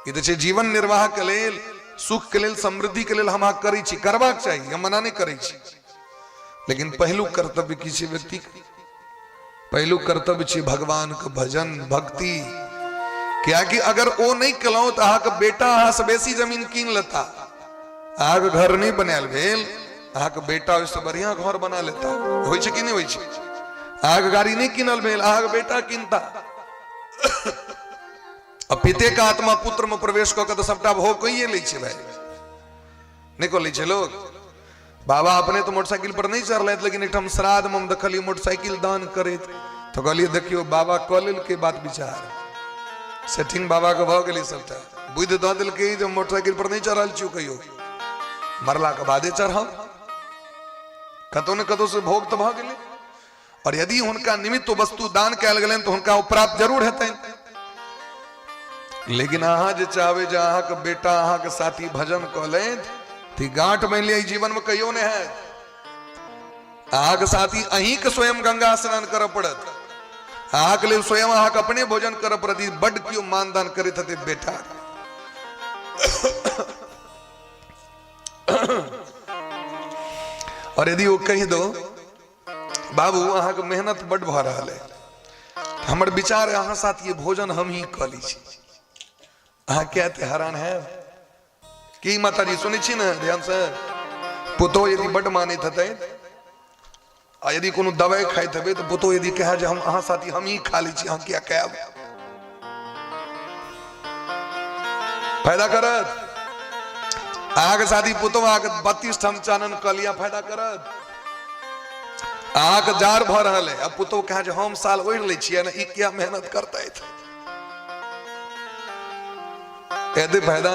ई तो जीवन निर्वाह के लेल, सुख के लेल, समृद्धि के लेल हम करै छी, करबाक चाहिए, हम मना नहीं करै छी। लेकिन पहलू कर्तव्य की छै व्यक्ति के? पहलू कर्तव्य छै भगवान के भजन भक्ति। क्या कि अगर वो नहीं कलौ तो अहाँ के बेटा अहाँ से बेसी जमीन कीन लेता। अहाँ के घर नहीं बनायल भेल, अहाँ के बेटा उससे बढ़िया घर बना लेता। होइ छै कि नहीं होइ छै? अहाँ के गाड़ी नहीं किनल भेल, अहाँ के बेटा किनता। अब पिते का आत्मा पुत्र में प्रवेश कऽ के तो सबटा भोग कइए लै छै भाई, नहीं कऽ लै छै लोग। बाबा अपने तो मोटरसाइकिल पर नहीं चल रहे थे, लेकिन एक हम श्राद्ध में देखलिए मोटरसाइकिल दान करे तो कहलिए देखियो बाबा कॉल के बात विचार सेटिंग बाबा के भ गई सबटा बुद्धि दऽ देलकै जब मोटरसाइकिल पर नहीं चढ़ल छियो कहियो मरला के बादे चढ़ाओ कतौ न कतौ से भोग तो भ गेलै। और यदि हुनका निमित्त वस्तु दान कयल गेलनि तो हुनका प्राप्त जरूर हेतनि। लेकिन अहाँ जे चाहबै जे अहाँके बेटा अहाँके साथी भजन कऽ तो गांठ बांधि लिया जीवन में कहियो नहीं है। अहाँके साथी अहीं के स्वयं गंगा स्नान करऽ पड़त, अहाँके लिए स्वयं अहाँके अपने भोजन करऽ पड़त। बड कियो मानदान करैत हेतै बेटा और यदि वो कह दो बाबू अहाँके मेहनत बड भ रहल है, हमर विचार अहाँ साथ ये भोजन हम ही कऽ ली छी, अहाँ क्या हैरान है कि माता जी सुनै छी ने ध्यान से। पुतो यदि बड मानैत हेतै आ यदि कोनो दवाई खाइत हेबै तो पुतो यदि कहे जे हम अहाँ साथी हम ही खा ली छी, अहाँ क्या कहब फायदा करत? अहाँके साथी पुतो अहाँके 32 ठाम चानन कऽ लिया फायदा करत? अहाँके जार भऽ रहल है, अब पुतो कहे जे हम साल ओढ़ लै छियै ने, ई क्या मेहनत करतैथ यदि फायदा?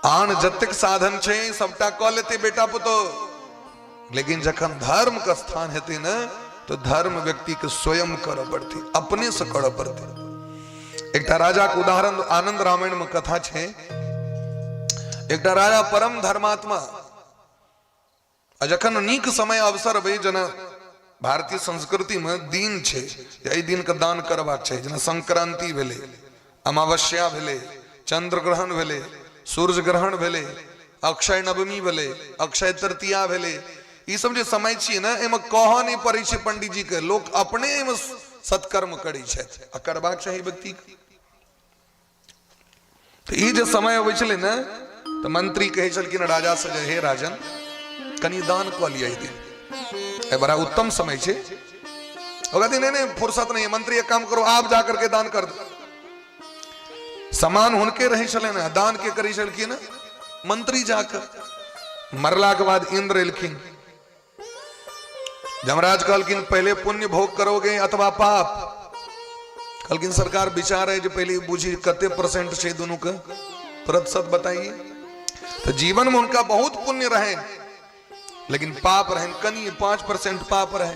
आन जतेक साधन छै सबटा कऽ लेते बेटा पुतो, लेकिन जखन धर्म का स्थान हेतै न तो धर्म व्यक्ति के स्वयं करऽ पड़तै, अपने से करऽ पड़तै। एकटा राजा के उदाहरण आनंद रामायण में कथा छै। एकटा राजा परम धर्मात्मा जखन नीक समय अवसर अबै, जेना भारतीय संस्कृति में दिन छै एहि दिन के दान करबाक छै, जेना संक्रांति भेलै, अमावस्या भेलै, चंद्र ग्रहण भेलै, सूर्य ग्रहण भेलै, अक्षय नवमी भेलै, अक्षय तृतीया भेलै, ई सब जे समय छियै ने एहिमे कहऽ नहीं पड़ै छै पंडित जी के, लोग अपने एहिमे सत्कर्म करै छथि आ करबाक चाही व्यक्ति के। तो ई जे समय अबै छलै ने तो मंत्री कहै छलखिन राजा से जे हे राजन कनी दान कऽ लिअ, दिन बड़ा उत्तम समय छै। ओ कहती नहीं नहीं फुर्सत नहीं है, मंत्री एक काम करो आप जाकर के दान कर दो। समान हुनके रहे छले ना, दान के करी छलखिन मंत्री जाकर। मरला के बाद इंद्र एलखिन, जमराज कहलखिन पहले पुण्य भोग करोगे अथवा पाप? कहलखिन सरकार विचार है जो पहले बुझी कते परसेंट छै दोनों का प्रतिशत बताइए। तो जीवन में उनका बहुत पुण्य रहे लेकिन पाप रहे कनी 5% पाप रहे।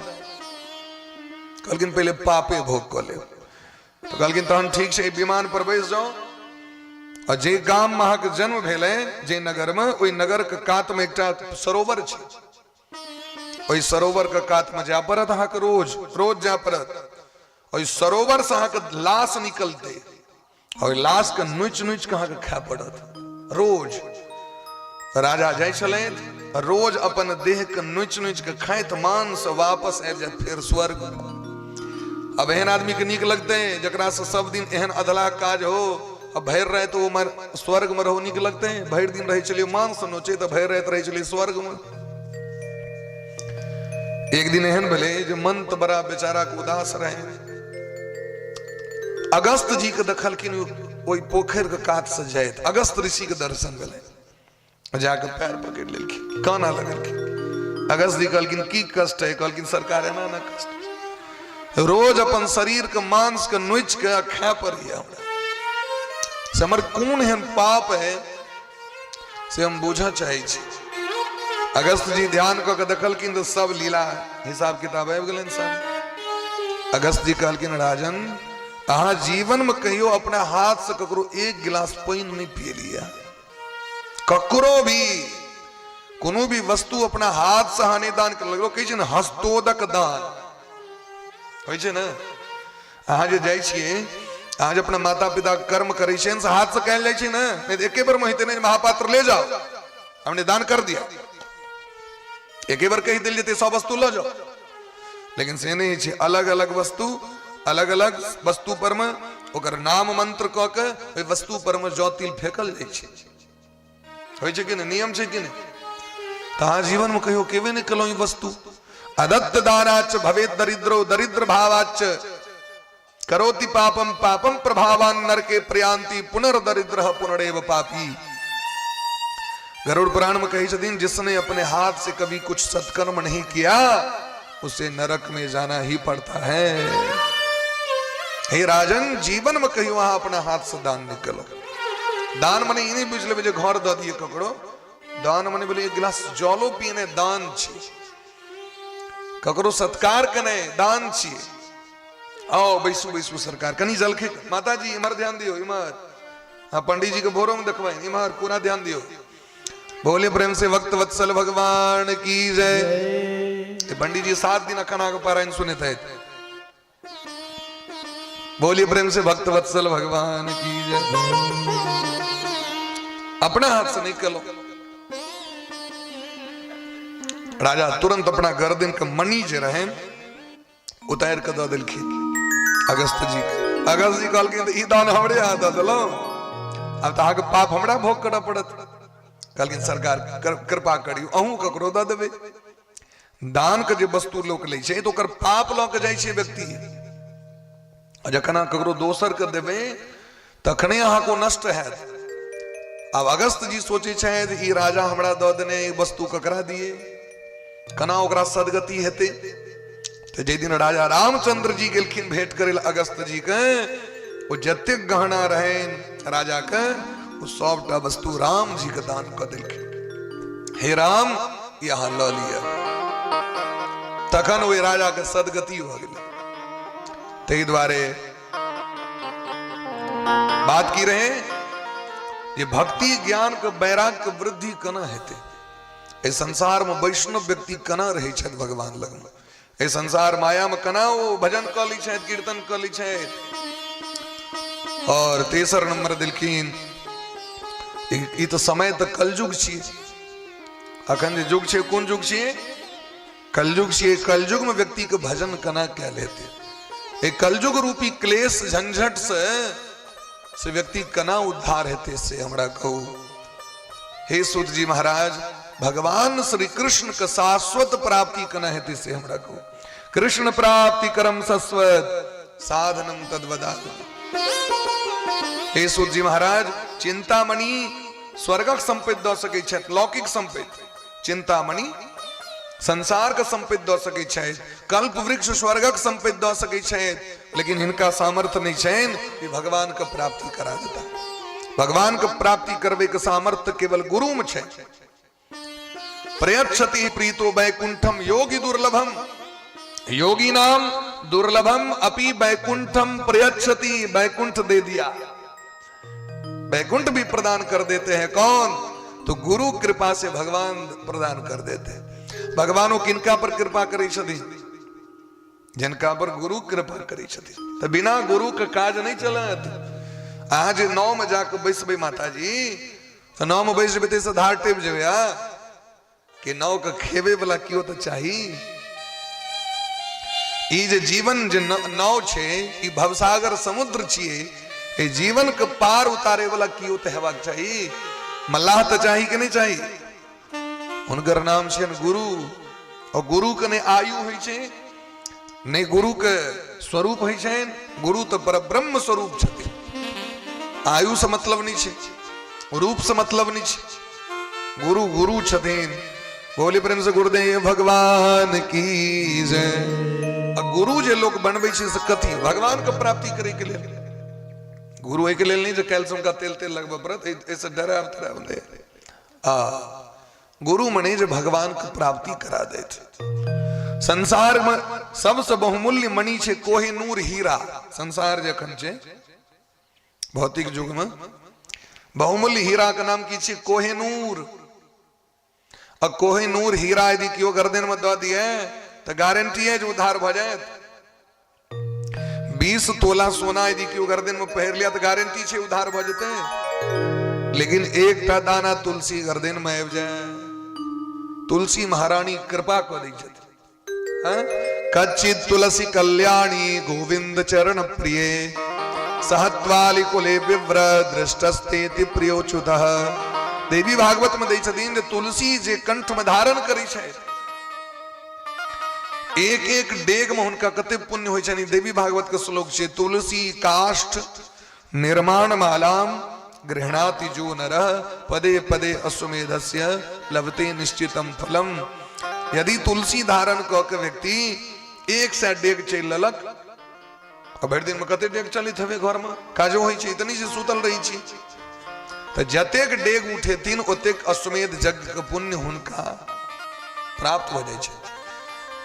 कहलखिन पहले पापे भोग कर ले। तो कहलखिन तहन ठीक छै विमान पर बैस जाओ और जे गाम में अहाँके जन्म भेल जे नगर में, ओहि नगर के कात में एकटा सरोवर छै, ओहि सरोवर के कात में जाय पड़त अहाँके, रोज रोज जाय पड़त। ओहि सरोवर से अहाँके लाश निकलते और लाश के नोच नोच के अहाँके खाय पड़त रोज। राजा जाय छलथि रोज अपन देह के नोच नोच के खाइत मांस वापस आबि जाय फेर स्वर्ग। अब एहन आदमी के नीक लगते जकरा से सब दिन एहन अधला काज हो, अब भैर रहे तो वो स्वर्ग में रहो नीक लगते हैं, भैर दिन रहे चलिए मांस नोचे तो भैर रहते रहे चलिए स्वर्ग में। एक दिन एहन भले जो मन तो बड़ा बेचारा के उदास रहे, अगस्त जी के देखलखिन ओहि पोखर के कात से जाइत, अगस्त ऋषि के दर्शन भेलै, जाके पैर पकड़ लेलखिन, काना लगलखिन। अगस्त जी कहलखिन की कष्ट है? कहलखिन सरकार एना ना कष्ट, रोज अपन शरीर के मांस के नोच के खाय पड़ैया हमरा, से हमर कोन एहन पाप है से हम बुझऽ चाहै छी। अगस्त जी ध्यान कऽ के देखलखिन तो सब लीला हिसाब किताब आबि गेलनि सब। अगस्त जी कहलखिन राजन अहाँ जीवन में कहियो अपने हाथ से ककरो एक गिलास पानि नहीं पियलिया, ककरो भी कोनो भी वस्तु अपना हाथ से अहाँ नहीं दान कर लगलो, कहै छै ने हस्तोदक दान होइ छै ने। अहाँ जे जाइ छियै, अहाँ जे अपना माता पिता कर्म करै छियनि से हाथ से कयल जाइ छै ने, नहीं तो एके बार में हेतै नहीं महापात्र ले जाओ हमने दान कर दिया, एके बार कहि देल जेतै सब वस्तु लो जाओ, लेकिन से नहीं छै। अलग अलग वस्तु पर में ओकर नाम मंत्र कऽ के ओहि वस्तु पर में जौ तिल फेकल जाइ छै, होइ छै कि नहीं? नियम छै कि नहीं? तो अहाँ जीवन में कहियो केबे नहीं केलहुँ ई वस्तु। अदत्त दानाच भवेत दरिद्रो दरिद्र भावाच करोति पापम पापम प्रभावान नरके प्रयांति पुनर्दरिद्र पुनरेव पापी। गरुड़ पुराण में कही छथिन, जिसने अपने हाथ से कभी कुछ सत्कर्म नहीं किया उसे नरक में जाना ही पड़ता है। हे राजन, जीवन में कहीं वहां अपना हाथ से दान निकलो। दान मने इन्हीं बुझले मुझे घर द दिए ककड़ो, दान मने बोले एक गिलास जलो पीने दान छी, ककड़ो सत्कार कने दान छी। आओ बैसू बैसू सरकार, कनी जलखे माता जी इमर ध्यान दियो, इमर हाँ पंडित जी के भोरों में देखवाए, इमर पूरा ध्यान दियो। बोले प्रेम से भक्त वत्सल भगवान की जय। पंडित जी 7 दिन अखना का पारायण सुने थे। बोलिए प्रेम से भक्त वत्सल भगवान की जय। अपना हाथ से निकलो। राजा तुरंत अपना गर्दन का मणि जे रहे उतार कर दो दिल खी अगस्त जी। अगस्त जी कहल के दान हमरे हाथ दलो, अब तहा के पाप हमरा भोग करना पड़त। कहल सरकार कृपा करियो, अहू ककरो द देबे। दान के जे वस्तु लोक लै छै तो ओकर पाप ल के जाइ छै व्यक्ति, जखन ककरो दोसर के देबे तखने अहाँ को नष्ट हैत। अब अगस्त जी सोचे छथि ई राजा हमरा द देने वस्तु ककरा दिए, कना ओकरा सदगति हेते। तो जे दिन राजा रामचंद्र जी गेलखिन भेंट करे अगस्त जी के, वो जते गहना रहे राजा के वो सबटा वस्तु राम जी के दान कर दिलखिन। हे राम यहाँ ल लिया। तखन वे राजा के सदगति हो गई। ते द्वारे बात की रहे ये भक्ति ज्ञान के वैराग्य के वृद्धि कना हेते। इस संसार में वैष्णव व्यक्ति कना रहे छथि भगवान लग में। ए संसार माया में कना वो भजन कर ली छथि, कीर्तन कर ली छथि। और तेसर नंबर दिलखिन ई तो समय तो कलयुग छिए। अखन जे युग छे कोन युग छिए? कलयुग छिए। कलयुग में व्यक्ति के भजन कना क्या लेते। एक कलयुग रूपी क्लेश झंझट से व्यक्ति कना उद्धार हेते से हमरा कहू। हे सूत जी महाराज, भगवान श्री कृष्ण का शाश्वत प्राप्ति कना हेते से हमरा कहू। कृष्ण प्राप्ति करम सस्वत साधनम तद्वदातु। हे सूत जी महाराज, चिंतामणि स्वर्गक संपत्ति द सकै छथि, लौकिक संपत्ति चिंतामणि संसार का संपत्ति द सकै छथि, कल्प वृक्ष स्वर्गक संपत्ति द सकै छथि, लेकिन इनका सामर्थ्य नहीं छेन कि भगवान का प्राप्ति करा देता। भगवान का प्राप्ति करवे के सामर्थ्य केवल गुरु में छे। प्रयच्छति प्रीतो वैकुंठम योगी दुर्लभम, योगी नाम दुर्लभम अपि वैकुंठम प्रयच्छति। वैकुंठ दे दिया, वैकुंठ भी प्रदान कर देते हैं। कौन? तो गुरु कृपा से भगवान प्रदान कर देते हैं। भगवान किनका पर कृपा करे छथि? जिनका पर गुरु कृपा करे छथि। तो बिना गुरु का काज नहीं चलत। आज 9 में जाकर बैसबे माता जी, तो 9 में बैसबे ते से धार टेप जेबे कि 9 का खेबे वाला कियो तो चाहिए। ई जे जीवन जे 9 छे ई भवसागर समुद्र छिए। ए जीवन के पार उतारे वाला कियो तो हेबाक चाहिए। मल्लाह तो चाहिए कि नहीं चाहिए? उनकर नाम छे गुरु। और गुरु के ने आयु होई छे, ने गुरु के स्वरूप होई छे। गुरु तो परब्रह्म स्वरूप छथि। आयु से मतलब नहीं छे, रूप से मतलब नहीं छे। गुरु गुरु छथिन। बोले प्रेम से गुरुदेव भगवान की जय। गुरु जे लोग बनबे छे से कथी? भगवान के प्राप्ति करे के लिए। गुरु एक लेल नहीं जो कैल्शियम का तेल लगभग व्रत ऐसे डराव तरह बंदे। गुरु मने जो भगवान की प्राप्ति करा दे। संसार में सबसे बहुमूल्य मणि छे कोहिनूर हीरा। संसार जखन छे भौतिक युग में बहुमूल्य हीरा का नाम की छे कोहिनूर। और कोहिनूर हीरा यदि क्यों गर्दन में दे दिए तो गारंटी है जो उधार भ जाए। 20 तोला सोना यदि क्यों गर्दन में पहर लिया तो गारंटी छे उधार भ जते। लेकिन एक टा दाना तुलसी गर्दन में आब जाए, तुलसी महारानी कृपा कर दी छथि। कच्चित तुलसी कल्याणी गोविंद चरण प्रिय सहत्वाली कुले विव्र दृष्टस्ते प्रियोच्युतः। देवी भागवत में दै छथिन तुलसी जे कंठ में धारण करी छे, एक एक डेग में उनका कते पुण्य होय छनि। देवी भागवत के श्लोक छे तुलसी काष्ठ निर्माण मालाम गृह्णाति जो नरः पदे पदे अश्वमेधस्य लभते निश्चितम फलम। यदि तुलसी धारण क के व्यक्ति एक से डेग चल ललक, भरि दिन में कते डेग चलित हवे घर में काजो होइ छै, इतनी से सुतल रही छी, तो जतेक डेग उठेथिन ओतेक अश्वमेध यज्ञ के पुण्य हुनका प्राप्त हो जाय छै।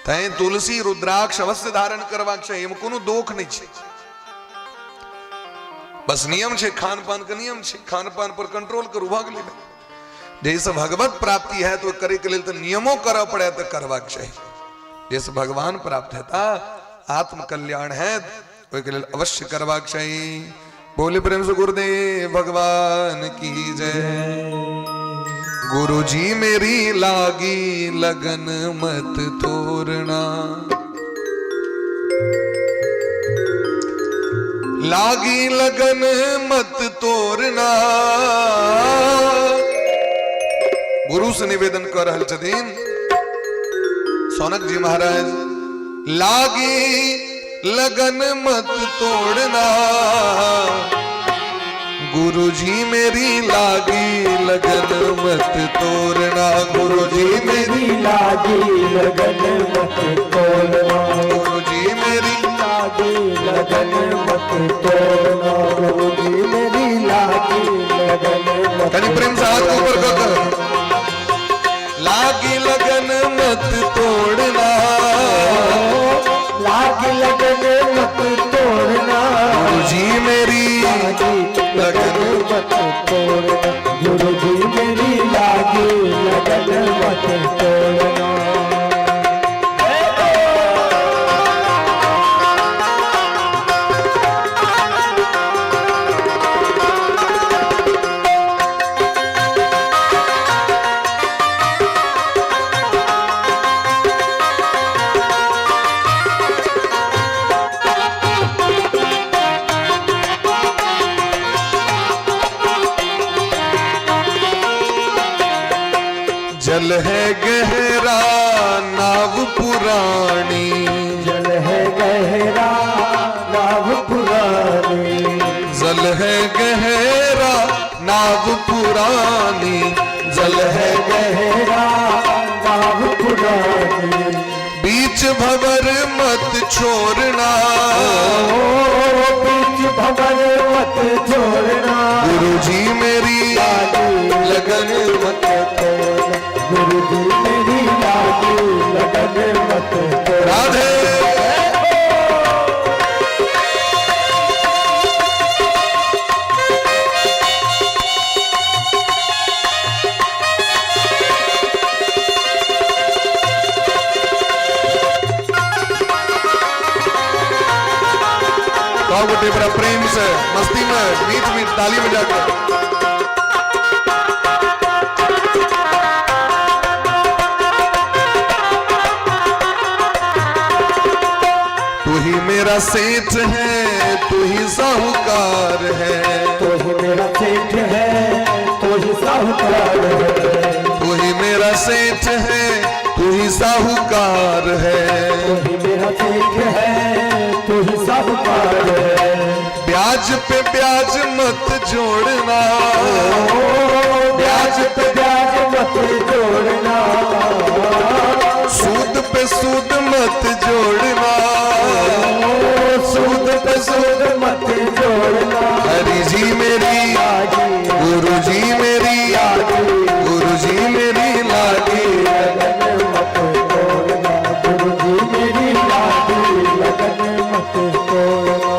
तैं तुलसी रुद्राक्ष अवश्य धारण करबाक चाही, एहिमे कोनो दोख नहीं छै। बस नियम छे, खान पान के नियम छे, खान पान पर कंट्रोल करू, भ गेलै। जैसे भगवत प्राप्ति है तो करे के लेल तो नियमों करऽ पड़े तो करबाक चाही। जैसे भगवान प्राप्त हेता, आत्म कल्याण है, ओहि के लेल अवश्य करबाक चाही। बोले प्रेम से गुरुदेव भगवान की जय। गुरु जी मेरी लागी लगन मत तोड़ना, लागी लगन मत तोड़ना। गुरु से निवेदन कर रहल छथिन सौनक जी महाराज, लागी लगन मत तोड़ना, गुरु जी मेरी लागी लगन मत तोड़ना, गुरु जी मेरी लागी लगन मत तोड़ना, गुरु जी मेरी लागी लगन मत तोड़ना, गुरु जी मेरी लागी लगन मत। कहीं प्रेम से हाथ को ऊपर कर, लागी लगन मत तोड़ना, लागी लगन मत तोड़ना, गुरु जी मेरी लगन मत तोड़ना, गुरु जी मेरी लागी लगन मत तोड़ना। जल है गहरा नाव पुरानी, जल है गहरा नाव पुरानी, जल है गहरा नाव पुरानी, जल है गहरा नाव पुरानी, बीच भंवर मत छोड़ना, बीच भंवर मत छोड़ना, गुरु जी मेरी लगन मत तोड़ना, गुरु जी मेरी लागी लगन मत तोड़ना। राधे। गोटे बड़ा प्रेम से मस्ती में मीठ मीठ ताली में जाकर तू ही मेरा सेठ है, तू ही साहूकार है, तू ही मेरा सेठ है, तू ही साहूकार है, तू ही मेरा सेठ है, तू ही साहूकार है, तू ही मेरा सेठ है, तू ही साहूकार है। ब्याज पे ब्याज मत जोड़ना, ब्याज पे ब्याज मत जोड़ना, सूद पे सूद मत जोड़ना, सूद पे सूद मत जोड़ना, हरि जी मेरी गुरु जी मेरी गुरु जी मेरी लागी लगन मत तोड़ना, गुरु जी मेरी लागी लगन मत तोड़ना।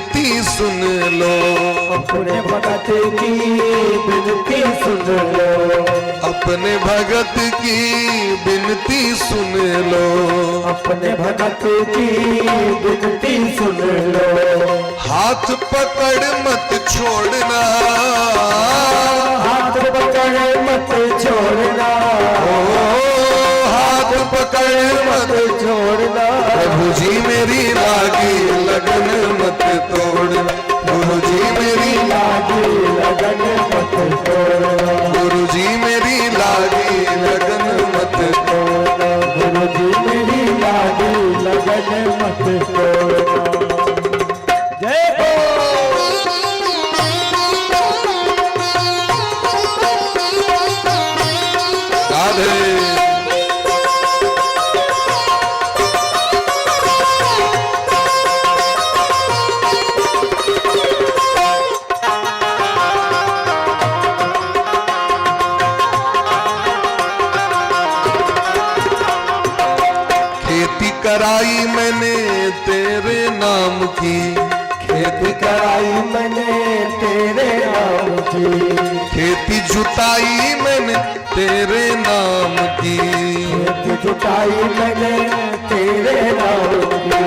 बिनती सुन लो, अपने भगत की बिनती सुन लो, अपने भगत की बिनती सुन लो, अपने भगत की बिनती सुन लो। हाथ पकड़ मत छोड़ना, हाथ पकड़ मत छोड़ना, ओ हाथ पकड़ मत छोड़ना। प्रभु जी मेरी लागी लगन मत तोड़ना, गुरु जी मेरी लागी लगन मत तोड़ना, गुरु जी मेरी लागी लगन मत तोड़ना। गुरु जी मेरी लागी लगन मत तोड़ना। जय हो। राधे। खेती कराई मैंने तेरे नाम की, खेती कराई मैंने तेरे नाम की, खेती जुताई मैंने तेरे नाम की, खेती जुटाई मैंने तेरे नाम की,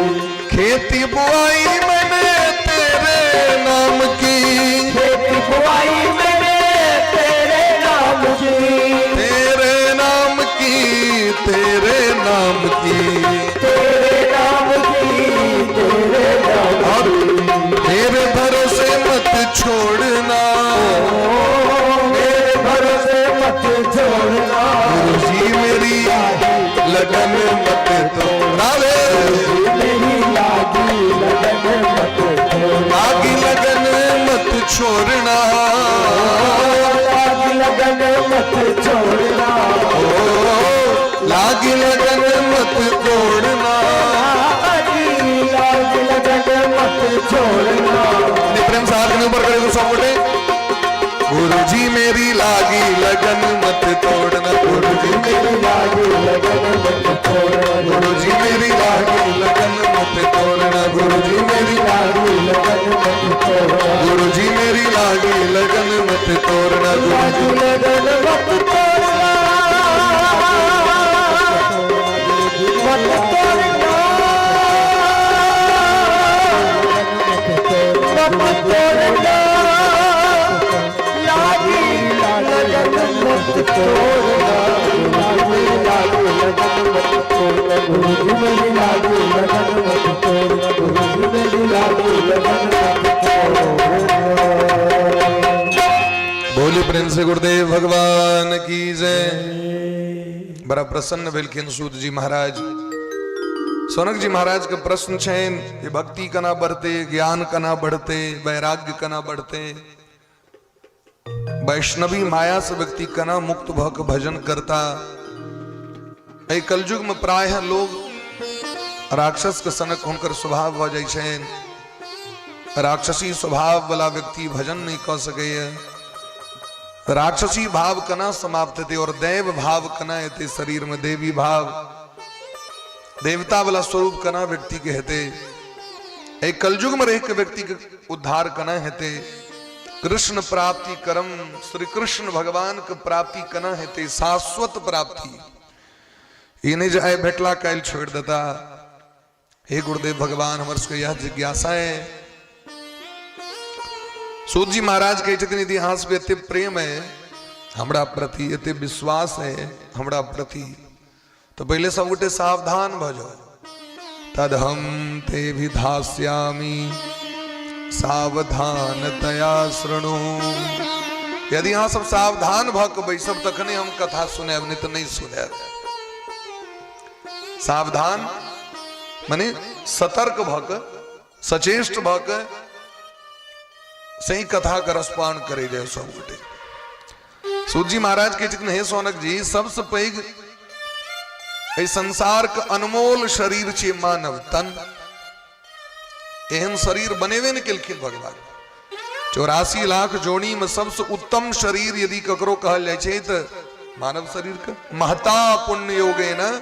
खेती बुआई मैंने तेरे नाम की, खेती बुआई मैंने तेरे नाम की, तेरे नाम की, तेरे नाम की, तेरे नाम की, तेरे नाम और की। मेरे भरोसे मत छोड़ना, मेरे भरोसे मत छोड़ना, गुरु जी मेरी लगन मत तोड़ना, मेरी लागी लगन मत छोड़ना, लागी लगन मत छोड़ना, लागी लगन मत छोड़ना, लागी लगन मत तोड़ना। लागी लगन मत छोड़ना। प्रेम साथ के ऊपर करे तो सब उठे। गुरु जी मेरी लागी लगन मत तोड़ना, गुरु जी मेरी लागी लगन मत छोड़ना, गुरु जी मेरी लागी लगन मत तोड़ना, गुरु जी मेरी लागी लगन मत छोड़ना, गुरु जी मेरी लागी लगन मत तोड़ना, गुरु लागी लगन मत छोड़ना, मत तोड़ना, मत तोड़ना। लागी लगन मत छोड़ना, लागी लगन मत छोड़ना, गुरु जी मेरी लागी लगन मत छोड़ना, गुरु जी मेरी लागी लगन मत छोड़ना। बोले प्रेम से गुरुदेव भगवान की जय। बड़ा प्रसन्न भेलखिन सूत जी महाराज। सोनक जी महाराज का प्रश्न छेन ये भक्ति कना बढ़ते, ज्ञान कना बढ़ते, वैराग्य कना बढ़ते, वैष्णवी माया से व्यक्ति कना मुक्त भक भजन करता। ए कलयुग में प्राय लोग राक्षस के सनक होकर स्वभाव हो जाय छेन। राक्षसी स्वभाव वाला व्यक्ति भजन नहीं कर सके। राक्षसी भाव कना समाप्त थे और देव भाव कना थे शरीर में देवी भाव, देवता वाला स्वरूप कना व्यक्ति के हेते। एक कलयुग में रह के व्यक्ति के उद्धार कना हेते। कृष्ण प्राप्ति करम, श्री कृष्ण भगवान के प्राप्ति कना हेते, शाश्वत प्राप्ति। इन्हें जाए भेटला कैल छोड़ देता। हे गुरुदेव भगवान हमारे यह जिज्ञासा है। सूत जी महाराज कहते इतिहास पे एते प्रेम है हमरा प्रति, एते विश्वास है हमरा प्रति, तो पहले सब गोटे सावधान भजो। तद हम ते विधास्यामि सावधानतया शृणु। यदि यहाँ सब सावधान भक बैसब तखने हम कथा सुने, नहीं तो नहीं सुने। सावधान माने सतर्क भक, सचेष्ट भक सही कथा का रसपान करे जाए सब गोटे। सूत जी महाराज के चिकन हे सोनक जी, सबसे पैघ ए संसार का अनमोल शरीर छे मानव तन। एहन शरीर बनेवे न केलखिन भगवान। 84 लाख जोड़ी में सबसे उत्तम शरीर यदि ककरो कहल जाय छे तो मानव शरीर का। महता पुण्य योगे न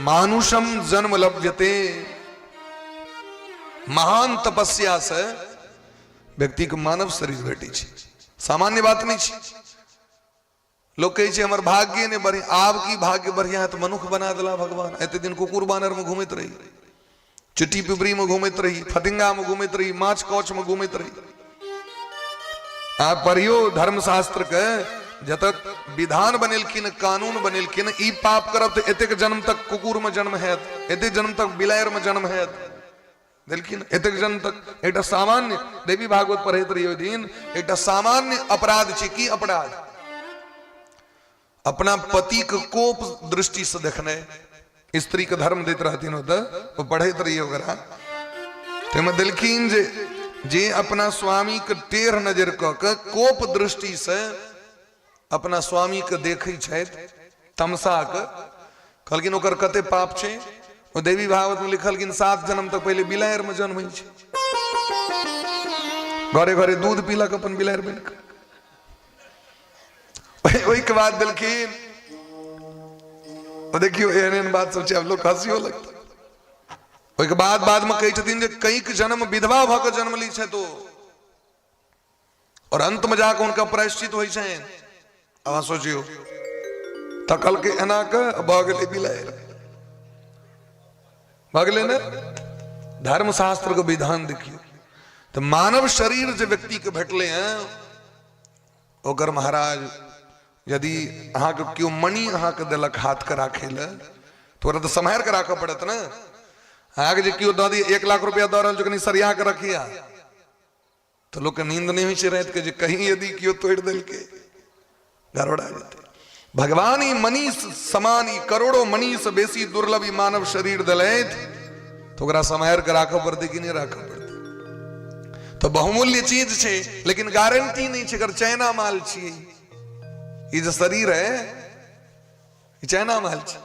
मानुषम जन्म लभ्यते। महान तपस्या से व्यक्ति को मानव शरीर भेटी छे, सामान्य बात नहीं छे। लोग कहे छे हमर भाग्य ने बढ़िया, आपकी भाग्य बढ़िया है तो मनुष्य बना दिला भगवान। एते दिन कुकुर बानर में घूमत रही, चिट्टी पिपरी में घूमत रही, फतिंगा में घूमत रही, माछ कौच में घूमत रही। आप पढ़ियो धर्मशास्त्र के जतक विधान बनेलखिन, कानून बनेलखिन, ई पाप करब तो एतेक जन्म तक कुकुर में जन्म है, एतेक जन्म तक बिलायर में जन्म है, देखिन एतेक जन्म तक। एक सामान्य देवी भागवत पढ़ैत रहियो दिन, एक सामान्य अपराध छे। की अपराध? अपना पति के कोप दृष्टि से देखने, स्त्री के धर्म देते रहती तो पढ़ैत रहियो ओकरा ते देखिन जे अपना स्वामी के टेढ़ नजर क के कोप दृष्टि से अपना स्वामी के देखै छथि, तमसा के, कहलखिन ओकर कते पाप छे। ओ देवी भागवत में लिखलखिन 7 जन्म तक पहले बिलायर में जन्म होइ छे, घरे घरे दूध पीलक अपन बिलायर बन के। ओहि के बाद देलखिन, देखियो एहन बात सोचे अब लोग हंसियो लगता। ओहि के बाद में कही छथिन जे कईक जन्म विधवा भ के जन्म ली छे तो, और अंत में जाकर उनका प्रायश्चित होइ छे। अब सोचियो तकल के एना के भ गेलै बिलायर, भ गेलै ना। धर्मशास्त्र के विधान देखियो तो मानव शरीर जो व्यक्ति के भेटले हैं, ओकर महाराज यदि अहाँ के क्यों मणि अहाँ के देलक हाथ के राखे ले तो ओकरा तो सम्हार के राखऽ पड़त ना। अहाँ के जे क्यों दऽ दी 1 लाख रुपया दऽ रहल कनी सरिया के रखिया तो लोग के नींद नहीं होइ छै रात के, जे कहीं यदि क्यों तोड़ देल के गड़बड़ा जेतै। भगवान ई मणि समान, ई करोड़ों मणि से बेसी दुर्लभ ई मानव शरीर देलैथ तो ओकरा सम्हार के राखऽ पड़तै कि नहीं राखऽ पड़तै। तो बहुमूल्य चीज छे, लेकिन गारंटी नहीं छे, अगर चाइना माल छियै। ये जो शरीर है ये चाइना माल छे।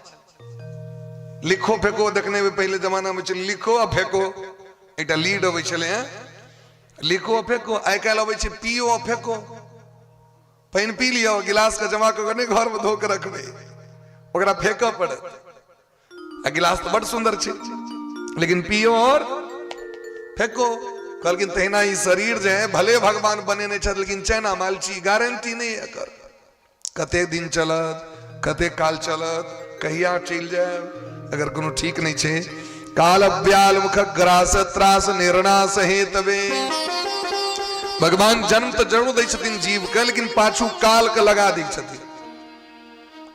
लिखो फेंको देखने में पहले जमाना में चल लिखो आ फेंको, एक लीड अबै छले हैं, लिखो आ फेंको। आइ काल्हि अबै छे पियो आ फेंको, पानि पी लियो, गिलास के जमा कर नहीं घर में धो के रखबे, ओकरा फेंकऽ पड़त। आ गिलास तो बड़ सुंदर छे, लेकिन पियो और फेंको। कहलखिन तहिना ई शरीर जे है भले भगवान बनेने छथि, लेकिन चाइना माल छी, गारंटी नहीं है एकर कते दिन चलत, कते काल चलत, कहिया चल जाए, अगर कोनो ठीक नहीं छे। काल अव्याल मुख ग्रास त्रास निर्णास हेतवे। भगवान जन्म तो जरूर दै छथिन जीव के, लेकिन पाछू काल के लगा दै छथिन।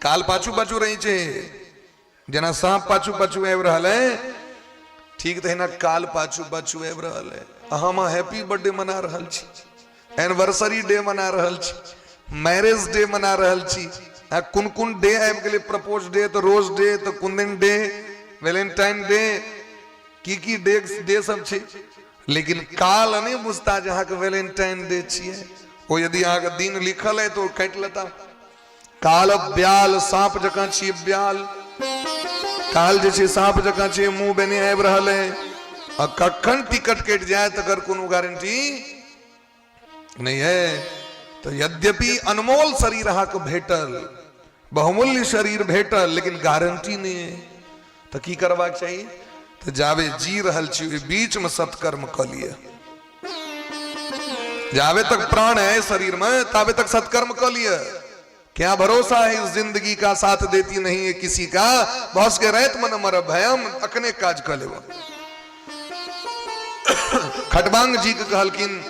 काल पाछू पाछू रही छे, जेना सांप पाछू पाछू आबि रहल है, ठीक तहिना काल पाछू पाछू आबि रहल है। हम हैप्पी बर्थडे मना रहल छी, एनिवर्सरी डे मना रहल छी, मैरिज डे मना रहल छी। कुन कुन डे आबि गेलै, प्रपोज डे तो रोज डे तो कुंदन डे, वैलेंटाइन डे, की डे सब छे। लेकिन काल नहीं बुझता जे अहाँ के वैलेंटाइन डे छियै। ओ यदि अहाँ के दिन लिखल है तो काटि लेता। काल ब्याल सांप जकाँ छियै, ब्याल काल जे छै सांप जकाँ छियै, मुंह बेने आबि रहल है, आ कखन टिकट कटि जाए तकर कोनो गारंटी नहीं है। तो यद्यपि अनमोल शरीर अहाँ के भेटल, बहुमूल्य शरीर भेटल, लेकिन गारंटी नहीं है। तो की करबाक चाहिए? तो जावे जी रहल छी ओहि बीच में सत्कर्म क लिए। जावे तक प्राण है शरीर में तावे तक सत्कर्म क लिए। क्या भरोसा है इस जिंदगी का, साथ देती नहीं है किसी का, बॉस के रहत मन मर भयम अकने काज क लेब। खटवांग जी के कहलकिन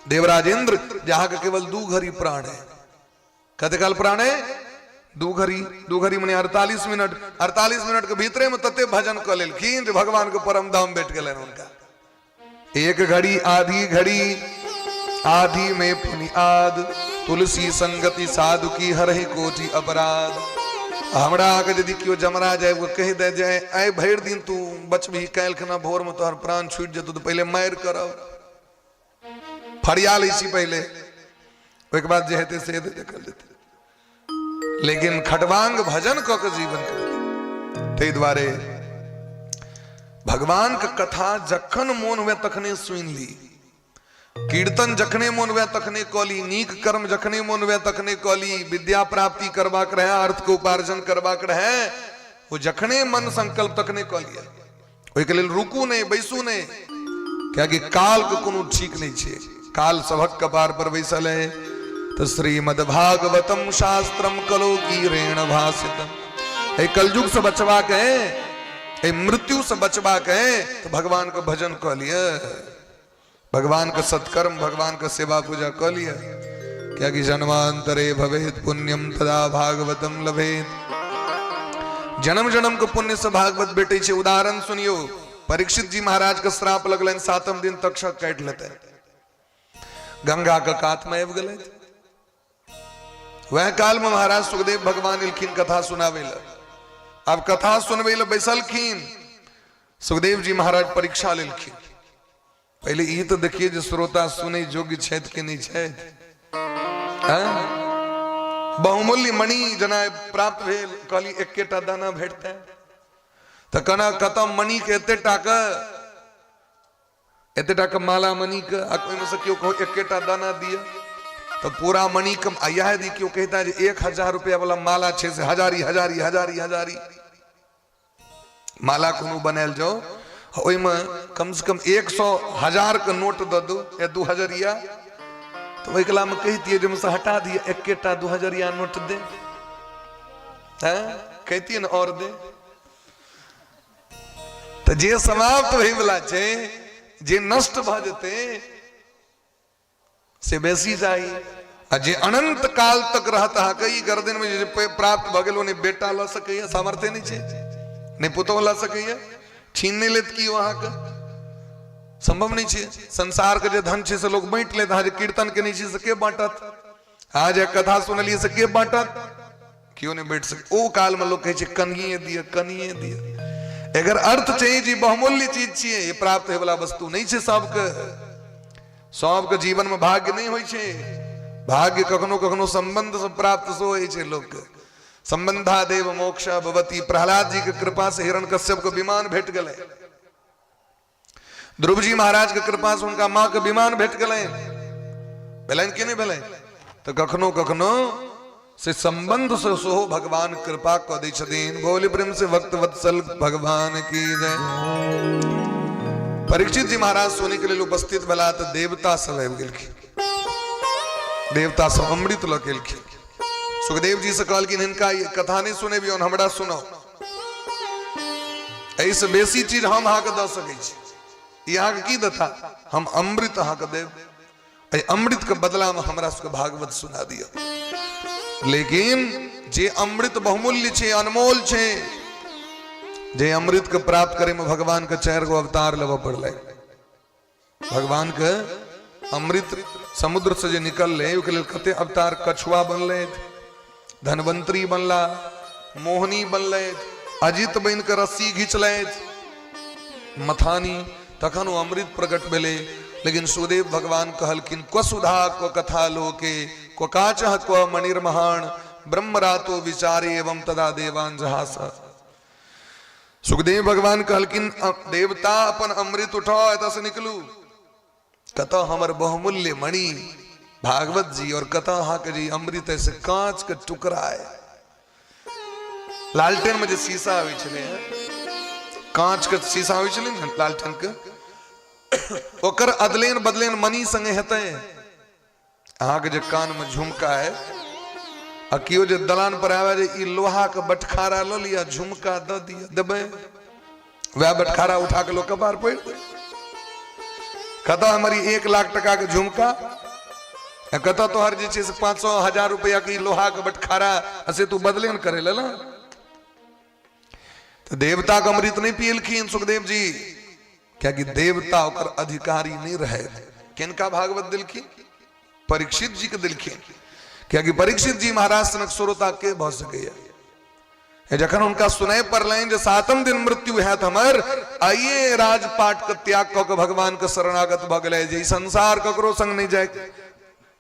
देवराज इंद्र, जहां का केवल 2 घड़ी प्राण है। कते काल प्राण है? 2 घड़ी। 2 घड़ी मने 48 मिनट। 48 मिनट के भीतरे में तते भजन क लेलखिन जे भगवान के परम धाम भेट गेलन उनका। 1 घड़ी आधी घड़ी, आधी में पुनियाद, तुलसी संगति साधु की हरहि कोटि अपराध। हमरा आगे यदि क्यों जमरा जाए, वो कह दे जाए आए भर दिन तू बचबी, काल्हि खना भोर में तोहर प्राण छूट जेतौ तो पहले मार करब, फरिया लै छी पहले, ओहिके बाद जे हेतै से हेतै देखल जेतै। लेकिन खटवांग भजन क के जीवन करतै। ताहि दुआरे भगवान के कथा जखन मोन हुए तखने सुनि ली, कीर्तन जखने मोन हुए तखने कली, नीक कर्म जखने मोन हुए तखने कली, विद्या प्राप्ति करबाक रहे, अर्थ के उपार्जन करबाक रहे, वो जखने मन संकल्प तखने कलिए। ओहिके लेल रुकू नहीं, बैसू नहीं, क्या कि काल के कोनो ठीक नहीं छे, काल सभक कपार पर बैसल है। तो श्रीमद् भागवतम शास्त्रम कलो की ऋण भाषितम। ए कलयुग से बचवा के, ए मृत्यु से बचवा के तो भगवान का भजन कर लिया, भगवान का सत्कर्म, भगवान का सेवा पूजा कर लिया। क्या कि जन्मांतरे भवेत पुण्यम तदा भागवतम लभेत। जन्म जन्म को पुण्य से भागवत बेटे छे। उदाहरण सुनियो, परीक्षित जी महाराज का श्राप लगलन, 7वें दिन तक्षक काट लेते, गंगा का कात में आबि गेलै। वह काल में महाराज सुखदेव भगवान इलखिन कथा सुनावे ला। अब कथा सुनवे ला बैसलखिन, सुखदेव जी महाराज परीक्षा लेलखिन। पहले ये तो देखिए जो श्रोता सुने योग्य छेद के नहीं छेद। बहुमूल्य मणि जना प्राप्त भेल, कहली एकेटा दाना भेटते तो कना कतम मणि के एते टाका माला मणि के में से क्यों कहो एकेटा दाना दिया तो पूरा मणि कम आया है। क्यों कहता है 1000 रुपया वाला माला छे से हजारी हजारी हजारी हजारी माला कोनो बनाल जाओ, ओई में कम से कम 100,000 का नोट दे दो या 2000 तो वही कला में कहती है, जब से हटा दिया एकेटा 2000 नोट दे, कहती है ना और दे। तो जे समाप्त होई वाला छे, जे नष्ट भ जेते से बेसी चाहिए। आ जे अनंत काल तक रहता है, कई गर्दन में जे प्राप्त भ गेल, नहीं बेटा ला सके, सामर्थ्य नहीं छे, नहीं पुतौ ला सके, छीन नहीं लेत की वहां का संभव नहीं छे। संसार के जे धन छे से लोग बांट लेता, जे कीर्तन के नहीं छे से के बांटत, आज कथा सुनलिए से के बांटत, क्यों नहीं बैठ सके। ओ काल में लोग कहे छे कनिए दिए कनिए दिए। अगर अर्थ चाहिए जी बहुमूल्य चीज चाहिए, ये प्राप्त है वाला वस्तु नहीं छे सबके। सबके जीवन में भाग्य नहीं होई छे, भाग्य कखनो कखनो संबंध से प्राप्त सो होई छे। लोग के संबंधा देव मोक्ष भवती। प्रहलाद जी के कृपा से हिरण्यकश्यप को विमान भेट गए, ध्रुव जी महाराज के कृपा से उनका मां के विमान भेट गए, भेलन के नहीं भेलन। तो कखनो कखनो से संबंध से सोहो भगवान कृपा को दै छथिन। बोले प्रेम से भक्त वत्सल भगवान की जय। परीक्षित जी महाराज सोने के लिए उपस्थित भला तो देवता सब आबि गेलखिन, देवता सब अमृत लऽ के एलखिन। सुखदेव जी से कहलखिन हिनका ये कथा नहीं सुने भी, हमरा सुनाओ, ऐसे बेसी चीज हम अहाँ के दऽ सकै छी। यहाँ के की दथा, हम अमृत अहाँ के देव, अमृत के बदला में हमरा सबके भागवत सुना दिया। लेकिन जे अमृत बहुमूल्य छे, अनमोल छे, जे अमृत के प्राप्त करे में भगवान के 4 गो अवतार लेवा पड़ले। भगवान के अमृत समुद्र से जे निकलले, ओके लेल कते अवतार, कछुआ बनले, धनवंतरी बनला, मोहनी बनले, अजित बन के रस्सी घिचले, मथानी, तखन वो अमृत प्रकट भेले। लेकिन सुखदेव भगवान कहलखिन क्व सुधा क्व कथा लोके क्व काचः क्व मणिर्महान ब्रह्म रातो विचारे एवं तदा देवान जहास। सुखदेव भगवान कहलखिन देवता अपन अमृत उठाओ, एतऽ से निकलू, कतऽ हमर बहुमूल्य मणि भागवत जी, और कतऽ अहाँ के जी अमृत ऐसे कांच के टुकड़ा है। लालटेन में जो शीशा आवे छले, कांच के शीशा आवे छले न लालटेन के, ओकर अदलेन बदलेन मणि संगे हेतै। अहाँ के जे कान में झुमका है, आ कियो जे दलान पर आवे जे ई लोहा के बटखारा ल लिया, झुमका द दिया, देबे वह बटखारा उठा के लोग कपार पड़। कतऽ हमारी 1 लाख टका के झुमका, कतऽ तोहर जे छे से 500,000 रुपया के लोहा के बटखारा, असे तू बदलेन करे ले ना। तो देवता का अमृत नहीं पियलखिन सुखदेव जी, क्या कि देवता ओकर अधिकारी नहीं रहे। किनका भागवत दिलखिन? परीक्षित जी के दिलखिन। क्या कि परीक्षित जी महाराज सनक श्रोता के भ सकैया। जखन उनका सुनाई पड़लनि जे 7म दिन मृत्यु हैत हमर, आइए राजपाट के त्याग क के भगवान के शरणागत भ गेलै। जे संसार ककरो संग नहीं जाए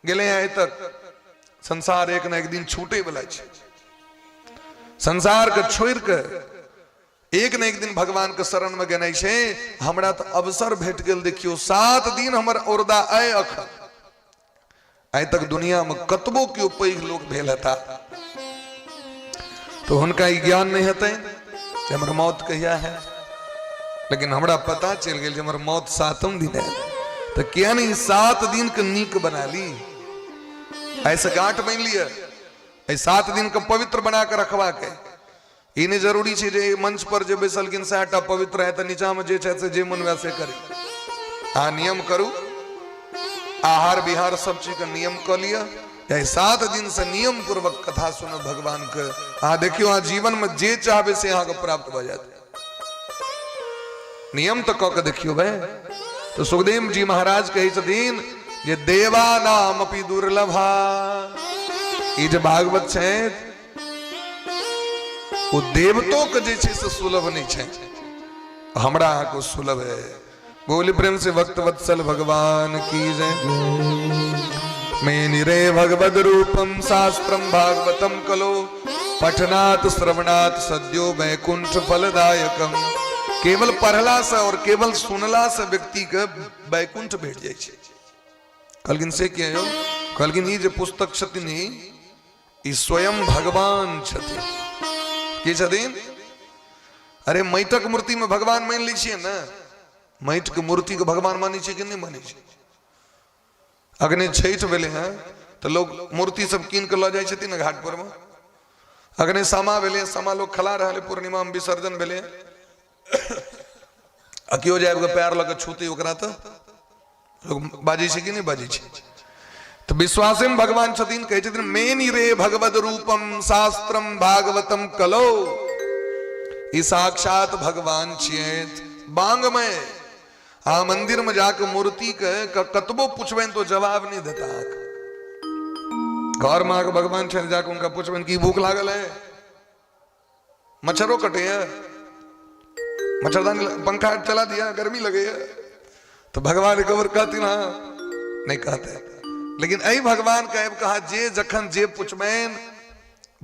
गेले हैं तक, संसार एक न एक दिन छूटे वाला छै। संसार के छोड़ के एक न एक दिन भगवान के शरण में गेनाइ छै। हमरा तो अवसर भेट गेल, देखियो 7 दिन हमर औरदा आए अखन, आइ तक दुनिया में कतबो के पैघ लोग भेल हेता, तो हुनका ई ज्ञान नहीं हेतै कि हमर मौत कहिया है। लेकिन हमरा पता चल गया हमार मौत 7वें दिन है तो क्या नहीं 7 दिन के नीक बना ली ऐसा गांठ बन लिया 7 दिन का पवित्र बना कर रखवा के इन्हें जरूरी है जे मंच पर जे बैसल किन साटा पवित्र है तो नीचा में जे से जे मन वैसे करे हाँ नियम करू आहार विहार सब चीज का नियम कर लिया 7 दिन से नियम पूर्वक कथा सुनो भगवान के हाँ देखियो हाँ जीवन में जे चाहे से यहाँ को प्राप्त हो जाते नियम तो कह के देखियो भाई तो सुखदेव जी महाराज कही छथिन जे देवा नाम अपि दुर्लभा ये जो भागवत है वो देवतों के जैसे से सुलभ नहीं है हमरा को सुलभ है बोले प्रेम से भक्त वत्सल भगवान की जय मेनि रे भगवद रूपम शास्त्रम भागवतम कलो पठनात् श्रवणात् सद्यो वैकुंठ फलदायकम केवल पढ़ला से और केवल सुनला से व्यक्ति के वैकुंठ भेट जाए छे कहलकिन से क्या हो कहलकिन ये जो पुस्तक छथिन ई स्वयं भगवान छथिन के छथिन अरे मैटक मूर्ति में भगवान मान ली छिए ना मैट के मूर्ति को भगवान मानी छे कि नहीं मानी छे अग्नि छठ भेले हैं तो लोग मूर्ति सब कीन के ल जाय छथिन ना घाट पर में अग्नि सामा भेले सामा लोग खला रहले पूर्णिमा में विसर्जन भेले अकियो जाए पैर लग छूते ओकरा तो लोग बाजी छे कि नहीं बाजी छे तो विश्वासे में भगवान छथिन कहे छथिन मेनि रे भगवद रूपम शास्त्रम भागवतम कलो ई साक्षात भगवान छिए बांग में हाँ मंदिर में जाकर मूर्ति के कतबो पूछबेन तो जवाब नहीं देता घर में आके भगवान छे जाकर उनका पूछबेन की भूख लागल है मच्छरों कटे है मच्छरदानी पंखा चला दिया गर्मी लगे है तो भगवान कबर कहती ना नहीं कहते लेकिन ऐ भगवान का कहा जे जखन जे पूछबेन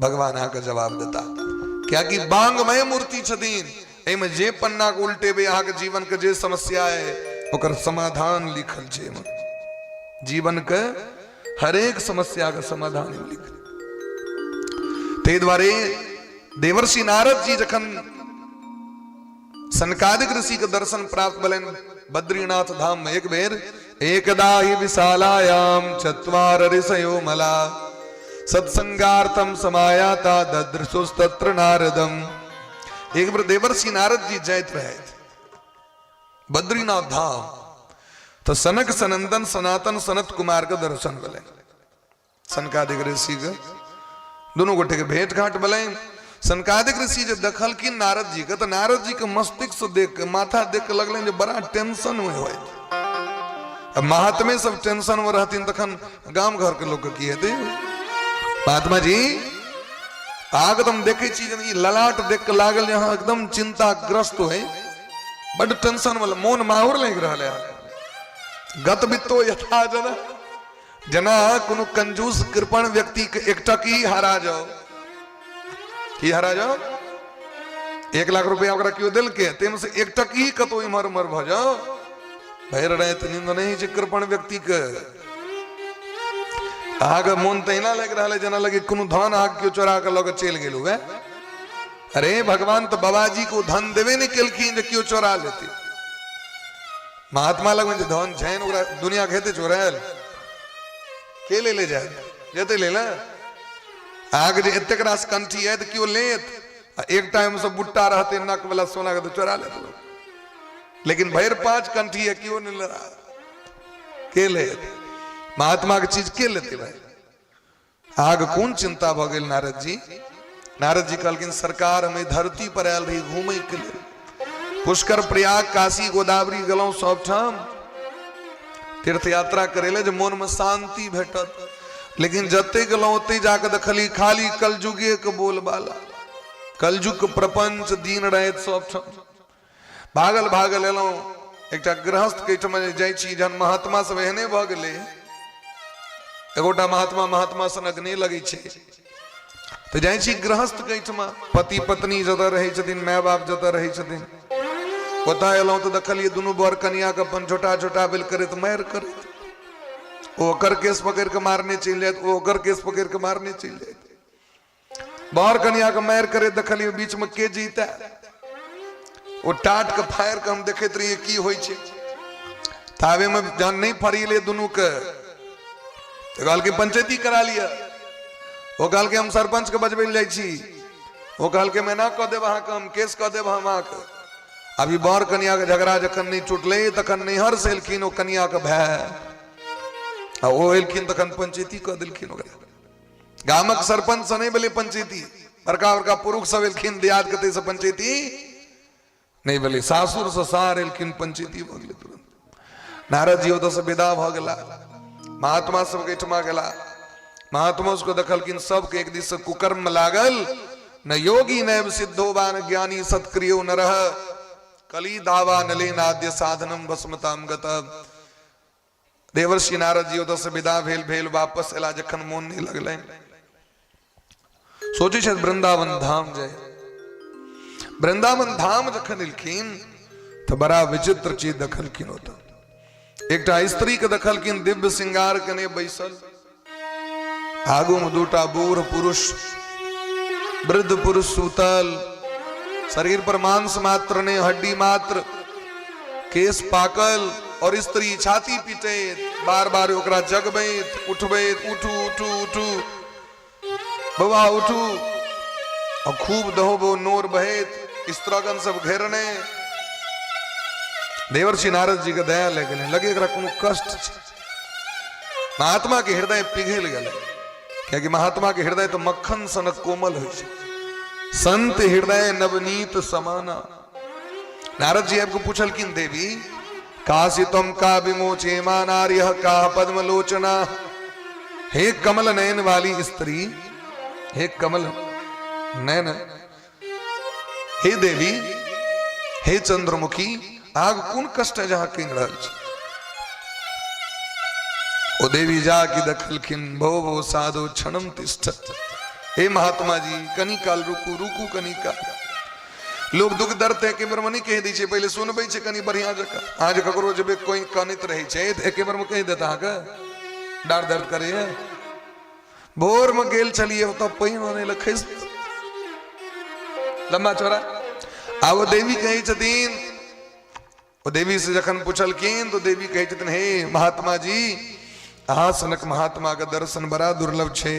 भगवान आके जवाब देता क्या कि बांग में मूर्ति छथिन एमे जे पन्ना के उल्टे बे यहाँ के जीवन के जे समस्या है ओकर समाधान लिखल छे जीवन के हर एक समस्या का समाधान लिखल ते द्वारे देवर्षि नारद जी जखन सनकादिक ऋषि के दर्शन प्राप्त भलन बद्रीनाथ धाम में एक बेर एकदा ही विशालायाम चत्वार ऋषयो मला सत्संगार्थम समायाता ददृशुस्तत्र नारदम एक बार देवर्षि नारद जी जाइत रहे बद्रीनाथ धाम तो सनक सनंदन सनातन सनत कुमार का दर्शन भले सनकादिक ऋषि के दोनों गोटे के भेंट घाट भले सनकादिक ऋषि जो दखल की नारद जी का तो नारद जी के मस्तिष्क देख के माथा देख के लगले जो बड़ा टेंशन में हुए अब महात्मे सब टेंशन में रहती तखन गांव घर के लोग की हेते महात्मा जी एकदम देखे चीज ललाट देख के लागल यहाँ एकदम चिंताग्रस्त है बड़ टेंशन वाला मोन माहुर लग रहा है गत बित्तो यथा जना जना कोनो कंजूस कृपण व्यक्ति के एकटकी हरा जाओ की हरा जाओ 1 लाख रुपया ओकरा क्यों दिल के तेम से एकटकी कतो इमर मर भ जाओ भैर रहे तो नींद नहीं जे कृपण व्यक्ति के आग मोन तहिना लग रहा है जना लगे कोनो धन आग क्यों चोरा के लग चल गेलू है अरे भगवान तो बाबाजी को धन देवे नहीं केलखिन जे क्यों चोरा लेते महात्मा लग में धन छैन ओकरा दुनिया खेते चोरायल के ले जाए जते ले ला आग जे एतेक रास कंठी है तो क्यों लेत एक टाइम से बुट्टा रहते नक वाला सोना के तो चोरा लेते लोग लेकिन भैर 5 कंठी है क्यों नहीं ले रहा के ले महात्मा की चीज के लेते भाई आग कौन चिंता भ गेल नारद जी कहलकिन सरकार हमें धरती पर आयल रही घूमे के लिए पुष्कर प्रयाग काशी गोदावरी गलौ सब ठाम तीर्थ यात्रा करेले जो मन में शांति भेटत लेकिन जते गलौ ओते जाके देखली खाली कलजुगे के बोलबाला कलजुग के प्रपंच दीन रहत सब ठाम भागल एलौ एकटा गृहस्थ के ठम जाय छी जन महात्मा सब एहने भ गेले एगोटा महात्मा सनक नहीं लगे छे तो जाय छी गृहस्थ के ठम पति पत्नी जत रहे छथिन माय बाप जत रहे छथिन ओता एलौ तो देखलिए दुनू बर कन्या के अपन छोटा छोटा बिल करे तो मार करे ओकर केस पकड़ के मारने चल जाए ओकर केस पकड़ के मारने चल जाए बर कन्या के मार करे देखलिए बीच में के जीता वो टाट के फायर के हम देखते रहिए की होई छे तावे में जान नहीं फरी ले दोनों के तो गाल के पंचायती करा लिया वो गाल के हम सरपंच के बजबे ले छी वो गाल के मैं ना कह दे वहां का हम केस कह दे वहां का अभी बर कन्या के झगड़ा जखन नहीं छुटले तखन नैहर से एलखिन ओ कन्या के भाई आ ओ एलखिन तखन पंचायती कह दिलखिन ओकरा गामक सरपंच से नहीं बोले पंचायती बड़का बड़का पुरुष सब एलखिन दियाद कते से पंचायती नहीं बोले सासुर से सार एलखिन पंचायती भ गेलै तुरंत नारद जी ओतऽ से विदा भ गेला महात्मा सब के ठमा गेला महात्मा उसको देखलखिन सबके एक दिस से कुकर्म लागल न योगी नैव सिद्धोवान ज्ञानी सत्क्रियो न रह कली दावा नलेनाद्य साधनम वसमताम गतम देवर्षि नारद जी ओतऽ से विदा भेल वापस एला जखन मोन नहीं लगलै सोचे छथि वृंदावन धाम जाय वृंदावन धाम जखन एलखिन तो बड़ा विचित्र चीज देखलखिन ओतऽ एकटा स्त्री के देखलखिन दिव्य श्रृंगार कने बैसल आगू में दूटा बूढ़ पुरुष वृद्ध पुरुष सूतल शरीर पर मांस मात्र ने हड्डी मात्र केस पाकल और स्त्री छाती पीटे बार बार ओकरा जगबैत उठबैत उठू उठू उठू बउआ उठू और खूब दहोबो नोर बहैत स्त्रगन सब घेरने देवर्षि नारद जी के दया लगे एकरा कोनो कष्ट छै महात्मा के हृदय पिघल गेलै क्योंकि महात्मा के हृदय तो मक्खन सनक कोमल हो संत हृदय नवनीत समाना नारद जी आपको पूछलखिन देवी काशी तुम का विमोचे नार्य का पद्मलोचना हे कमल नयन वाली स्त्री हे कमल नयन हे देवी हे चंद्रमुखी आग कौन कष्ट है जहां किंग रहल छै ओ देवी जाके दखलखिन भो भो साधो क्षणम तिष्ठत हे महात्मा जी कनी काल रुकू रुकू कनी काल लोग दुख दर्द है के बार में नहीं कह दी छे पहले सुनबे छे कनी बढ़िया जका आज ककरो जबे कोई कानित रहे छे त एके बार में कह देता के डार दर्द करे है भोर में गेल चलिए तो पैन होने लखे लंबा चौड़ा आ वो देवी कही छथिन वो देवी से जखन पूछलखिन तो देवी कही छथिन हे महात्मा जी अहा सनक महात्मा का दर्शन बड़ा दुर्लभ छे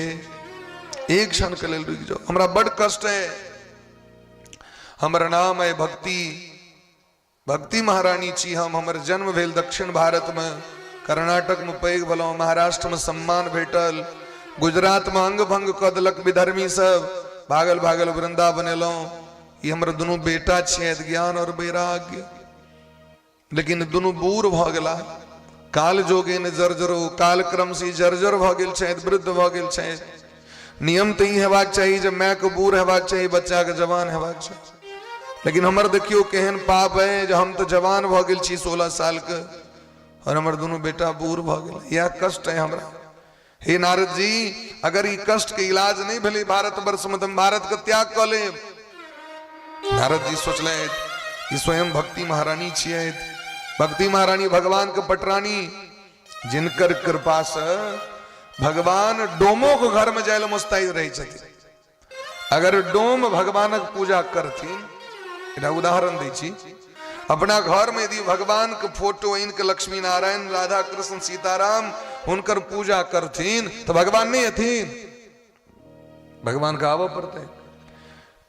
एक क्षण के लेल रुक जाओ हमरा बड़ कष्ट है हमर नाम है भक्ति भक्ति महारानी छी हम हमर जन्म भेल दक्षिण भारत में कर्नाटक में पैघ भेलौं महाराष्ट्र में सम्मान भेटल गुजरात में अंग भंग क देलक विधर्मी सब भागल भागल वृंदावन एलौं ये हमर दुनू बेटा छे ज्ञान और वैराग्य लेकिन दुनू बूढ़ भ गेला काल जोगे ने जर्जरो काल क्रम से जर्जर भ गेल छै वृद्ध भ गेल छै नियम तो ही हेबाक चाहिए जब माय के बूढ़ हेबाक चाहिए बच्चा के जवान हेबाक चाहिए लेकिन हमर देखियो केहन पाप है जो हम तो जवान भ गेल छी 16 साल के और हमर दोनों बेटा बूढ़ भ गेल यह कष्ट है हमरा हे नारद जी अगर ये कष्ट के इलाज नहीं भेले भारत वर्ष में हम भारत का त्याग क लेब नारद जी सोचले कि स्वयं भक्ति महारानी छियै भक्ति महारानी भगवान के पटरानी जिनकर कृपा से भगवान डोमो को घर में जायल मुस्तैद रहे छथिन अगर डोम भगवानक पूजा करथिन इना उदाहरण दै छी अपना घर में यदि भगवान के फोटो इनके लक्ष्मी नारायण राधा कृष्ण सीताराम उनकर पूजा करथिन तो भगवान नहीं हथिन भगवान का आवा पड़ते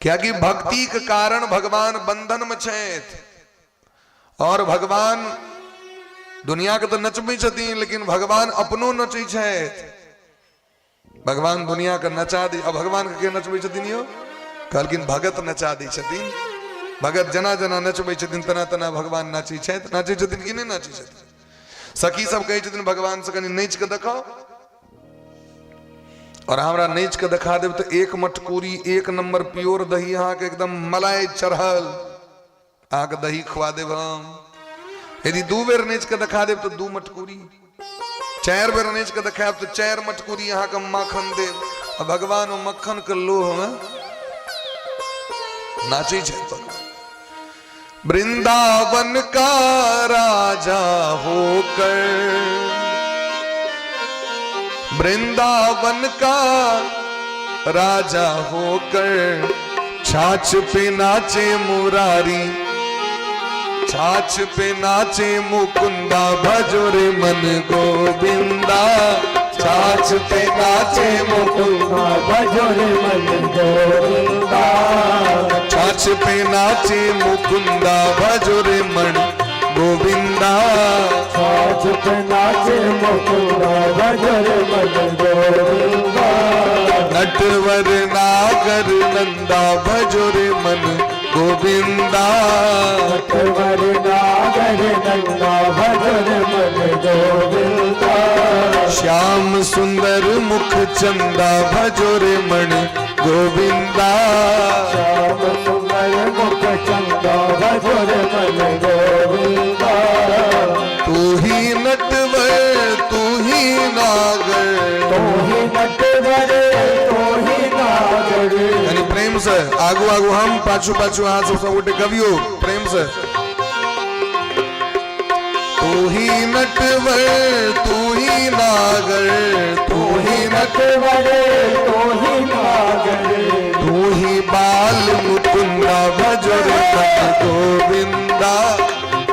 क्या कि भक्ति के कारण भगवान बंधन में छथि और भगवान दुनिया के तो नचबे छथिन लेकिन भगवान अपनो नचै छथि भगवान दुनिया के नचा दी अब भगवान के नचबे छथिन यो कहलखिन भगत नचा दी छथिन भगत जना जना नचबे छथिन तना तना भगवान नाचै छथि नाचै छथिन कि नहीं नाचै छथिन सखी सब कहै छथिन भगवान से कनी नाच के देखाओ और हमरा नाच के देखा देब तो एक मटकूरी एक नंबर प्योर दही अहाँ के एकदम मलाई चढ़ल अहाँ के दही खुआ देब हम यदि 2 बेर नाच के देखा देब तो 2 मटकूरी 4 बेर नाच के देखाब तो 4 मटकूरी अहाँ के माखन देब और भगवान मक्खन के लोह में नाचे छथि वृंदावन का राजा होकर वृंदावन का राजा होकर छाछ पे नाचे मुरारी छाछ पे नाचे मुकुंदा भजो रे मन गोविंदा। छाछ पे नाचे मुकुंदा भजो रे मन गोविंदा। छाछ पे नाचे मुकुंदा भजो रे मन गोविंदा। छाछ पे नाचे मुकुंदा भजो रे मन गोविंदा। नटवर नागर नंदा भजो रे मन गोविंदा। नटवर नागर नंदा भजो रे मन गोविंदा। श्याम सुंदर मुख चंदा भजो रे मन गोविंदा। श्याम सुंदर मुख चंदा भजो रे मन गोविंदा। तू ही नटवर तू ही नागर। तू ही नटवर तू ही नागर। यानी प्रेम से आगू आगू हम पाछू पाछू हाथ सब गोटे कवियो प्रेम से। तू ही नटवर तू ही नागर। तू ही नटवर तू ही नागर। तू ही बाल मुकुंदा भजो रे मन गोविंदा।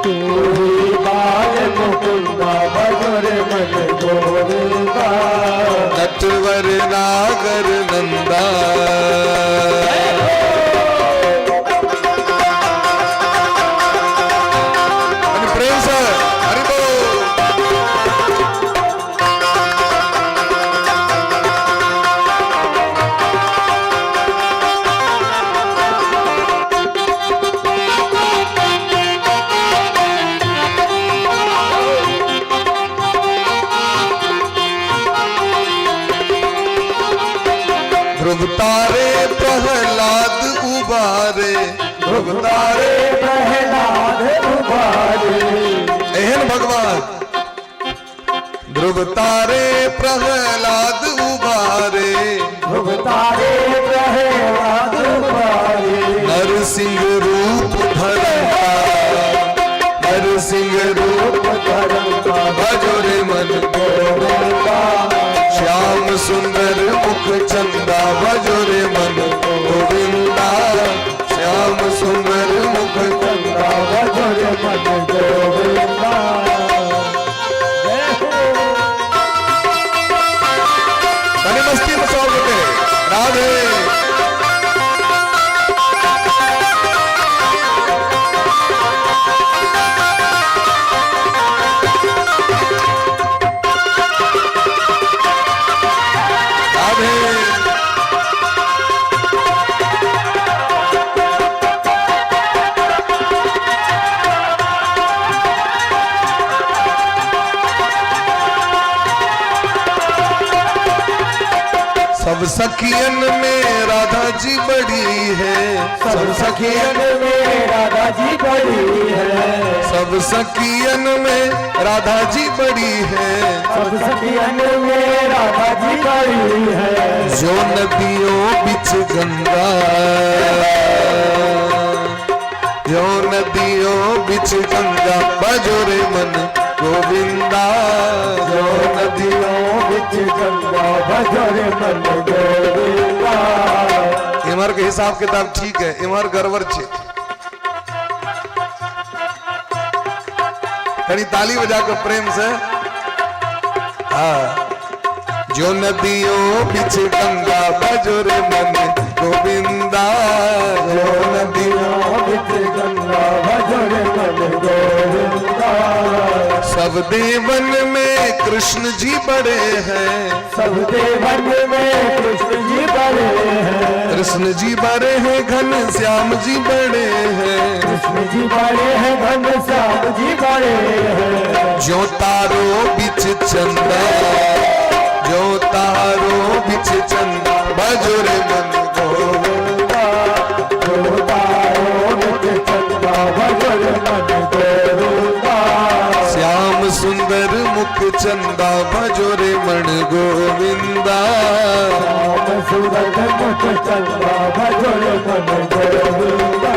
तू ही बाल मुकुंदा भजो रे मन गोविंदा। नटवर नागर नंदा। प्रेम से हरि बोल। ध्रुव तारे प्रहलाद उबारे। ध्रुव तारे प्रहलाद उबारे। एहन भगवान ध्रुव तारे प्रहलाद उबारे। ध्रुव तारे प्रहलाद उबारे। नरसिंह रूप धरता नरसिंह रूप धरता भजो रे मन गोविंदा। श्याम सुंदर मुख चंदा भजो रे मन गोविंदा। श्याम सुंदर मुख चंदा भजो रे मन गोविंदा। तनी मस्ती में सॉन्ग होते राधे। सब सखियन में राधा जी बड़ी है। सब सखियन में राधा जी बड़ी है। सब सखियन में राधा जी बड़ी है। सब सखियन में राधा जी बड़ी है। जो नदियों बिच गंगा जो नदियों बिच गंगा भजो रे मन गोविंदा। जो नदियों बिच गंगा भजो रे मन गोविंदा। इमर के हिसाब किताब ठीक है, इमर गड़बड़ छे। कहीं ताली बजा कर प्रेम से। हाँ जो नदियों बिच गंगा भजो रे मन गोविंदा। जो नदियों बिच गंगा भजो रे मन गोविंदा। सब देवन में कृष्ण जी बड़े हैं। सब देवन में कृष्ण जी बड़े हैं। कृष्ण जी बड़े हैं घन श्याम जी बड़े हैं। कृष्ण जी बड़े हैं घन श्याम जी बड़े हैं। जो तारो बिच चंदा जो तारो बिच चंदा भजो रे मन गोविंदा। जो तारो बिच चंदा भजो रे मन गोविंदा। श्याम सुंदर मुख चंदा भजो रे मन गोविंदा। श्याम सुंदर मुख चंदा भजो रे मन गोविंदा।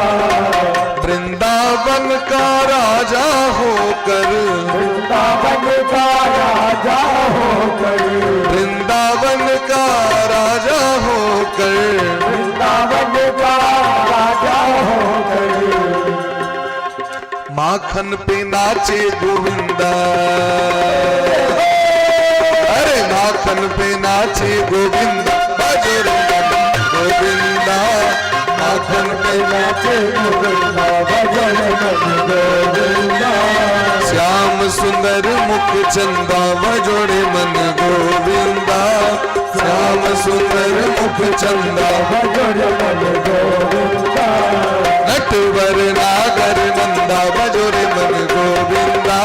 वृंदावन का राजा होकर वृंदावन का राजा होकर। वृंदावन का राजा होकर वृंदावन का राजा होकर। माखन पे नाचे गोविंदा, अरे माखन पे नाचे गोविंदा, बाजो रे गोविंदा, माखन पे नाचे गोविंदा, बाजो रे गोविंदा। श्याम सुंदर मुख चंदा, बजोड़े मन गोविंदा, श्याम सुंदर मुख चंदा, बजोड़े मन गोविंदा। नटवर नागर नंदा, बजोरे मन गोविंदा,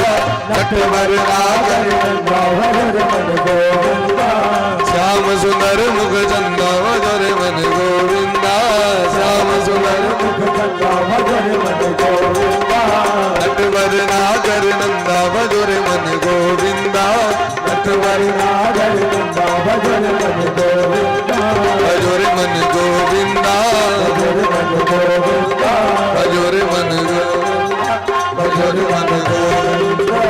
नटवर नागर नंदा, बजोरे मन गोविंदा। श्याम सुंदर मुख चंदा, बजोरे मन गोविंदा, श्याम सुंदर मुख चंदा, बजोरे मन गोविंदा। नटवर नागर नंदा, बजोरे मन गोविंदा, नटवर नागर नंदा, बजोरे मन गोविंदा, बजोरे मन गोविंदा, बजोरे मन गोविंदा, बजोरे मन गोविंदा, बजोरे मन गोविंदा।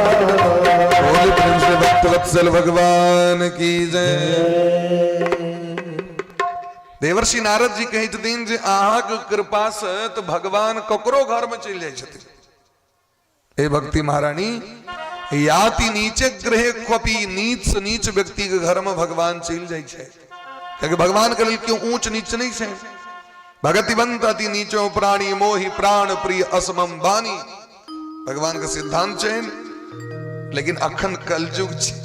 बोल प्रेम से भक्त वत्सल भगवान की जय। देवर्षि नारद जी कहत दिन जे अहाँक कृपा से तो भगवान ककरो घर में चल जाय छथिन। हे भक्ति महारानी, याति नीचे ग्रहे क्वपि, नीच से नीच व्यक्ति के घर में भगवान चल जाय छै। क्योंकि भगवान के लिए क्यों ऊंच नीच नहीं छै। भगतिवंत अति नीचो प्राणी, मोहि प्राण प्रिय असमम बानी, भगवान का सिद्धांत छै। लेकिन अखन कलयुग छै।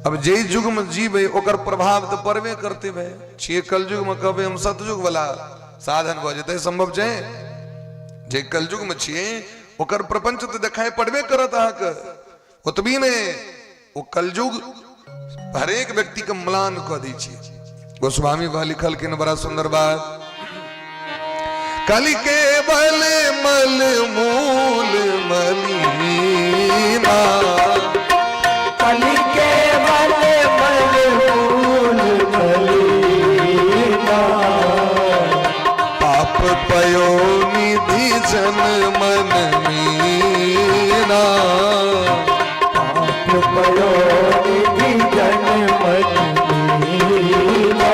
अब जे युग में जीवे ओकर प्रभाव तो पड़बे करते भे छिए। कलयुग में कहबे हम सतयुग वाला साधन भ जेते, संभव छै। जे कलयुग में छिए ओकर प्रपंच तो देखाई पड़बे करत अहाँके। ओतबी ने वो कलयुग हरेक व्यक्ति के म्लान क दै छै। गोस्वामी बा लिखल के बड़ा सुंदर बात, कलि के बल मल मूल मलिना, कलि के बल मल मूल मलिना, पाप पयो निधि जन मन मीना, पाप पयो निधि जन मन मीना।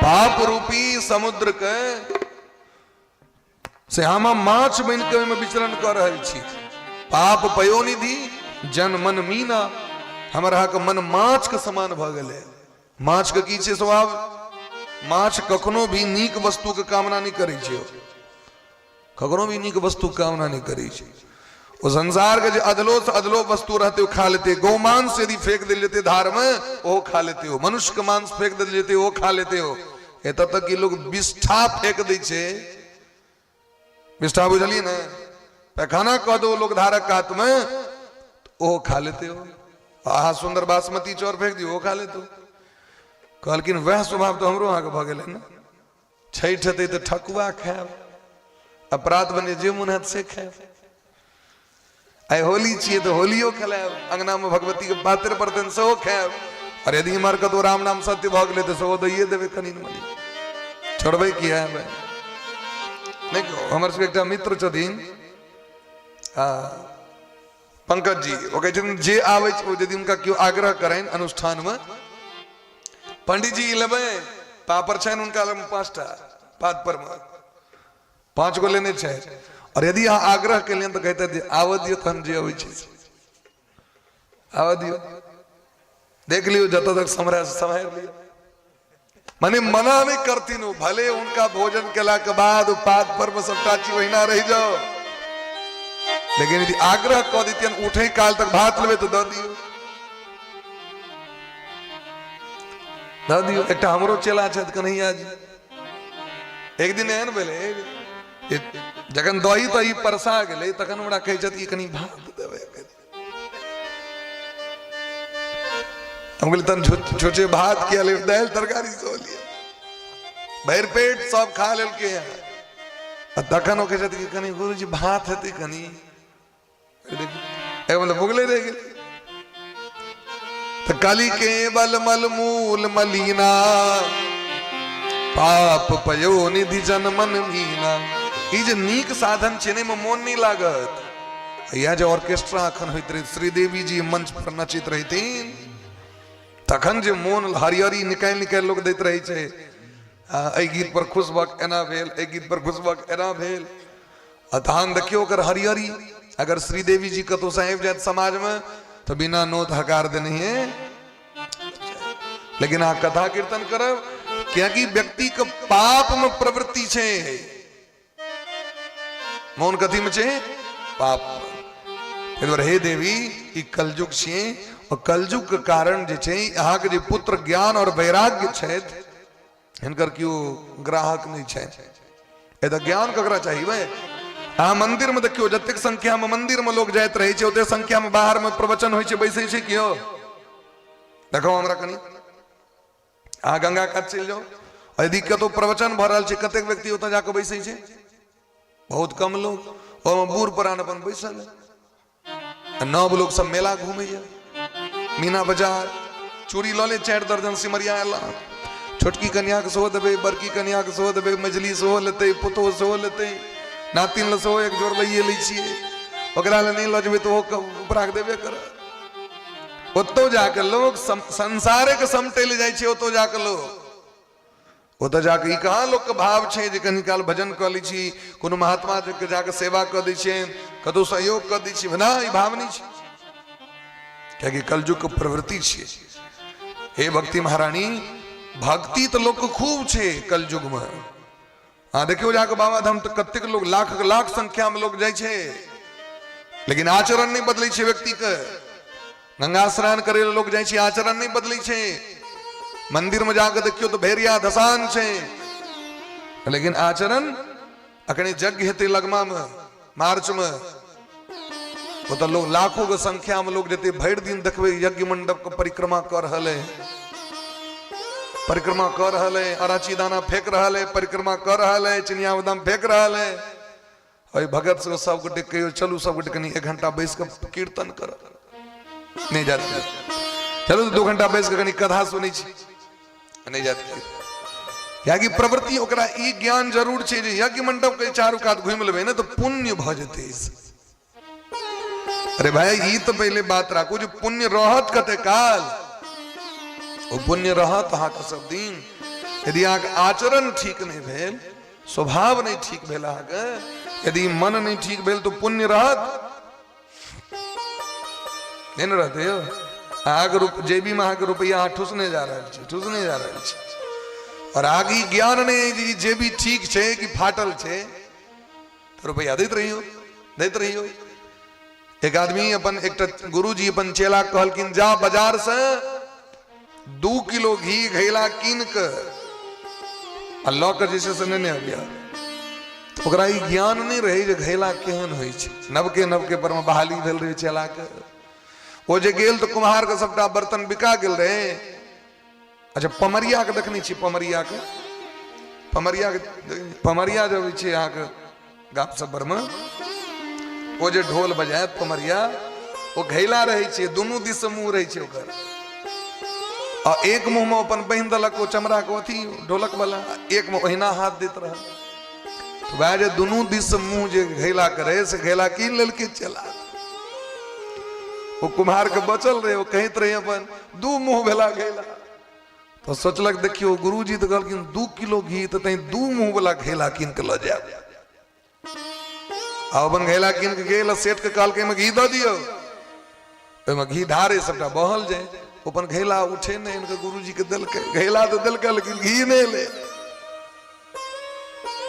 पाप रूपी समुद्र के से हम माछ बन के में विचरण कर रहल छी। पाप पयोनिधि जन मन मीना, हमरा के मन माछ के समान भ गेले। माछ के की छै स्वभाव, माछ कखनो भी नीक वस्तु के कामना नहीं करे छै। कखनो भी नीक वस्तु के कामना नहीं करे छै। वो संसार के जो अदलो से अदलो वस्तु रहते वो खा लेते। गौ मांस यदि फेंक दे लेते धार में वो खा लेते हो। मनुष्य के मांस फेंक दे लेते वो खा लेते हो। एत तक कि लोग विष्ठा फेंक दै छै। विष्ठा बुझलिए ना, पैखाना कह दो लोग धारक कात में वो खा लेते हो। आहा सुंदर बासमती चौर फेंक दियो वो खा लेते हो। कहलकिन वह स्वभाव तो हमरो अहाँ के भ गेलै ना। छठ हेतै तो ठकुआ खाएब, अपराध बने जे मुन हैत से खाएब। आइ होली छिए तो होलियो खेलाएब, अंगना में भगवती के पात्र बर्तन सेहो खाएब। और यदि हमार कतो राम नाम सत्य भ गेलै तो सेहो दैये देबै कनी मनी, छोड़बै किया है। नहीं हमर सबके एकटा मित्र छथिन पंकज जी, वो कहै छथिन जे आबै छै यदि उनका क्यों आग्रह करें अनुष्ठान में, पंडित जी लेबै पापड़ छनि उनका लग 5टा पात पर में 5 गो लेने छै। और यदि अहाँ आग्रह केलियन तो कहते आव दियो तहन जे अबै छै आव दियो, देख लियो जत तक सम्हार लियो। माने मना नहीं करतीन, भले उनका भोजन केला के बाद पात पर में सबटा चीज वहीना रह जाओ। लेकिन यदि आग्रह कह देतियन उठे काल तक भात लेबे तो द दियो। एक हमरो चेला छै कन्हैया जी, एक दिन एहन भेलै जखन दही तही परसा गेलै तखन हमरा कहै छथि कनी भात देबै। हम कहलिए तन छोटे भात किया ले, दाल तरकारी सो लिया, भर पेट सब खा लेलके हैं। तखन ओ कहै छथि कनी गुरुजी भात हेतै कनी, मतलब भुगले रह गेल। तो कलि के बल मल मूल मलिना, पाप पयो निधि जन मन मीना। ई जे नीक साधन छै ने में मोन नहीं लागत। या जे ऑर्केस्ट्रा अखन होइत रहे, श्रीदेवी जी मंच पर नचित रहथिन तखन जे मोन हरियरी निकाल लोग दैत रहे छै। एहि गीत पर खुश भक एना भेल, एहि गीत पर खुश भक एना भेल। अतहान देखियो कर हरिहरी अगर श्रीदेवी जी कतो साहेब जात समाज में तो बिना नोत हकार देने है, लेकिन आ कथा कीर्तन करब क्योंकि व्यक्ति के पाप में प्रवृत्ति छे, मौन कथी में छे पाप। हे देवी ई कलयुग छे और कलयुग के कारण जे छे यहाँ के जे पुत्र ज्ञान और वैराग्य छे हिनकर क्यों ग्राहक नहीं छे। ए तो ज्ञान ककरा चाहिए भाई। हाँ मंदिर में देखियो जतेक संख्या में मंदिर में लोग जाइत रहे छे ओते संख्या में बाहर में प्रवचन होय छे बैसे छे कियो देखो हमरा कनी आ गंगा काट चल जाओ यदि कतो प्रवचन भ रहल छे कतेक व्यक्ति ओतय जाके बैसे छे बहुत कम लोग और बूढ़ पुरान अपन बैसल नव लोग सब मेला घूमे मीना बाजार चूड़ी लले 4 दर्जन सिमरिया एला छोटकी कन्या के सेहो देबे बड़की कन्या के सेहो देबे मझली सेहो लेते पुतो सेहो लेते नातिन सेहो एक जोर लइए लै छिए ओकरा ले नहीं लजबे तो उपरा के देबे कर ओतो जाके लोग संसारे के समटे ले जाय छे ओतो जाके लोग ओतो जाके ई कहां लोग के भाव छे जे कनी काल भजन क लै छी कोनो महात्मा के जाके सेवा क दै छे कतो सहयोग क दै छी ना ई भाव नहीं छे क्योंकि कलयुग के प्रवृत्ति छे। हे भक्ति महारानी भक्ति तो लोग को खूब छे कलयुग में। हाँ देखियो जाके बाबा धाम तो कतेक लोग लाख लाख संख्या में लोग जाय छे लेकिन आचरण नहीं बदले छे व्यक्ति के। गंगा स्नान करे लोग जाय छे आचरण नहीं बदले छे। मंदिर में जाकर देखियो तो भेरिया धसान छे लेकिन आचरण अखनी यज्ञ हेते लगमा में मार्च में वो तो लोग लाखों के संख्या में लोग जते भर दिन देखबे यज्ञ मंडप के परिक्रमा कर रहले परिक्रमा कर रहले अराची दाना फेंक रहले परिक्रमा कर रहले चिनिया बादाम फेंक रहले ओय भगत से सब गोटे कहियो चलू सब गोटे कनी 1 घंटा बैस के कीर्तन कर नहीं जाते चलो 2 घंटा बैस के कनी कथा सुनै छी नहीं जाते क्या कि प्रवृत्ति ओकरा ई ज्ञान जरूर छे जे यज्ञ मंडप के चारू कात घुम लेबे ना तो पुण्य भ जेते। अरे भाई ई तो पहले बात राखो जो पुण्य रहत कते काल वो पुण्य रहत अहाँ के सब दिन यदि अहाँ के आचरण ठीक नहीं भेल स्वभाव नहीं ठीक भेल अहाँ के यदि मन नहीं ठीक भेल तो पुण्य रहत नहीं न रहते हो। अहाँ जेबी में अहाँ के रुपया अहाँ ठूसने जा रहल छी और आगे ज्ञान नहीं जेबी ठीक छे कि फाटल छे तो रुपया दैत रहियो। एक आदमी अपन एक गुरुजी अपन चेला कहलकिन जा बाजार से 2 किलो घी घैला कीन के अल्लाह के जैसे से नहीं आबिया तो ओकरा ई ज्ञान नहीं रहे जे घैला केहन होय छै। नवके पर में बहाली भेल रहे चेला के वो जे गेल तो कुम्हार के सबटा बर्तन बिका गेल रहे। अच्छा पमरिया के देखनी छी पमरिया जब छै अहाँ के गाप सबर में वो जे ढोल बजायत पमरिया वो घैला रहे छे दोनों दिस से मुंह रहे छे ओकर और एक मुंह में अपन बहिन दलक वो चमड़ा को अथी ढोलक वाला एक में ओहिना हाथ देत रह तो वह जे दोनों दिस से मुंह जे घैला करे से घैला कीन लेल के चला वो कुम्हार के बचल रहे वो कहत रहे अपन 2 मुंह भेला घैला तो सोचलक देखियो गुरुजी तो कहलकिन 2 किलो घी तो तई 2 मुंह वाला घैला कीन के ल जाए अपन घैला कीन के गेल सेठ के काल के में घी द दियो ओमे घी धारे सबटा बहल जाए अपन घैला उठे नहीं इनके गुरुजी के दिल के घैला तो दिल के लेकिन घी नहीं ले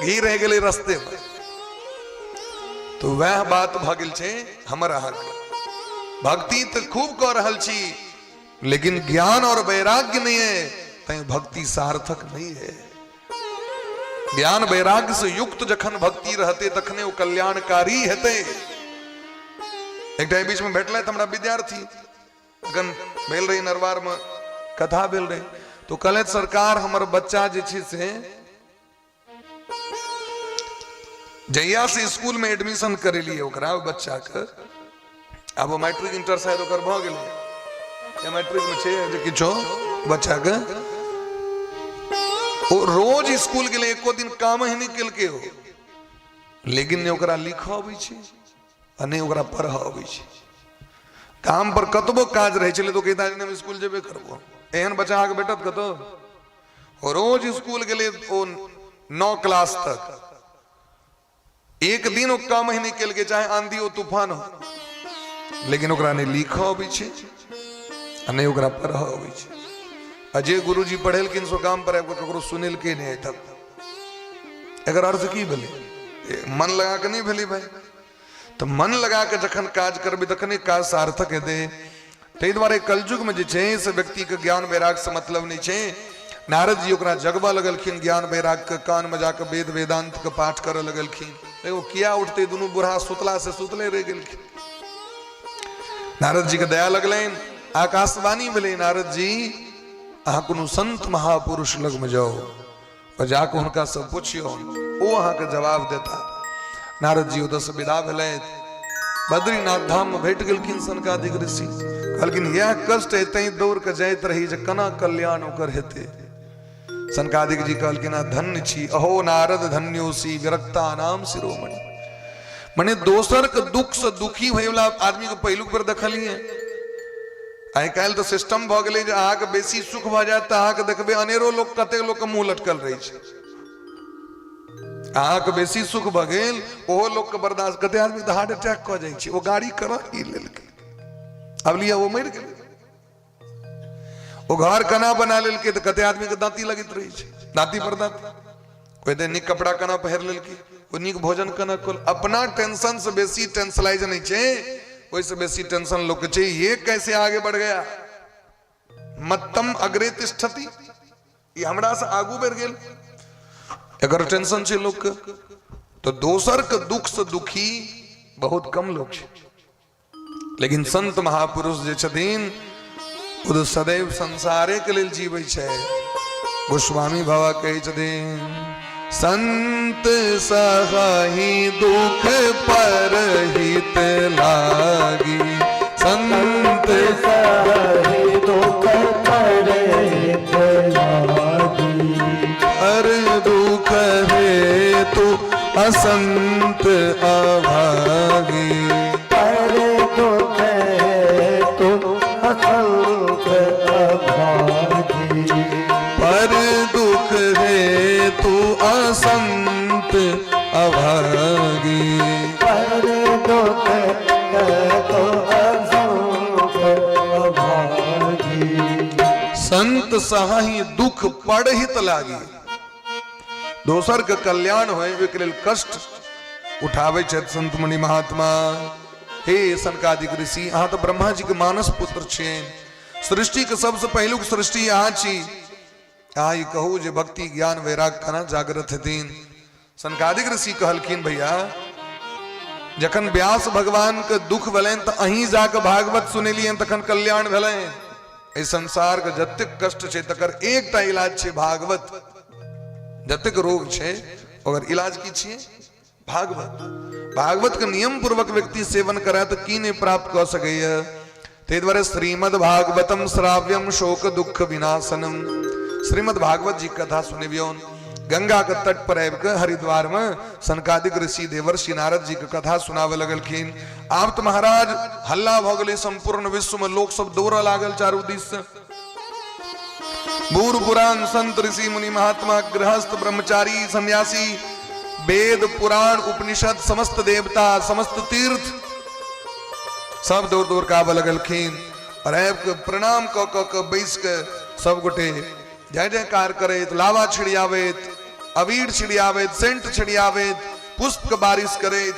घी रह गेले रास्ते में। तो वह बात भ गेल छे हमर अहाँ के भक्ति तो खूब कर रहल छी लेकिन ज्ञान और वैराग्य नहीं है तय भक्ति सार्थक नहीं है। ज्ञान वैराग्य से युक्त जखन भक्ति रहते तखने वो कल्याणकारी हेते। एक टाइम बीच में बैठल हमरा विद्यार्थी अगन भेल रही नरवार में कथा भेल रही तो कहले सरकार हमर बच्चा जे छै से जहिया से स्कूल में एडमिशन करेलिए ओकरा बच्चा के अब वो मैट्रिक इंटर शायद ओकर भ गेल या मैट्रिक में छे जे किछो बच्चा के वो रोज स्कूल के लिए एको दिन काम ही नहीं केल के हो लेकिन ने ओकरा लिखा आबै छै आ नहीं ओकरा पढ़ा आबै छै। काम पर कतबो काज रहे चले तो कहता हम स्कूल जेबे करबो एहन बच्चा के बेटत कतो रोज स्कूल के लिए 9 क्लास तक एक दिन काम ही निकल के चाहे आंधी हो तूफान हो, लेकिन ओकरा ने लिखा भी छे नहीं ओकरा पढ़ा भी छे। अजय गुरुजी पढ़ेल किन सो काम पर ककरो सुनिल के नहीं तब एकर अर्थ की भले मन लगा के नहीं भली भाई। तो मन लगा के जखन काज करबे तखने काज सार्थक हेते। ताहि दुआरे कलयुग में जे छे से व्यक्ति के ज्ञान वैराग से मतलब नहीं छे। नारद जी ओकरा जगबा लगलखिन ज्ञान वैराग के कान में जाकर वेद वेदांत के पाठ करे लगलखिन। वो किया उठते दुनू बूढ़ा सुतला से सुतले रह गेलखिन। नारद जी के दया लगलैन, आकाशवाणी भेलै, नारद जी अहाँ कोनो संत महापुरुष लग में जाओ और जाकर हुनका सब पूछियो, वो अहाँ के जवाब देता। नारद जी उधर से विदा भेलैथ। बद्रीनाथ धाम में भेट गेलखिन सनकादिक ऋषि। कहलखिन यह कष्ट हेतै दौड़ के जाइत रही जे कना कल्याण ओकर हेतै। सनकादिक जी कहलखिन धन्य छी, अहो नारद धन्योसी विरक्ता नाम शिरोमणि। मने दोसर के दुख से दुखी होय वाला आदमी के पहिलुक बेर देखलिए। आइ काल्हि तो सिस्टम भ गेलै जे अहाँ के बेसी सुख भ जायत त अहाँ के देखबे अनेरो लोग कते लोग के मुंह लटकल रहे छै। अहाँ के बेसी सुख भ गेल ओहो लोग के बर्दाश्त, कते आदमी तो हार्ट अटैक क जाय छै। ओ गाड़ी करा ई लेलकै, अब लिया वो मर गेलै। वो घर कना बना लेलकै तो कते आदमी के दांती लगित रही छै, दांती पर दांती। कोई दे निक कपड़ा कना पहर लेलकै, वो निक भोजन कना कल। अपना टेंशन से बेसी टेंशलाइज नहीं छै, वैसे बेसी टेंशन लोग के छै ये कैसे आगे बढ़ गया। मत्तम अग्रे तिष्ठति, ये हमरा से आगू बढ़ गेल, अगर टेंशन छै लोग के। तो दोसर के दुख से दुखी बहुत कम लोग छै, लेकिन संत महापुरुष जे छथिन वो सदैव संसारे के लेल जीवै छै। गोस्वामी बाबा कहै छथिन, संत सहाहि दुख परहित लागी, संत सहाहि दुख परहित लागी। हर दुख हेतु असंत अभागी, हर दुख हेतु असंत अभागी। पर दुख हेतु असंत अभागी, पर दुख हेतु असंत अभागी। संत सहाहि दुख पड़हित लागी। दोसर के कल्याण होए ओके लेल कष्ट उठावे छथि संत मुनि महात्मा। हे सनकादिक ऋषि, अहाँ तो ब्रह्मा जी के मानस पुत्र छियनि, सृष्टि के सबसे पहिलुक सृष्टि अहाँ छी। अहाँ ई कहू जे भक्ति ज्ञान वैराग केना जागृत हेथिन। सनकादिक ऋषि कहलखिन, भैया जखन व्यास भगवान के दुख भेलनि तो अहीं जाके भागवत सुनेलियनि तखन कल्याण भेलनि। एहि संसार के जतेक कष्ट छै तकर एकटा इलाज छै भागवत। जतेक रोग छै ओकर इलाज की छियै? भागवत। भागवत के नियम पूर्वक व्यक्ति सेवन करे तो की नहीं प्राप्त कर सकैया। ताहि दुआरे श्रीमद् भागवतम श्राव्यम शोक दुख विनाशनम। श्रीमद् भागवत जी कथा सुनिबियौन। गंगा के तट पर आबि के हरिद्वार में सनकादिक ऋषि देवर्षि नारद जी के कथा सुनावे लगलखिन। आब तो महाराज हल्ला भ गेलै, संपूर्ण विश्व में लोक सब दौड़े लागल चारू दिस से। बूढ़ पुराण संत ऋषि मुनि महात्मा गृहस्थ ब्रह्मचारी सन्यासी वेद पुराण उपनिषद समस्त देवता समस्त तीर्थ सब दूर दूर का आबे लगलखिन। और आबि के प्रणाम क के बैस के सब गोटे जय जयकार करैत, लावा छिड़ियावैत, अबीर छिड़ियावैत, सेंट छिड़ियावैत, पुष्प के बारिश करैत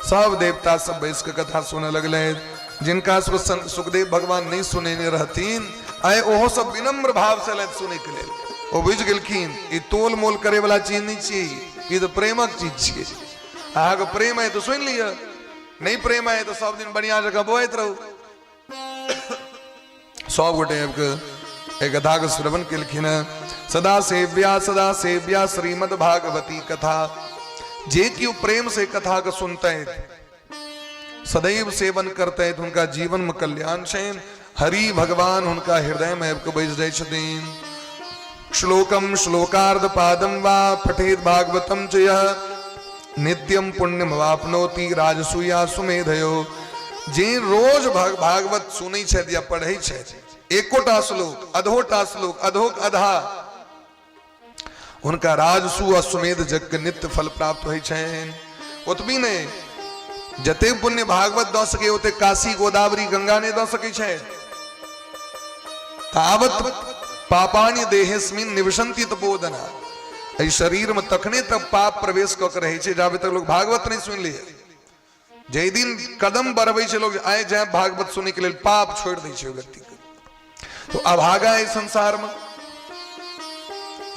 सब देवता सब बैस के कथा सुने लगले। जिनका सुखदेव भगवान नहीं सुनेने रहतीन आए ओहो सब विनम्र भाव से लैत सुने के लेल। ओ बुझ गेलखिन ई तोल मोल करे वाला चीज नहीं छियै, ई तो प्रेमक चीज छियै। अहाँ के प्रेम है तो सुन लिया, नहीं प्रेम है तो सब दिन बढ़िया जगह बोइत रहू। सब गोटे एक कथा के श्रवण केलखिन। सदा सेव्या श्रीमद् भागवती कथा। जे क्यों प्रेम से कथा के सुनते सदैव सेवन करते हैं तो उनका जीवन में कल्याण छेन। हरि भगवान उनका हृदय में बैस जाय छथिन। श्लोकम श्लोकार्ध पादम वा पठेत भागवतम च यः नित्यम पुण्यम वापनोति राजसूया सुमेधयो। जे रोज भागवत सुनै छथि या पढ़ै छथि एकोटा श्लोक अधोटा श्लोक अधोक अधा उनका राजसु अश्वमेध यज्ञ नित्य फल प्राप्त होइ छनि। ओतबी ने जते पुण्य भागवत दऽ सके ओते काशी गोदावरी गंगा ने दऽ सकै छै। तावत पापानि देहेस्मिन् निवसन्ति तपोदना, एहि शरीर में तखने तक पाप प्रवेश कऽ के रहै छै जाबे तक लोग भागवत नहीं सुन लिए। जै दिन कदम बढ़बै छै लोग आए जाए भागवत सुनै के लेल पाप छोड़ दै छै व्यक्ति के। तो अभागा है संसार में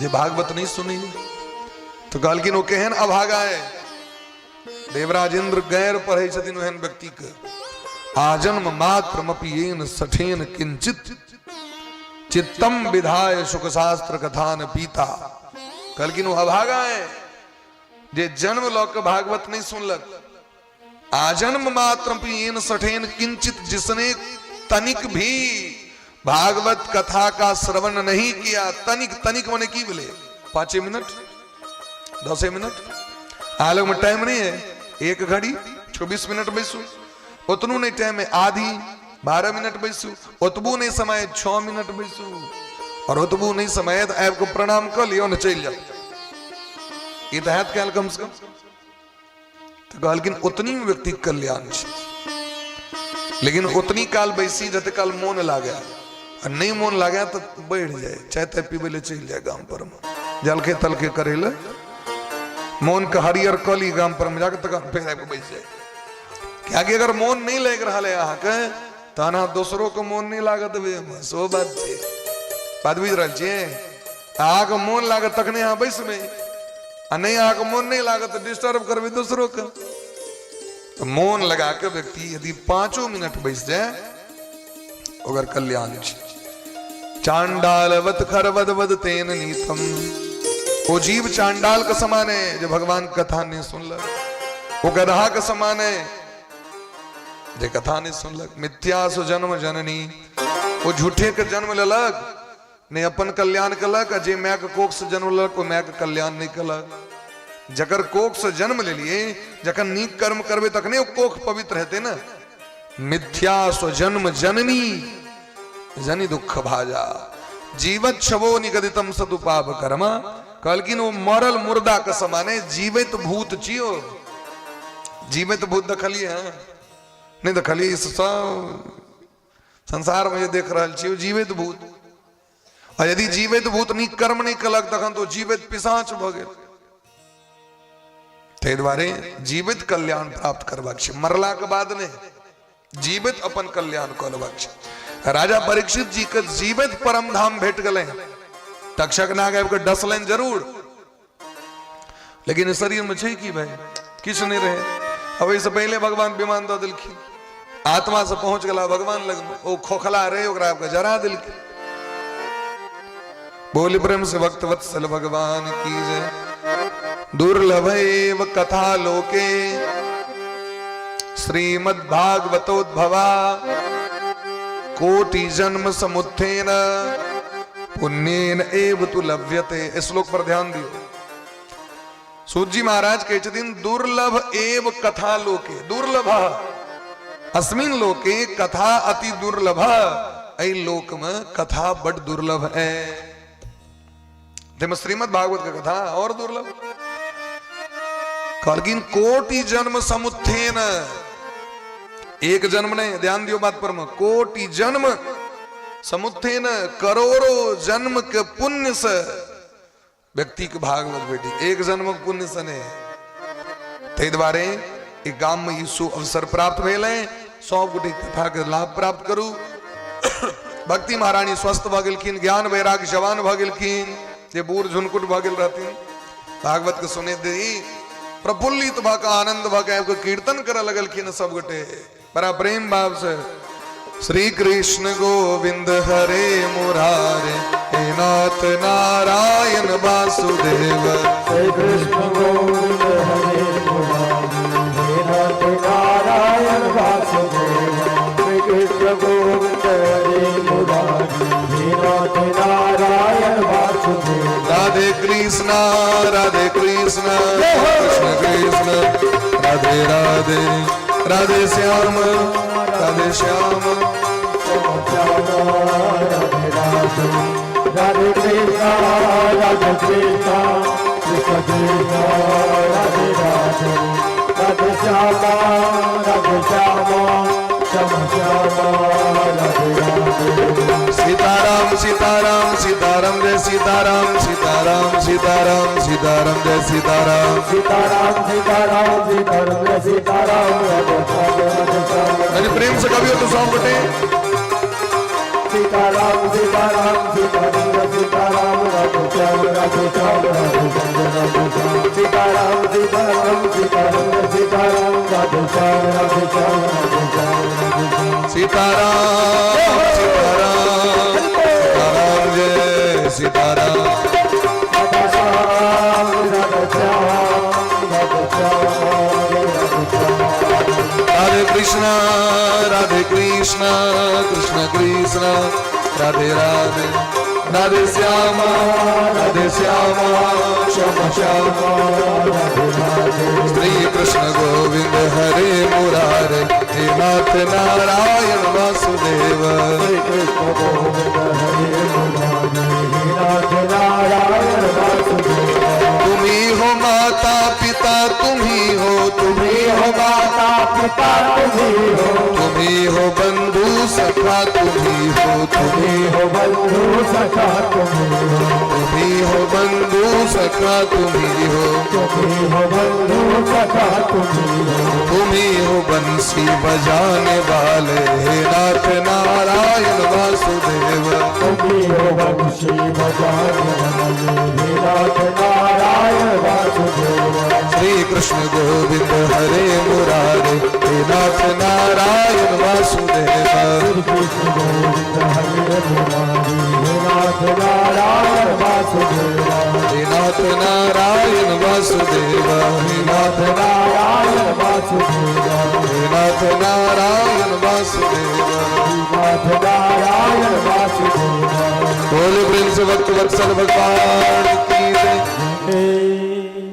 जे भागवत नहीं सुनी तो कहलखिन वो केहन अभागा है। देवराज इंद्र गैर पढ़े छथिन ओहन व्यक्ति के। आजन्म मात्रमपि येन सठेन किंचित चित्तम विधाय सुख शास्त्र कथान पीता। कहलखिन वो अभागा है जे जन्म लौक भागवत नहीं सुनलक। आजन्म मात्रमपि येन सठेन किंचित, जिसने तनिक भी भागवत कथा का श्रवण नहीं किया। तनिक तनिक मैंने की बोले 5 मिनट 10 मिनट आलोक में टाइम नहीं है। 1 घड़ी 24 मिनट बैसू, उतनू नहीं टाइम है। आधी 12 मिनट बैसू, ओतबू नहीं समय 6 मिनट बैसू, और ओतबू नहीं समय तो आपको प्रणाम कर लियो न चल जाओ। ये तो है क्या कम से कम। तो कहलखिन उतनी में व्यक्ति कल्याण छै, लेकिन उतनी काल बैसी जते काल मोन लागे, और नहीं मोन लागे तो बैठ जाए, चाय ताय पीबे ले चल जाए गांव पर में, जलखे तलखे करे ले मोन के हरियर कली गांव पर में जाकर तक फिर आपको बैठ जाए। क्या कि अगर मोन नहीं लग रहा है अहाँ के तना दूसरों को मोन नहीं लागत सो बात छै। बात बुझ रहा छे। अहाँ के मोन लागत तखने अहाँ बैसबे, आ नहीं अहाँ के मोन नहीं लागत डिस्टर्ब करबे दूसरों के। तो मोन लगा के व्यक्ति यदि 5 मिनट बैस जाए अगर कल्याण छै। चांडालवत खरवद तेन नीतम, वो जीव चांडाल के समान है जो भगवान कथा नहीं सुनलक। वो गधा के समान है जो कथा नहीं सुनलक। मिथ्या सु जन्म जननी, वो झूठे के जन्म लेलक, नहीं अपन कल्याण कलक। जे माय के कोख से जन्म लेलक वो माय के कल्याण नहीं कलक। जकर कोख से जन्म ले लिए, जखन नीक कर्म करबे तखने वो कोख पवित्र रहते ना। मिथ्या सु जन्म जननी जनि दुख भाजा, जीवत छवो निगदितम सदुपाप कर्म। कहलखिन वो मरल मुर्दा के समान है। जीवित भूत छियो, जीवित भूत देखलिए हैं नहीं देखलिए? सब संसार में देख रहा छियो जीवित भूत। और यदि जीवित भूत नीक कर्म नहीं कलक तखन तो जीवित पिशाच भ गेल। ताहि दुआरे जीवित कल्याण प्राप्त करबाक छै, मरला के बाद ने जीवित अपन कल्याण कऽ लेबाक छै। राजा परीक्षित जी के जीवित परम धाम भेट गए। तक्षक नाग आबि के डसलनि जरूर, लेकिन शरीर में छै कि भाई किछु नहीं रहे। अब इससे पहले भगवान विमान दऽ देलखिन, आत्मा से पहुंच गला भगवान लग में। ओ खोखला रहे ओकरा जरा देलखिन। बोल प्रेम से भक्त वत्सल भगवान की जय। दुर्लभ एव कथा लोके श्रीमद् भागवतोद्भवा, कोटि जन्म समुत्थेन पुण्येन एव तु लभ्यते। श्लोक पर ध्यान दियो। सूत जी महाराज कहते दिन दुर्लभ एव कथा लोके, दुर्लभ अस्मिन लोके कथा अति दुर्लभ। ऐ लोक में कथा बड़ दुर्लभ है। श्रीमद् भागवत का कथा और दुर्लभ। कहलखिन कोटि जन्म समुत्थेन, एक जन्म नहीं, ध्यान दियो बात पर में। कोटि जन्म समुत्थेन, करोड़ों जन्म के पुण्य से व्यक्ति के भागवत बेटी। एक जन्म के पुण्य से नहीं। ताहि दुआरे एक गाम में यीशु अवसर प्राप्त भेल है। 100 गोटे कथा के लाभ प्राप्त करू। भक्ति महारानी स्वस्थ भ गेलखिन, ज्ञान वैराग्य जवान भ गेलखिन। जे बूढ़ झुनकुट भ गेल रहथिन भागवत के सुने दी प्रफुल्लित भ के आनंद भ के कीर्तन करे लगलखिन सब गोटे बड़ा प्रेम भाव से। श्री कृष्ण गोविंद हरे मुरारे, हे नाथ नारायण वासुदेव। श्री कृष्ण गोविंद हरे मुरारे, हे नाथ नारायण वासुदेव। श्री कृष्ण गोविंद हरे मुरारे, हे नाथ नारायण वासुदेव। राधे कृष्ण राधे कृष्ण कृष्ण कृष्ण राधे राधे, राधे श्याम राधे श्याम राधे कृष्णा राधे कृष्णा कृष्ण कृष्ण राधे राधे राधे श्यामा श्याम श्यामा राधे राधे सीताराम सीताराम सीताराम जय सीताराम सीताराम सीताराम सीताराम जय सीताराम सीताराम सीताराम सीताराम जय सीताराम राधे श्याम मेरे प्रेम से कभी हो तो सॉन्ग बटे सीताराम सीताराम सीताराम जय सीताराम राधे श्याम राधे श्याम सीताराम सीताराम सीताराम जय सीताराम राधे श्याम राधे श्याम सीताराम सीताराम सीताराम जय सीताराम राधे श्याम राधे श्याम राधे श्याम राधे कृष्णा कृष्ण कृष्ण राधे राधे राधे श्यामा श्याम श्याम श्री कृष्ण गोविंद हरे मुरारे हे नाथ नारायण वासुदेव श्री कृष्ण गोविंद हरे मुरारे हे नाथ नारायण वासुदेव तुम्ही हो माता पिता तुम्ही हो माता पिता तुम्ही हो बंधु सखा तुम्ही हो बंधु सखा तुम्ही हो बंधु सखा तुम्ही हो बंधु सखा तुम्ही हो बंसी बजाने वाले हे नाथ नारायण वासुदेव तुम्ही हो बंसी बजाने वाले हे नाथ नारायण वासुदेव श्री कृष्ण गोविंद हरे मुरारे हे नाथ नारायण वासुदेव श्री कृष्ण गोविंद हरे मुरारे हे नाथ नारायण वासुदेव हे नाथ नारायण वासुदेव हे नाथ नारायण वासुदेव हे नाथ नारायण वासुदेव नाथ नारायण वासुदेव बोल प्रेम से भक्त वत्सल भगवान की जय।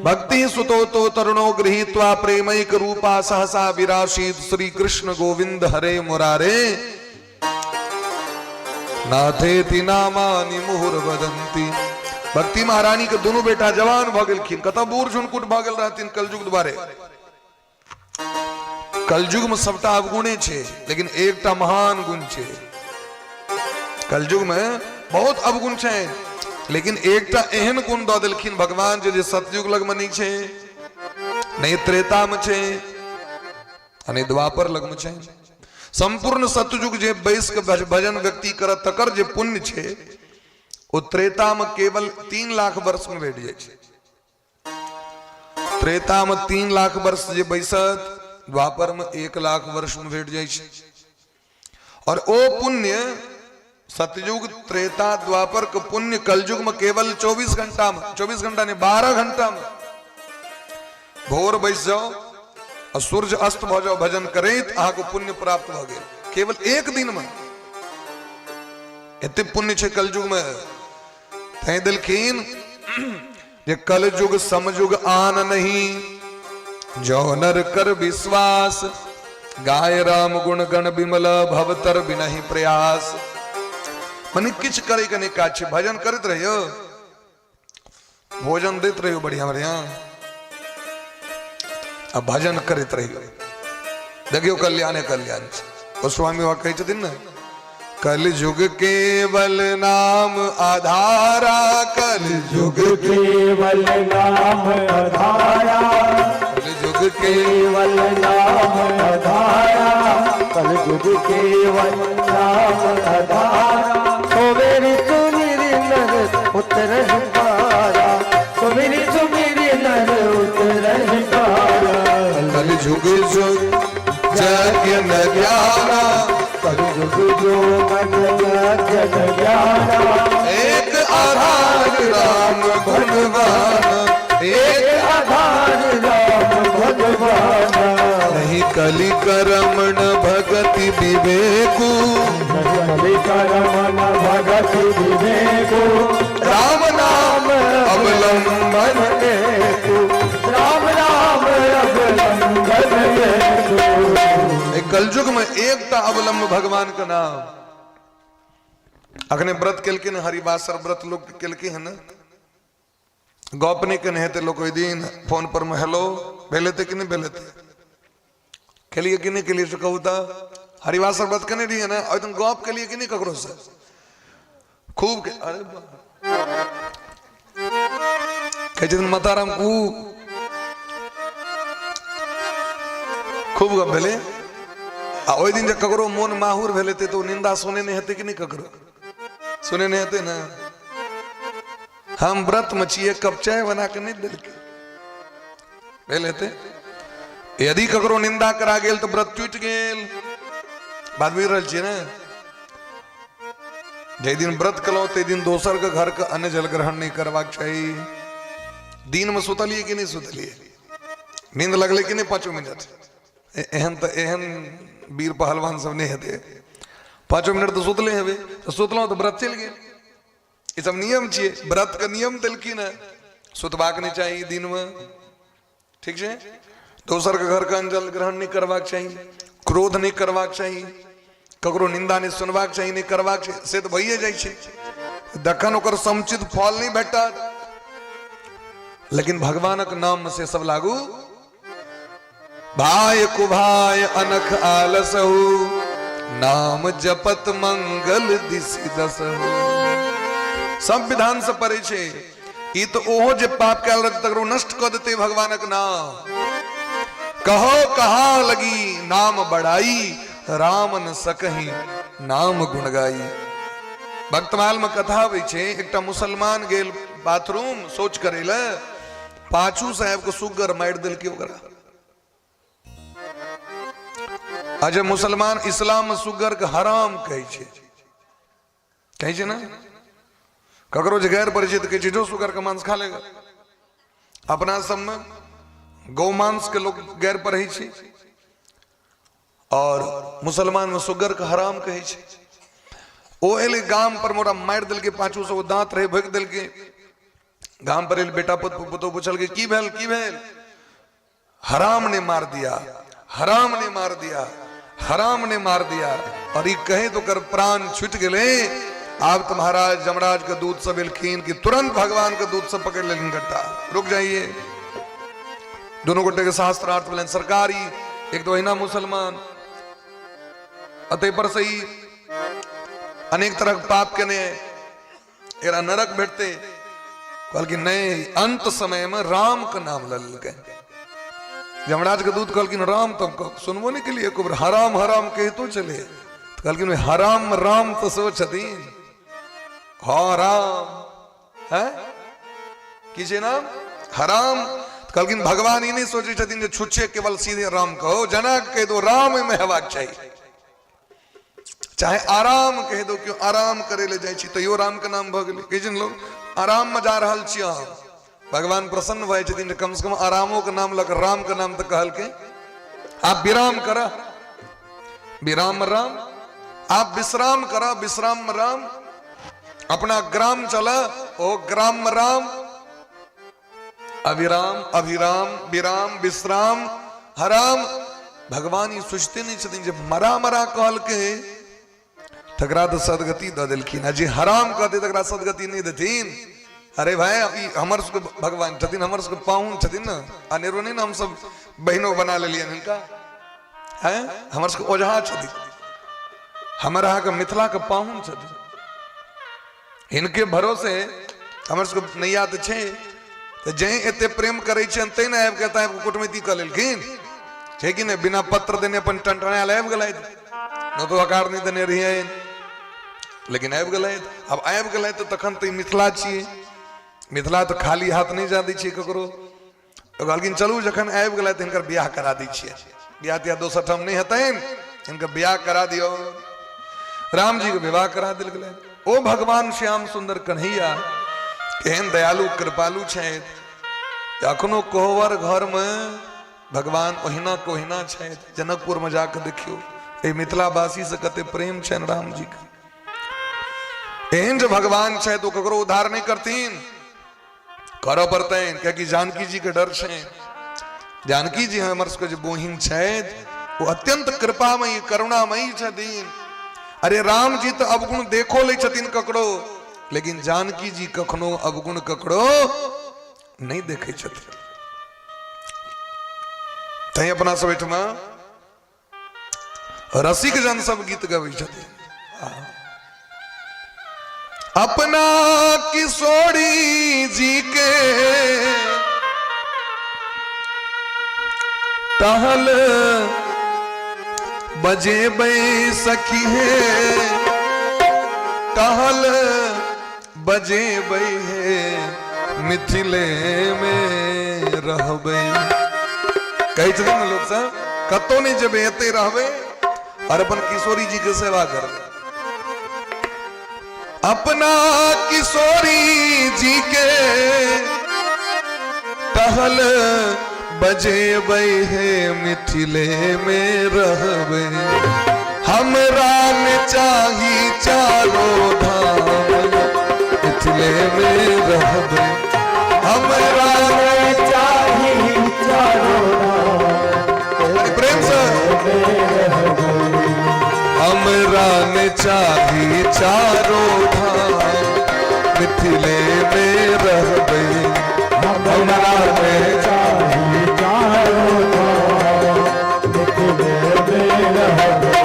भक्ति सुतो तो तरुणो गृहीत्वा प्रेमैक रूपा सहसा विराशीत श्री कृष्ण गोविंद हरे मुरारे नाथेति नामानि मुहुर्वदन्ति। भक्ति महारानी के दोनों बेटा जवान भगलखिन कत बूढ़ झुनकुट भागल रहथिन कलयुग द्वारे। कलयुग में सबटा अवगुणे छे लेकिन एकटा महान गुण छे। कलयुग में बहुत अवगुण छे लेकिन एकटा एहन गुण द देलखिन भगवान जे सतयुग लग में नहीं छे नहीं त्रेता में छे अने द्वापर लग में छे। संपूर्ण सतयुग जे बैस के भजन व्यक्ति करत तकर जे पुण्य छे ओ त्रेता में केवल 3 लाख वर्ष में भेट जाय छे। त्रेता में 3 लाख वर्ष जे बैसत द्वापर में 1 लाख वर्ष में भेट जाय छे। और ओ पुण्य सतयुग त्रेता द्वापर के पुण्य कलयुग में केवल 24 घंटा में 24 घंटा नहीं 12 घंटा में भोर बैस जाओ और सूर्य अस्त हो जाओ भजन करे तो आपको पुण्य प्राप्त हो गए केवल एक दिन में। इतने पुण्य छे कलयुग में तय दिलखीन ये कलयुग समयुग आन नहीं जो नर कर विश्वास गाय राम गुण गण बिमल भवतर बिनहि प्रयास। मने किछ करे कने काछ भजन करत रहियो भोजन देत रहियो बढ़िया बढ़िया अब भजन करत रहियो देखियो कल्याण गोस्वामी वहां कहे छथिन ना कल युग केवल नाम आधारा कल युग केवल नाम आधारा कल युग केवल नाम आधारा कल युग केवल नाम आधारा सोवेरी सुमिरी नर उतर पारा सोवेरी सुमिरी नर उतर पारा कल युग जुग जग न ज्ञाना कल युग जो मन जग ज्ञाना एक आधार राम भगवान एक आधार राम भगवान नहीं कलि करमण भगति विवेकु कलि करमण भगति विवेकु राम नाम अवलंबन राम नाम अवलंबन कलयुग में एकटा अवलंब भगवान का नाम अखने व्रत केलकिन हरिवासर व्रत लोग केलके है ना गौपने के नहते लोग कोई दिन फोन पर में हेलो भेले थे कि नहीं भेले थे के लिए कि नहीं के लिए कहूता हरिवासर व्रत करने रही है ना और तुम गौप के लिए कि नहीं ककरो से खूब के अरे कहते मताराम खूब गप भेले ओई दिन जब ककरो मोन माहूर भेले थे तो निंदा सुने नहीं हते कि नहीं ककरो सुने नहीं हते ना हम व्रत मचिए कप चाय बना के नहीं दिल के भेले थे यदि ककरो निंदा करा गेल तो व्रत टूट गेल बात भी रहल छी ना जे दिन व्रत कलो ते दिन दोसर के घर का अन्न जल ग्रहण नहीं करवाक चाहिए दिन में सुतलिए कि नहीं सुतलिए नींद लगले कि नहीं 5 मिनट एहन तो एहन वीर पहलवान सब नहीं हेते 5 मिनट तो सुतले हेबे तो सुतलो तो व्रत चल गए ये सब नियम छिए व्रत का नियम देलखिन है सुतबाक नहीं चाहिए दिन में ठीक है दोसर के घर का अन्न जल ग्रहण नहीं करवाक चाहिए क्रोध नहीं करवाक चाहिए ककरो निंदा नहीं सुनवाक चाहिए नहीं करवाक चाहिए से तो भइए जाइ छै दखन ओकर समुचित फल नहीं भेटा लेकिन भगवानक नाम से सब लागू भाई कुभाय अनख आलसहु नाम जपत मंगल दिशि दसहु सब विधान से परे छे ई तो ओहो जे पाप कैल रत तकरो नष्ट कर देते भगवानक नाम कहो कहा लगी नाम बढ़ाई राम न सकही नाम गुण गाई भक्तमाल में कथा होइ छे एकटा मुसलमान गेल बाथरूम सोच करेला पाछू साहब को सुगर मार दिल के ओकरा अजय मुसलमान इस्लाम में सुगर के हराम कहे छे ना ककरो जे गैर परिचित कहे छे जो सुगर का मांस खा लेगा अपना सब में गौ मांस के लोग गैर पर ही छे और मुसलमान में सुगर का हराम कहे छे ओ एले गाम पर मोरा मार दिल के पाछू से वो दांत रहे भोग दिल के गाम पर एले बेटा पुतो पूछल के की भेल हराम ने मार दिया हराम ने मार दिया हराम ने मार दिया और ये कहे तो कर प्राण छूट गए आप तो महाराज जमराज का दूध सब एलखीन कि तुरंत भगवान का दूध सब पकड़ लेकिन गट्टा रुक जाइए दोनों गोटे के शास्त्रार्थ बोले सरकारी एक तो हिना मुसलमान अतः पर सही अनेक तरह पाप के ने एरा नरक बैठते कल की नए अंत समय में राम का नाम लल गए जमराज का दूध कल की राम तब तो सुनबो नहीं के लिए कुबर हराम हराम कहे तो चले तो कल की हराम राम तो सो छतीन हाँ राम है किसे नाम हराम कल की भगवान ही नहीं सोचे छतीन जो छुच्छे केवल सीधे राम कहो जनक कह दो राम में हेबाक चाहिए चाहे आराम कह दो क्यों आराम करे ले जाए तो यो राम का नाम भगले किजन लोग आराम में जा रहल छिया भगवान प्रसन्न भय छथिन कम से कम आरामों का नाम लग राम का नाम तो कहल के आप विराम करा विराम राम आप विश्राम करा विश्राम राम अपना ग्राम चला ओ ग्राम राम अविराम अभिराम विराम विश्राम हराम भगवान ये सोचते नहीं छथिन जब मरा मरा कहल के तकरा तो सदगति द दिलखिन जी हराम कहते तकरा सदगति नहीं देथिन अरे भाई अभी हमर सबके भगवान छथिन हमर सबके पाहुन छथिन ना अनेरो नहीं ना हम सब बहनों बना ले लिया इनका है हमर सबके ओझा छथिन हमारा का मिथिला का पाहुन छथिन इनके भरोसे हमर सबके नैया तो छे तो जे एते प्रेम करे छन तै ना आब कहता है कुटमिति क लेलखिन छे कि ने बिना पत्र देने अपन टंटना आब गेलै न तो आकार नहीं देने रही लेकिन आब गेलै अब आब गेलै तो तखन तो मिथिला छिए मिथिला तो खाली हाथ नहीं जा दी छिए ककरो कहलखिन चलू जखन आब गेलै तो इनकर बियाह करा दी छिए बियाह तिया दोसर ठाम नहीं हेतैन इनका बियाह करा दियो राम जी के विवाह करा दिल गेलै ओ भगवान श्याम सुंदर कन्हैया केहन दयालु कृपालु छथि अखनो कोहबर घर में भगवान ओहिना के ओहिना छथि जनकपुर में जाकर देखियो ए मिथिलावासी से कते प्रेम छन राम जी का एहन जो भगवान छे तो ककरो उद्धार नहीं करतीन करो पड़तैन क्योंकि जानकी जी के डर छे जानकी जी हमर सबके जो बोहिन छथि वो अत्यंत कृपामयी करुणामयी छथिन अरे राम जी तो अवगुण देखो ले छतीन ककड़ो, लेकिन जानकी जी कखनो अवगुण ककड़ो नहीं देखे छथिन। तई अपना सब एठमा रसिक जन सब गीत गबै छथिन। अपना किशोरी जी के टहल बजे बई सखी है, टहल बजे बई है मिथिले में रहबे। कही छथिन न लोग सब कतो नहीं जब एते रहबे और अपन किशोरी जी के सेवा करबे। अपना किशोरी जी के टहल बजे बई है मिथिले में रहबे। हमरा ने चाही चारों धाम मिथिले में रहबे। हमरा ने चाही चारों धाम प्रेम से हमरा ने चाही चारों धाम मिथिले में रहबे। हमरा ने चाही चारों धाम मिथिले में रहबे।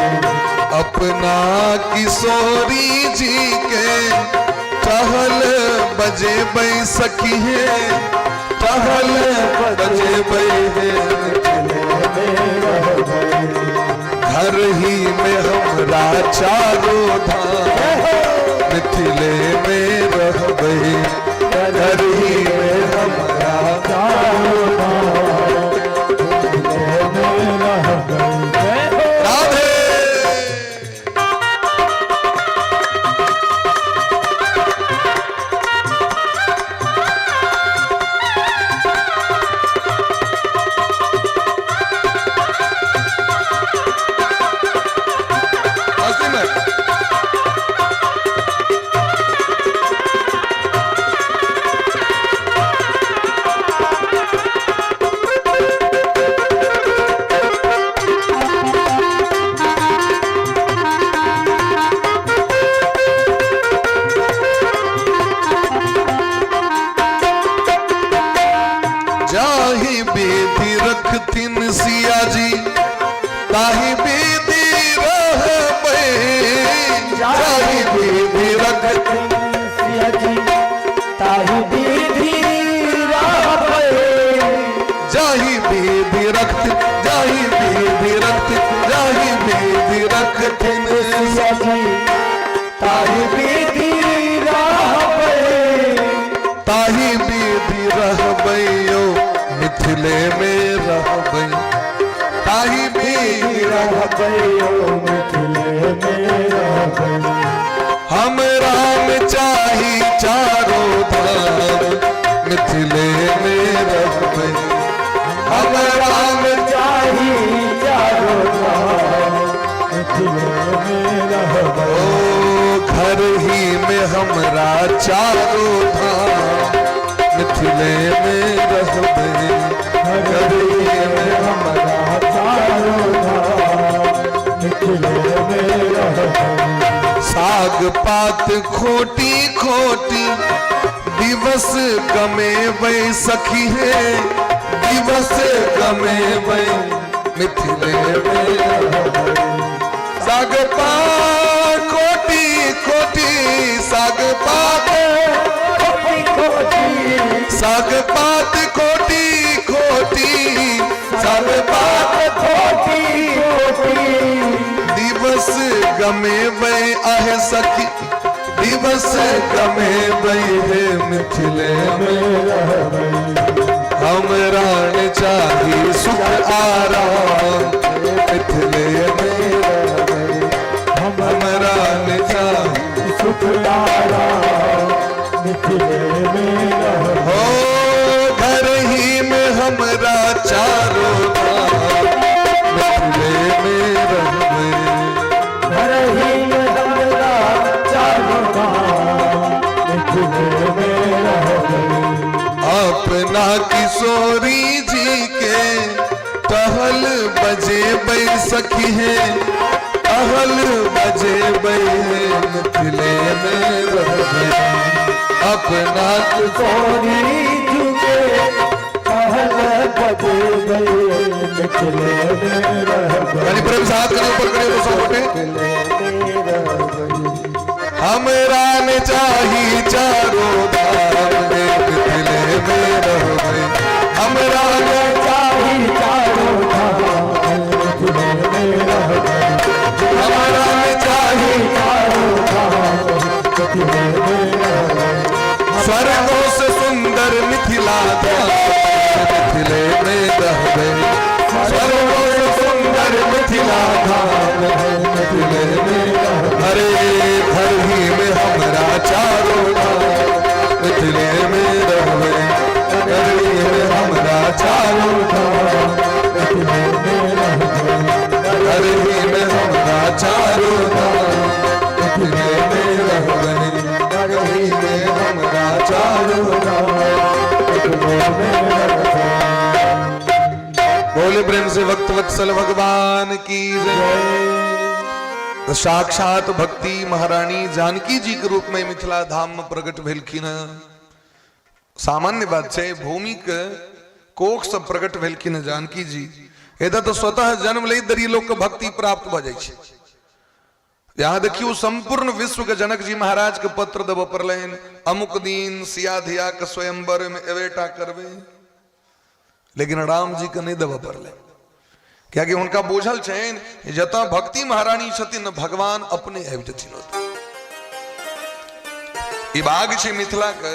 अपना किशोरी जी के टहल बजे बई सखी है, टहल बजे बई है घर ही में हमरा चारों धाम मिथिले में रहबे। घर ही में हमरा चारों धाम मिथिले में रहबे। राधे। जाहि बेदी रखथिन सिया जी ताहि बेदी रहबे। जाहि बेदी रखथिन सिया जी ताहि बेदी रहबे। जाहि बेदी रखथिन, जाहि बेदी रखथिन, जाहि बेदी रखथिन सिया जी ताहि बेदी रहबे। ताहि बेदी रहबे यो मिथिले में रहबे। ताहि बेदी रहबे यो मिथिले में रहबे। हमरा में चाही चारों धाम मिथिले में रहबे। हमरा में चाही चारों धाम मिथिले में रहबे। ओ घर ही में हमरा चारों धाम मिथिले में रहबे। घर ही में हमरा चारों धाम मिथिले में रहबे। साग पात खोटी खोटी दिवस गमे वै सखी है, दिवस गमे वै मिथिले में रहबे। साग पात खोटी खोटी, साग पात खोटी खोटी, साग पात खोटी खोटी, साग पात खोटी खोटी। दिवस गमे वै आहे सखी, दिवस गमे वै है मिथिले में रहबे। हमरा ने चाही सुख आराम मिथिले में रहबे। हमरा ने चाही सुख आराम मिथिले में रहबे। हो घर ही में हमरा चारों धाम मिथिले में रहबे। घर ही में हमरा चारों धाम मिथिले में रहबे। अपना किशोरी जी के टहल बजे बै सखी है, महल बजे मिथिले में रहबे अपना सोनी जुगे महल बजे मिथिले में रहबे। यानी प्रेम साथ करिए, ऊपर करिए तो सब उठे। हमरा ने चाही चारों धाम मिथिले में रहबे हमरा ने चाही चारों धाम मिथिले में रहबे। हमरा ने चाही चारों धाम मिथिले में रहबे। स्वर्गों से सुंदर मिथिला धाम मिथिले में रहबे स्वर्गों से सुंदर मिथिला धाम मिथिले में रहबे। हरे घर ही में हमरा चारों धाम मिथिले में रहबे घर ही में हमरा चारों धाम मिथिले में रहबे। घर ही में हमरा चारों धाम मिथिले में रहबे घर ही में हमरा चारों धाम मिथिले में रहबे। बोले प्रेम से भक्त वत्सल भगवान की जय। तो साक्षात भक्ति महारानी जानकी जी के रूप में मिथिला धाम में प्रकट भेलखिन। सामान्य बात है, भूमि के कोख से प्रकट भेलखिन जानकी जी। एदा तो स्वतः जन्म ले दरी लोग के भक्ति प्राप्त भ जाय छै। यहाँ देखियो संपूर्ण विश्व के जनक जी महाराज के पत्र देव पड़लन, अमुक दिन सिया धिया के स्वयंवर में एवेटा करबे, लेकिन राम जी के नहीं देव पड़लन। क्या कि उनका बोझल छेन जता भक्ति महारानी छथिन भगवान अपने आबि जथिन। ई भाग छै मिथिला के।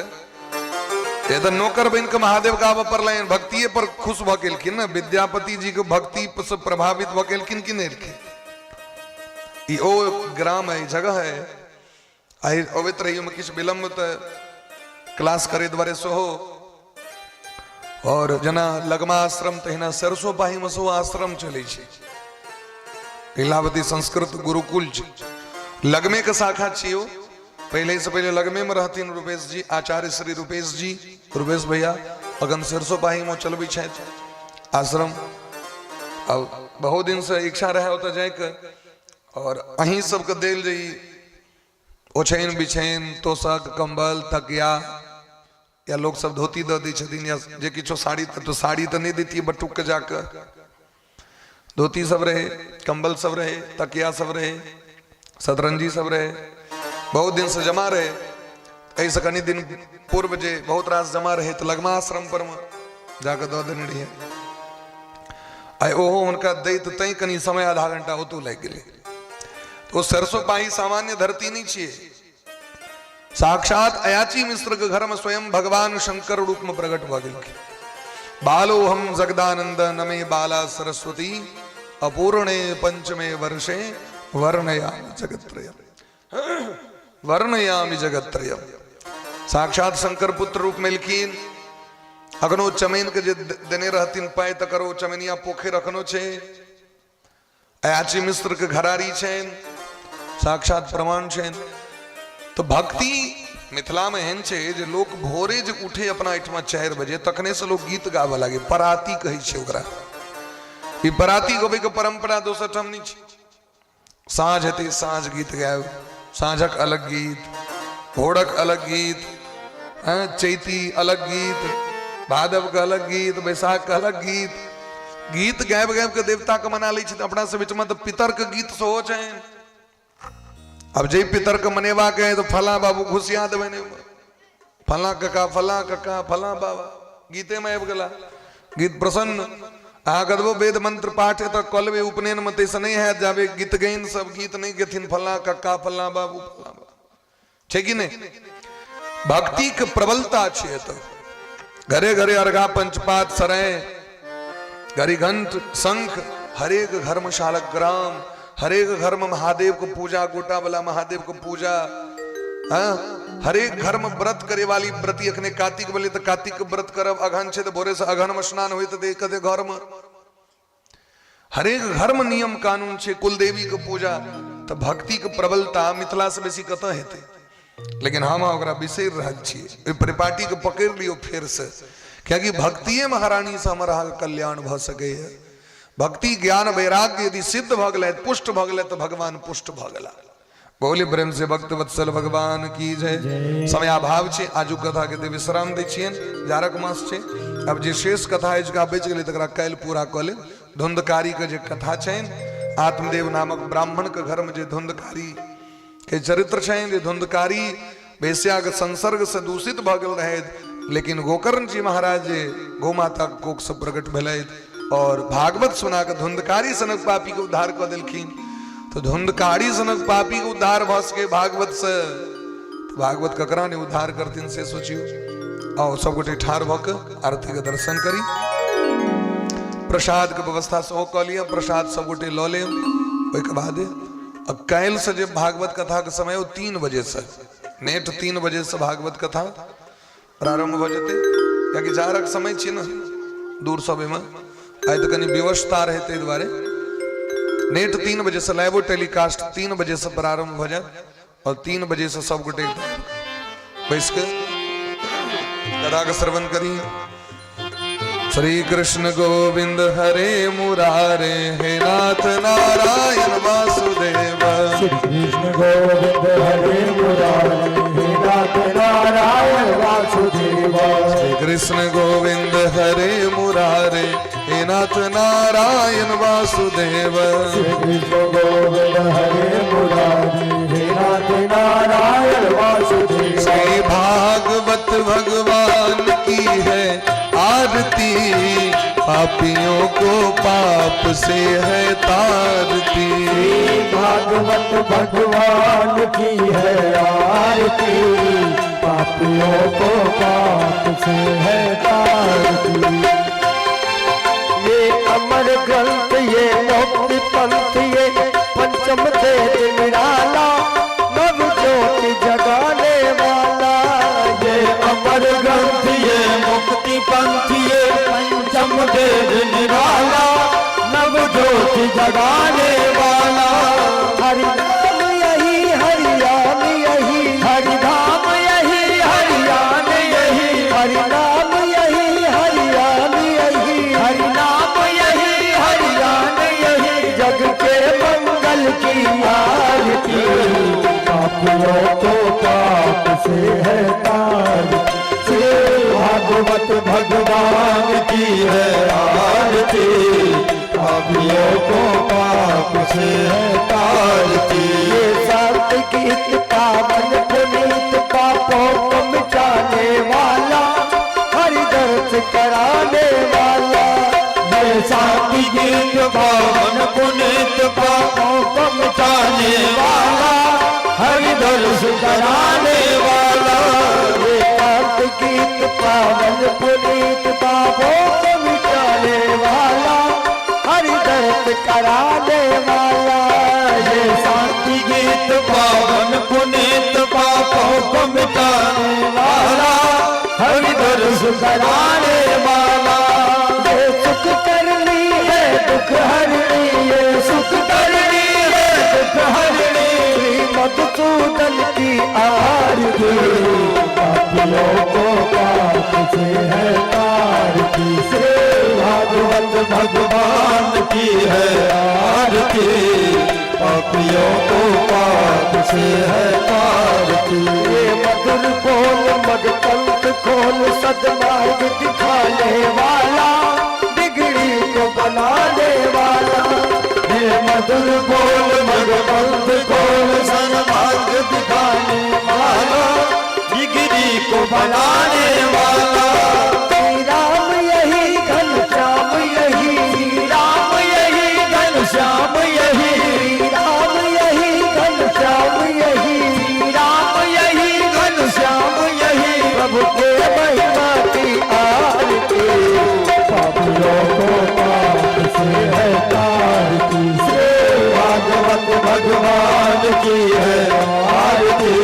ये तो नौकर बन के महादेव का आब पड़लन, भक्तिये पर खुश भ गेलखिन न। विद्यापति जी के भक्ति से प्रभावित भ गेलखिन कि नहीं गेलखिन। ई ओ ग्राम है, जगह है। आई अवैत रहियो में किछ विलंब त क्लास करे द्वारे सोहो और जना लगमा आश्रम तहिना सरसों पाही में सो आश्रम चले छे। लीलावती संस्कृत गुरुकुल लगमे के शाखा छियो। पहले से पहले लगमे में रहतीन रूपेश जी, आचार्य श्री रूपेश जी, रूपेश भैया अगन सरसों पाही में चलबी छे आश्रम। अब बहुत दिन से इच्छा रहे होता जाए के और अहीं सबके देल जाई ओछैन बिछैन तोशक कंबल तकिया, या लोग सब धोती द दी छथिन, या जे किछो साड़ी तो साड़ी तो नहीं देती बटुक के जाकर धोती सब रहे, कंबल सब रहे, तकिया सब रहे, सतरंजी सब रहे, बहुत दिन से जमा रहे। ऐसे कनी दिन पूर्व जे बहुत रास जमा रहे तो लगमा आश्रम पर में जाकर दो देने रही। आई ओहो उनका दैत तई कनी समय आधा घंटा होतो लग गए। तो सरसों पाही सामान्य धरती नहीं छे। साक्षात अयाची मिश्र के घर में स्वयं भगवान शंकर रूप में प्रकट भ गेलखिन। बालो हम जगदानंद नमे बाला सरस्वती अपूर्णे पंचमे वर्षे वर्णयामि जगत्त्रयम् वर्णयामि जगत्त्रयम्। साक्षात शंकर पुत्र रूप में लिखीन। अखनो चमेन के जे देने रहतीन पाए तकरो चमेनिया पोखर अखनो छे। अयाची मिश्र के घरारी छेन, साक्षात प्रमाण छेन। तो भक्ति मिथिला में हेन छे जे लोग भोरे जे उठे अपना एठमा 4 बजे तखने से लोग गीत गावे लागे। पराती कहे छे ओकरा। ई पराती गबे के परंपरा दोसर ठाम नहीं छे। साँझ हेते साँझ गीत गायब, साँझक अलग गीत, भोरक अलग गीत, चैती अलग गीत, भादव का अलग गीत, बैसाख का अलग गीत। गीत गायब गायब के देवता के मना लै छे। अपना से बीच में तो पितर के गीत सेहो छेन। अब जे पितर के मनेवा के तो फला बाबू घुसिया देवे ने, फला कका फला बाबा गीते में आबि गेला। गीत प्रसन्न अहाँ कदबो वेद मंत्र पाठ तो कलवे उपनयन में तैसे नहीं है जावे गीत गईन सब गीत नहीं गेथिन फला कक्का फला बाबू फला बाबा छे कि नहीं। भक्ति के प्रबलता छे। तो घरे घरे अर्घा पंचपात सराय घड़ी घंट शंख हरेक घर में शालक ग्राम, हरेक घर में महादेव को पूजा, गोटा वाला महादेव को पूजा। हरेक घर में व्रत करे वाली व्रती अखने कार्तिक बोले तो कार्तिक के व्रत करब, अगहन छे तो भोरे से अगहन में स्नान हुई तो देख दे घर में। हरेक घर में नियम कानून छे, कुल देवी के पूजा। तो भक्ति के प्रबलता मिथिला से बेसी कतऽ हेतै। लेकिन हम ओकरा बिसरि रहल छियै। परिपाटी के पकड़ लियो फेर से, क्योंकि भक्तिये महारानी से हमारा कल्याण भ सके है। भक्ति ज्ञान वैराग्य यदि सिद्ध भ गए पुष्ट भ गए तो भगवान पुष्ट भ गला। बोले प्रेम से भक्त वत्सल भगवान की जय। समयाभाव छे आजू कथा के विश्राम दै छियन। जारक मास छे अब जे शेष कथा है जका बच गए तकरा काल पूरा क ले। धुंधकारी के जे कथा छन आत्मदेव नामक ब्राह्मण के घर में जे धुंधकारी के चरित्र छन। जे धुंधकारी वेश्या के संसर्ग से दूषित भ गेल रहे लेकिन गोकर्ण जी महाराज जे गोमाता कोख से प्रकट भेलैथ और भागवत सुना के धुंधकारी सनक पापी के उद्धार कर दिलखिन। तो धुंधकारी सनक पापी के उद्धार भस के भागवत से भागवत ककरा ने उद्धार करथिन से सोचियो। और सब गोटे ठार भक आरती के दर्शन करी। प्रसाद के व्यवस्था से क लिया। प्रसाद सब गोटे ल ले। ओइ के बाद अब कैल से जे भागवत कथा के समय 3 बजे से नेट 3 बजे से भागवत कथा प्रारंभ भ जेते। क्योंकि जारक समय छी न दूर सब में आइ तो कनी व्यवस्था रहे ते द्वारे नेट 3 बजे से लाइव टेलीकास्ट 3 बजे से प्रारंभ हो जाए और 3 बजे से सब गोटे बैस के कथा का श्रवण करी। श्री कृष्ण गोविंद हरे मुरारे हे नाथ नारायण वासुदेव। श्री कृष्ण गोविंद हरे मुरारे हे नाथ नारायण वासुदेव। श्री कृष्ण गोविंद हरे मुरारे हे नाथ नारायण वासुदेव। श्री कृष्ण गोविंद हरे मुरारे हे नाथ नारायण वासुदेव। श्री भागवत भगवान की है आरती पापियों को पाप से है तारती। भागवत भगवान की है आरती पापियों को पाप से है तारती। ये अमर ग्रंथ ये मुक्ति पंथ ये पंचम वेद निराला नव ज्योति जगाने वाला। ये अमर ग्रंथ ये मुक्ति पंथ ये पंचम वेद निराला नव ज्योति जगाने वाला। हरिनाम यही हरियाम यही हरिधाम यही हरियाम यही हरिनाम यही हरियाम यही हरिनाम यही हरियाम यही। जग के मंगल की आरती पापियों को पाप से है तारती। भागवत भगवान की है आरती पापियों को पाप से है तारती। ये सत्य गीत पावन पुनीत पापों को मिटाने वाला हरि दर्श कराने वाला। ये सत्य गीत पावन पुनीत पापों को मिटाने वाला हरि दर्श कराने वाला। ये सत्य गीत पावन पुनीत पापों को मिटाने वाला हरि दर्द कराने वाला। ये शांति गीत पावन पुनीत पापों को मिटाने वाला हरि दर्द कराने वाला। ये सुख करनी है दुख हरनी ये सुख करनी है दुख हरनी। श्री मधुसूदन की आरती पापियों को पाप से है तारती। श्री भागवत भगवान की है आरती पापियों को पाप से है तारती। ये मधुर बोल मद पंथ खोल सदमार्ग दिखाने वाला बिगड़ी को बनाने वाला। ये मधुर बोल मद पंथ खोल सदमार्ग दिखाने वाला बिगड़ी को बनाने वाला। श्री राम यही घनश्याम यही श्री राम यही घनश्याम यही श्री राम यही घनश्याम यही श्री राम यही घनश्याम यही। प्रभु के महिमा की आरती पापियों को पाप से है तारती। श्री भागवत भगवान की है आरती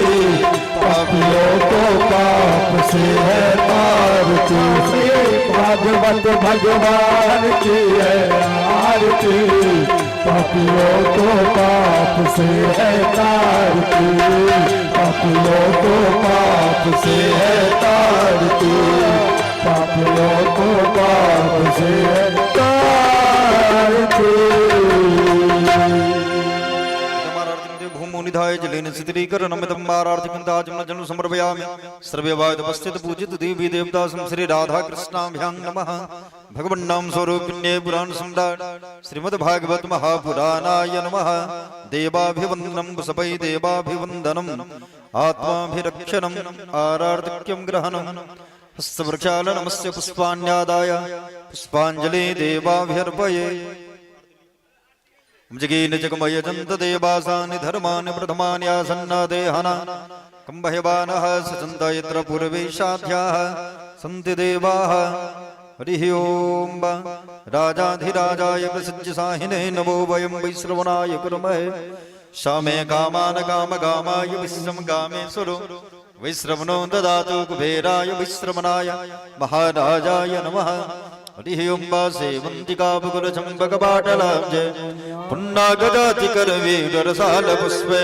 पापियों को पाप से है तारती। श्री भागवत भगवान की है आरती पापियों को पाप से है तारती पापियों को पाप से है तारती पापियों को पाप से है तारती। आरती भूमोनिधाय जलेन स्थिरीकरणमिदम्बारार्थिकन्ताजं जनु समर्पयामि सर्ववादपस्थित पूजित देवी देवदासं श्री राधा कृष्णाभ्यां नमः भगवन्नाम स्वरूपिण्ये पुराण सम्राट श्रीमद्भागवत महापुराणाय नमः देवाभिवन्दनं वसवै देवाभिवन्दनम् आत्माभिरक्षणम् आरार्तिक्यं ग्रहणम् हस्तवृक्षालनमस्य पुष्पाण्यादाय पुष्पाञ्जलि देवाभ्यर्पये जगेन जगमयजन्त देवासानि धर्मानि प्रथमानि आसन्नादेहना कम्बह्यवानः सचन्त यत्र पूर्वेशाध्याः सन्ति देवाः हरिः ओं राजाधिराजाय प्रसज्य साहिने नमो वयं वैश्रवणाय कुर्महे शामे कामान कामकामाय विश्रम कामेश्वरो वैश्रवणो ददातु कुबेराय वैश्रवणाय महाराजाय नमः हरिः ओं सेवन्तिका बकुलचम्बकपाटलाब्जे पुन्नागजातिकरवीररसालपुष्पे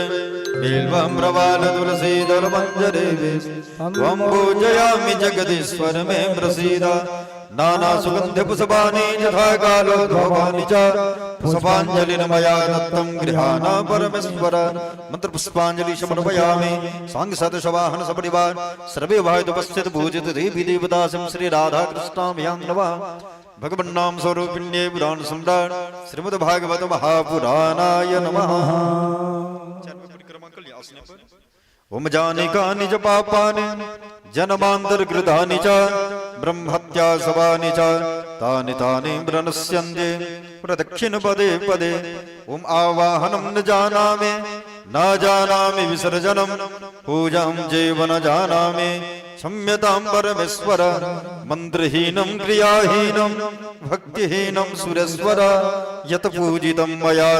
बिल्वम्रवाल तुलसीदलमञ्जरे त्वं पूजयामि जगदीश्वर मे प्रसीद नानासुगन्धिपुष्पाणि यथा कालोद्भवानि च पुष्पाञ्जलिर् मया दत्तं गृहाण परमेश्वर मन्त्रपुष्पाञ्जलि समर्पयामि सांसदशवाहन सपरिवार सर्वे वायुपस्थित पूजित देवी देवदासं श्री राधा कृष्णाभ्यां नमः भगवन्नाम स्वरूपिण्ये पुराण सम्राट श्रीमद्भागवत महापुराणाय नमः ओम जानिकानि च पापानि जन्मान्तरकृतानि च ब्रह्महत्या सवानि च तानि तानि प्रणश्यन्ते प्रदक्षिण पदे पदे ओम आवाहनं न जानामि विसर्जनं पूजां चैव न जानामि क्षम्यतां परमेश्वर मन्त्रहीनं क्रियाहीनं भक्तिहीनं सुरेश्वर यत् पूजितं मया